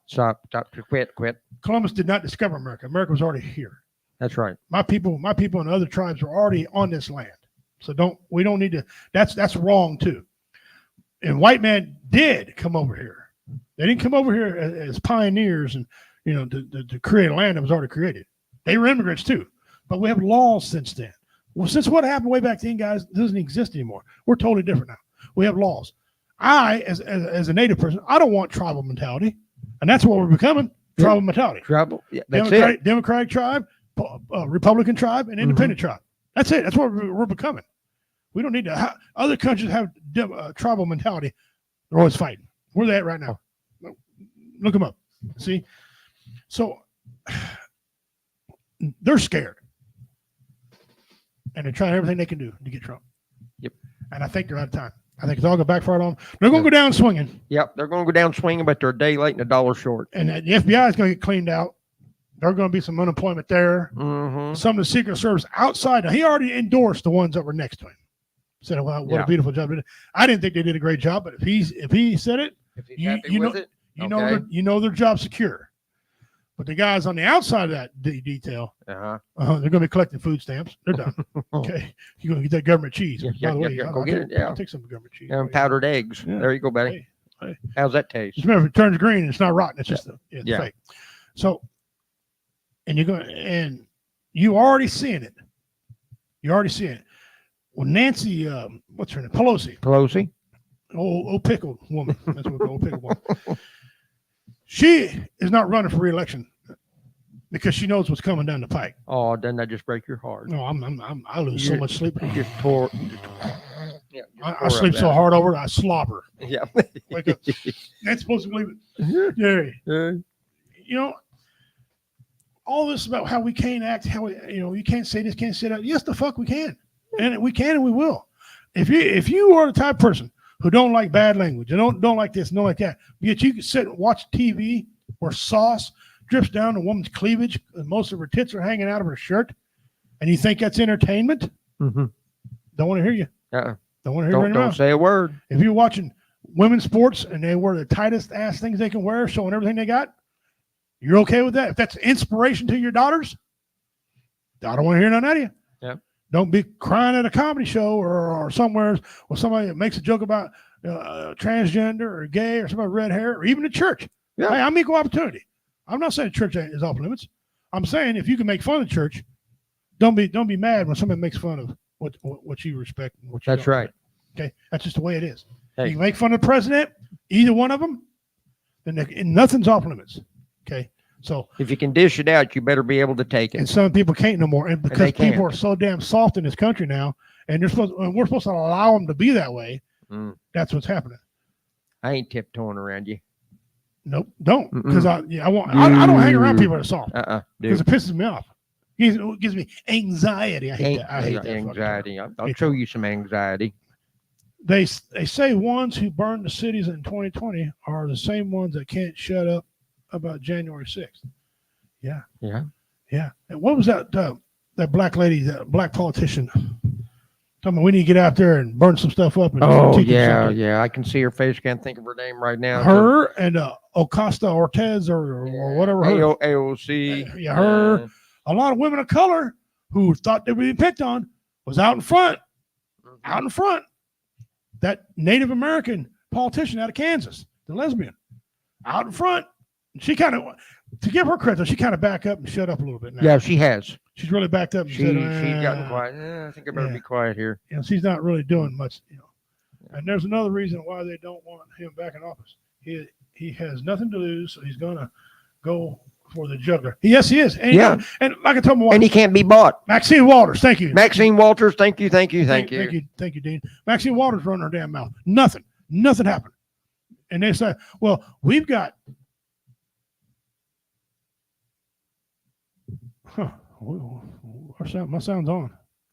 Quit. Columbus did not discover America. America was already here. That's right. My people and other tribes are already on this land. So we don't need to. That's wrong too. And white man did come over here. They didn't come over here as pioneers and to create a land that was already created. They were immigrants too. But we have laws since then. Well, since what happened way back then, guys, doesn't exist anymore. We're totally different now. We have laws. I, as a native person, I don't want tribal mentality, and that's what we're becoming. Tribal mentality. Tribal. Yeah, that's Democratic tribe, Republican tribe, and independent tribe. That's it. That's what we're becoming. We don't need to. Other countries have tribal mentality. They're always fighting. Where are they at right now? Look them up. See? So they're scared. And they're trying everything they can do to get Trump. Yep. And I think they're out of time. I think it's all going to backfire on them. They're going to go down swinging. Yep. They're going to go down swinging, but they're a day late and $1 short. And the FBI is going to get cleaned out. There's going to be some unemployment there. Mm-hmm. Some of the Secret Service outside. Now, he already endorsed the ones that were next to him. Said, well, what a beautiful job. I didn't think they did a great job, but if he said it, you know their job's secure. But the guys on the outside of that detail, they're going to be collecting food stamps. They're done. Okay, you're going to get that government cheese. Yeah, By the way, go get it. Yeah, I'll take some government cheese. And powdered eggs. Yeah. There you go, buddy. Hey. How's that taste? Just remember, if it turns green, it's not rotten. It's just fake. So, and you already seeing it. You're already seeing it. Well, Nancy, what's her name? Pelosi. Old pickled woman. That's what the old pickled woman. She is not running for re-election because she knows what's coming down the pike. Oh, doesn't that just break your heart? No, I lose so much sleep. You just tore. I sleep so hard over it, I slobber. Yeah. Wake up. That's supposed to believe it. Yeah. All this about how we can't act, how you can't say this, can't say that. Yes, the fuck we can, and we can, and we will. If you are the type of person who don't like bad language and don't like this, don't like that, yet you can sit and watch TV where sauce drips down a woman's cleavage and most of her tits are hanging out of her shirt, and you think that's entertainment? Mm-hmm. Don't want to hear you. Don't want to hear you. Don't say a word. If you're watching women's sports and they wear the tightest ass things they can wear, showing everything they got, you're okay with that? If that's inspiration to your daughters, I don't want to hear none out of you. Yeah. Don't be crying at a comedy show or somewhere where somebody makes a joke about transgender or gay or somebody with red hair or even the church. Yeah. Hey, I'm equal opportunity. I'm not saying church is off limits. I'm saying if you can make fun of the church, don't be mad when somebody makes fun of what you respect and what you That's right. Okay, that's just the way it is. Hey. You can make fun of the president, either one of them, then nothing's off limits. Okay, so if you can dish it out, you better be able to take it. And some people can't no more, and because people are so damn soft in this country now, and we're supposed to allow them to be that way. That's what's happening. I ain't tiptoeing around you. Nope, don't, because I don't hang around people that are soft because it pisses me off. It gives me anxiety. I hate that. I hate that anxiety. I'll show you some anxiety. They say ones who burned the cities in 2020 are the same ones that can't shut up about January 6th. Yeah. And what was that black lady, that black politician? Tell me, we need to get out there and burn some stuff up. And yeah. I can see her face. Can't think of her name right now. Her and Ocasio-Cortez or whatever. AOC. Her. A lot of women of color who thought they were being picked on was out in front. Out in front. That Native American politician out of Kansas, the lesbian, out in front. She kind of, to give her credit, she kind of backed up and shut up a little bit now. Yeah, she has. She's really backed up. And she's gotten quiet. I think I better be quiet here. She's not really doing much. And there's another reason why they don't want him back in office. He has nothing to lose, so he's going to go for the juggler. Yes, he is. And and like I told my wife, and he can't be bought. Maxine Waters, thank you. Maxine Walters, thank you. Thank you, Dean. Maxine Waters running her damn mouth. Nothing happened. And they say, well, we've got. My sound's on.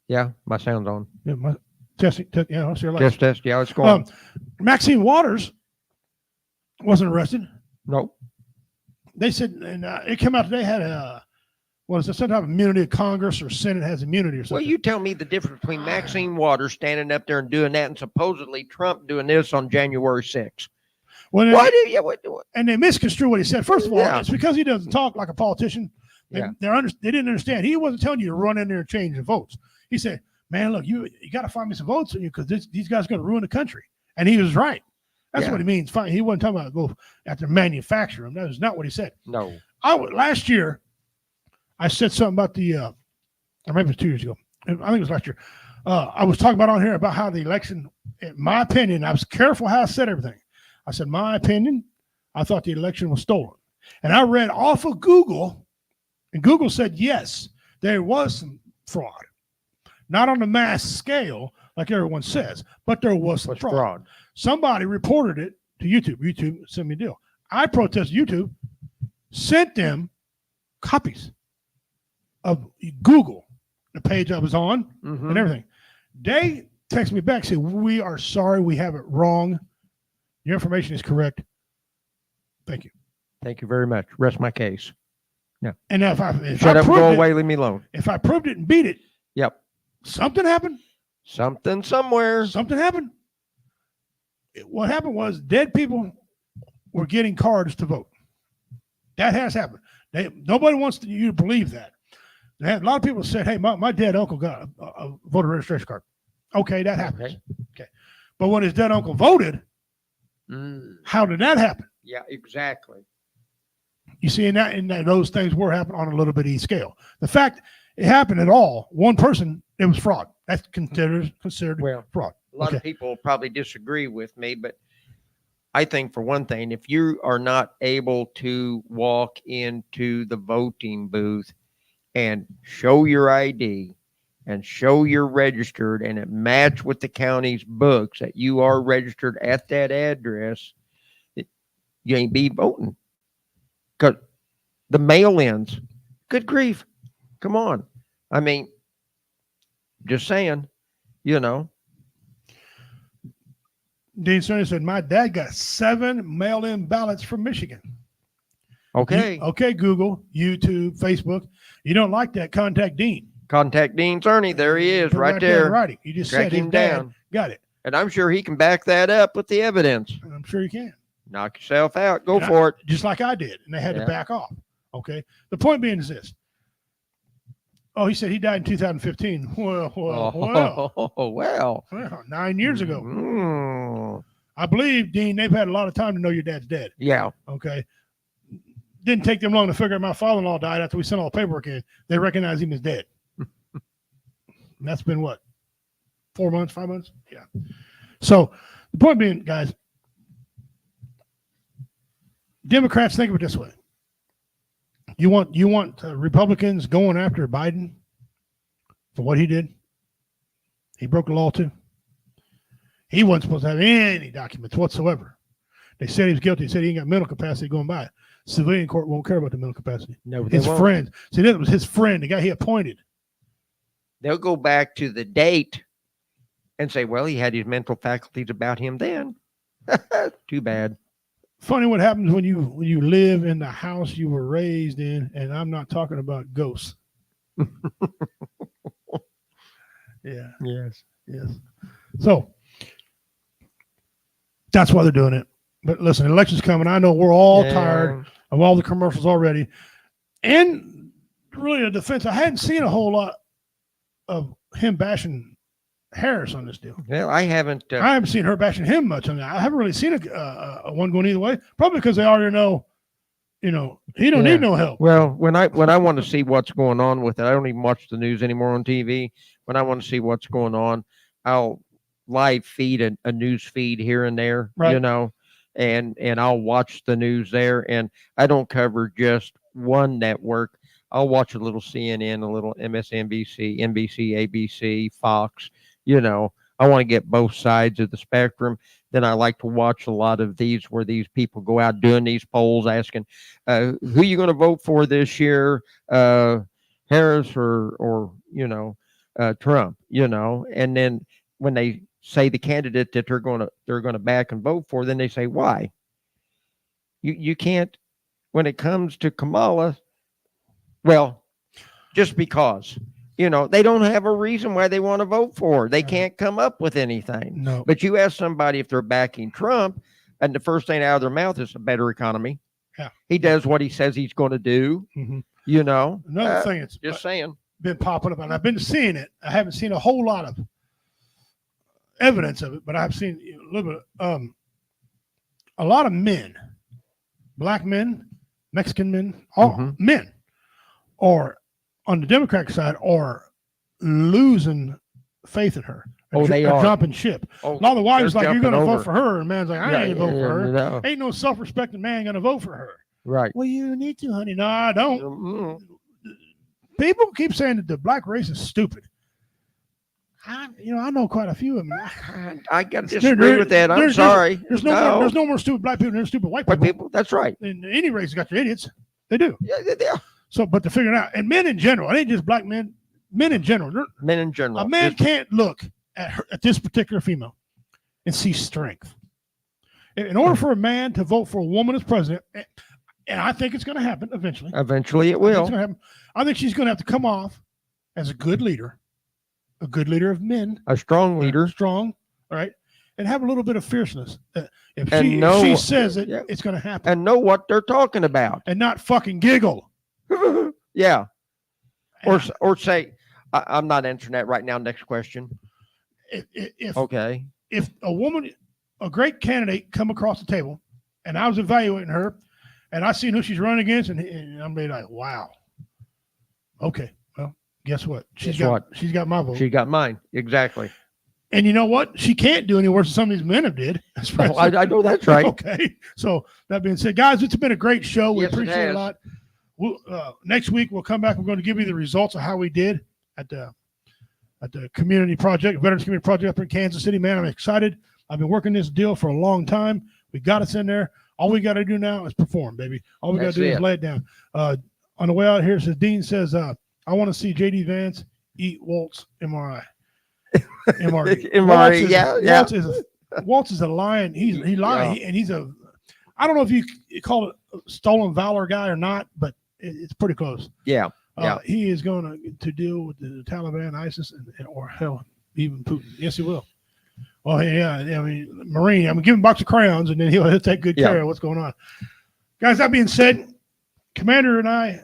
Yeah, my sound's on. Yeah, Testing, it's your Test, test. Yeah, it's going. Maxine Waters wasn't arrested. Nope. They said, and it came out today, had a, what is it, some type of immunity of Congress or Senate has immunity or something. Well, you tell me the difference between Maxine Waters standing up there and doing that and supposedly Trump doing this on January 6th. Well, What? and they misconstrue what he said. First of all, Yeah. it's because he doesn't talk like a politician. They, Yeah. they didn't understand. He wasn't telling you to run in there and change the votes. He said, man, look, you got to find me some votes because these guys are going to ruin the country. And he was right. That's what he means. He wasn't talking about go after manufacture them. That is not what he said. No. Last year, I said something about or maybe it was 2 years ago. I think it was last year. I was talking about on here about how the election, in my opinion, I was careful how I said everything. I said, my opinion, I thought the election was stolen. And I read off of Google, and Google said, yes, there was some fraud. Not on a mass scale, like everyone says, but there was some fraud. Somebody reported it to YouTube. YouTube sent me a deal. I protested YouTube, sent them copies of Google, the page I was on, and everything. They texted me back, said, we are sorry, we have it wrong. Your information is correct. Thank you. Thank you very much. Rest my case. Yeah. And if Shut I up, proved go it, away, leave me alone. If I proved it and beat it, yep. Something happened. Something somewhere. Something happened. What happened was dead people were getting cards to vote. That has happened. Nobody wants you to believe that. A lot of people said, hey, my dead uncle got a voter registration card. Okay, that happens. Okay. But when his dead uncle voted, how did that happen? Yeah, exactly. You see, those things were happening on a little bitty scale. The fact it happened at all, one person, it was fraud. That's considered fraud. A lot of people probably disagree with me, but I think for one thing, if you are not able to walk into the voting booth and show your ID and show you're registered and it match with the county's books that you are registered at that address, you ain't be voting. Because the mail-ins, good grief, come on. I mean, just saying, Dean Cerny said, my dad got 7 mail-in ballots from Michigan. Okay. Okay, Google, YouTube, Facebook. You don't like that, contact Dean. Contact Dean Cerny. There he is, right there. Writing. You just Track said his him dad down. got it. And I'm sure he can back that up with the evidence. I'm sure you can. Knock yourself out. Go for it. Just like I did. And they had to back off. Okay. The point being is this. Oh, he said he died in 2015. Well. 9 years ago. I believe, Dean, they've had a lot of time to know your dad's dead. Yeah. Okay. Didn't take them long to figure out my father-in-law died after we sent all the paperwork in. They recognized him as dead. And that's been what? 4 months, 5 months? Yeah. So the point being, guys, Democrats think of it this way. You want Republicans going after Biden for what he did? He broke the law too. He wasn't supposed to have any documents whatsoever. They said he was guilty. They said he ain't got mental capacity going by it. Civilian court won't care about the mental capacity. No, they his won't. friend. See, that was his friend, the guy he appointed. They'll go back to the date and say, well, he had his mental faculties about him then. Too bad. Funny what happens when you live in the house you were raised in, and I'm not talking about ghosts. Yeah. Yes. Yes. So that's why they're doing it. But listen, election's coming. I know we're all tired of all the commercials already. And really a defense. I hadn't seen a whole lot of him bashing Harris on this deal. Well, I haven't seen her bashing him much on that. I haven't really seen a one going either way. Probably because they already know, he don't need no help. Well, when I want to see what's going on with it, I don't even watch the news anymore on TV. When I want to see what's going on, I'll live feed a news feed here and there, Right. and I'll watch the news there. And I don't cover just one network. I'll watch a little CNN, a little MSNBC, NBC, ABC, Fox. I want to get both sides of the spectrum. Then I like to watch a lot of these where these people go out doing these polls asking, who you going to vote for this year, Harris or Trump, and then when they say the candidate that they're gonna back and vote for, then they say why. You can't, when it comes to Kamala, well, just because, you know, they don't have a reason why they want to vote for her. They can't come up with anything. No. But you ask somebody if they're backing Trump, and the first thing out of their mouth is a better economy. Yeah. He does what he says he's going to do. You know, Another thing that's just saying, been popping up, and I've been seeing it. I haven't seen a whole lot of evidence of it, but I've seen a little bit. A lot of men, black men, Mexican men, all men, are on the Democratic side are losing faith in her. They are jumping ship. A lot of the wives like, you're going to vote for her, and man's like, I ain't vote for her. No. Ain't no self-respecting man going to vote for her. Right. Well, you need to, honey. No, I don't. People keep saying that the black race is stupid. I know quite a few of them. I got to disagree with that. I'm sorry. There's no more stupid black people than there's stupid white people. That's right. In any race, you got your idiots. They do. Yeah. So, but to figure it out, and men in general, it ain't just black men. Men in general. Men in general. A man can't look at this particular female and see strength. In order for a man to vote for a woman as president, and I think it's going to happen eventually. Eventually, it will. I think she's going to have to come off as a good leader of men, a strong leader, all right, and have a little bit of fierceness. If she says it, it's going to happen, and know what they're talking about, and not fucking giggle. Yeah, or say, I'm not answering that right now. Next question. If a woman, a great candidate, come across the table, and I was evaluating her, and I seen who she's running against, and I'm like, wow, okay, well, guess what? She's got my vote. She got mine, exactly. And you know what? She can't do any worse than some of these men have did. I know that's right. Okay. So that being said, guys, it's been a great show. We Yes, appreciate it a lot. Next week we'll come back. We're going to give you the results of how we did at the community project, Veterans Community Project up in Kansas City. Man, I'm excited. I've been working this deal for a long time. We got us in there. All we got to do now is perform, baby. All we got to do is lay it down. On the way out here, says Dean says, I want to see JD Vance eat Walt's MRI. MRE. Waltz is a lion. He's lying, and he's a. I don't know if you call it a stolen valor guy or not, but it's pretty close. Yeah. He is going to deal with the Taliban, ISIS, or hell, even Putin. Yes, he will. Well, yeah. I mean, Marine. I'm gonna give him a box of crayons, and then he'll take good care of what's going on. Guys, that being said, Commander and I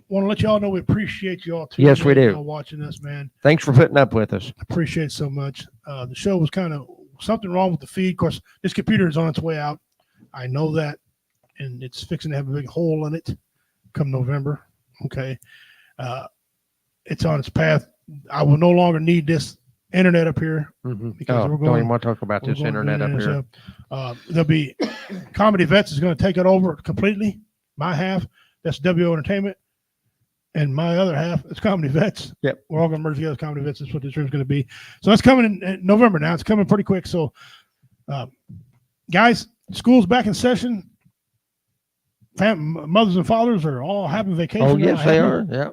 want to let y'all know we appreciate you all too. Yes, we do. Watching us, man. Thanks for putting up with us. Appreciate it so much. The show was kind of something wrong with the feed. Of course, this computer is on its way out. I know that, and it's fixing to have a big hole in it come November. Okay. It's on its path. I will no longer need this internet up here because we're going. Don't even want to talk about this internet up here. So, there'll be Comedy Vets is going to take it over completely. My half, that's WO Entertainment, and my other half is Comedy Vets. Yep, we're all going to merge together. Comedy Vets is what this room's going to be. So that's coming in November now. It's coming pretty quick. So, guys, school's back in session. Mothers and fathers are all having vacation. Oh, yes, they are. Yeah.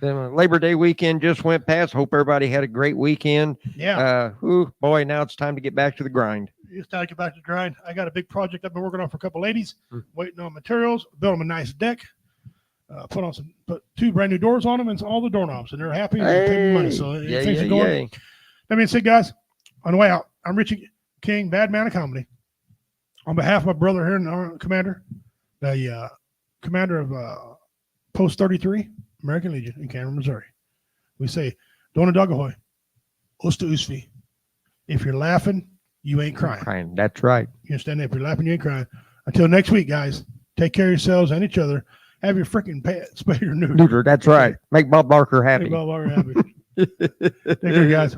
The Labor Day weekend just went past. Hope everybody had a great weekend. Yeah. Boy, now it's time to get back to the grind. It's time to get back to the grind. I got a big project I've been working on for a couple ladies, waiting on materials, build them a nice deck, put 2 brand new doors on them and all the doorknobs, and they're happy and they're paying money. So things are going. That being said, guys, on the way out, I'm Richie King, Bad Man of Comedy. On behalf of my brother here, our commander, the commander of Post 33, American Legion in Cameron, Missouri. We say, Dona Dogahoy, Osta Usfi. If you're laughing, you ain't crying. That's right. You understand that? If you're laughing, you ain't crying. Until next week, guys, take care of yourselves and each other. Have your freaking pet spayed or neutered. That's right. Make Bob Barker happy. Make Bob Barker happy. Take care, guys.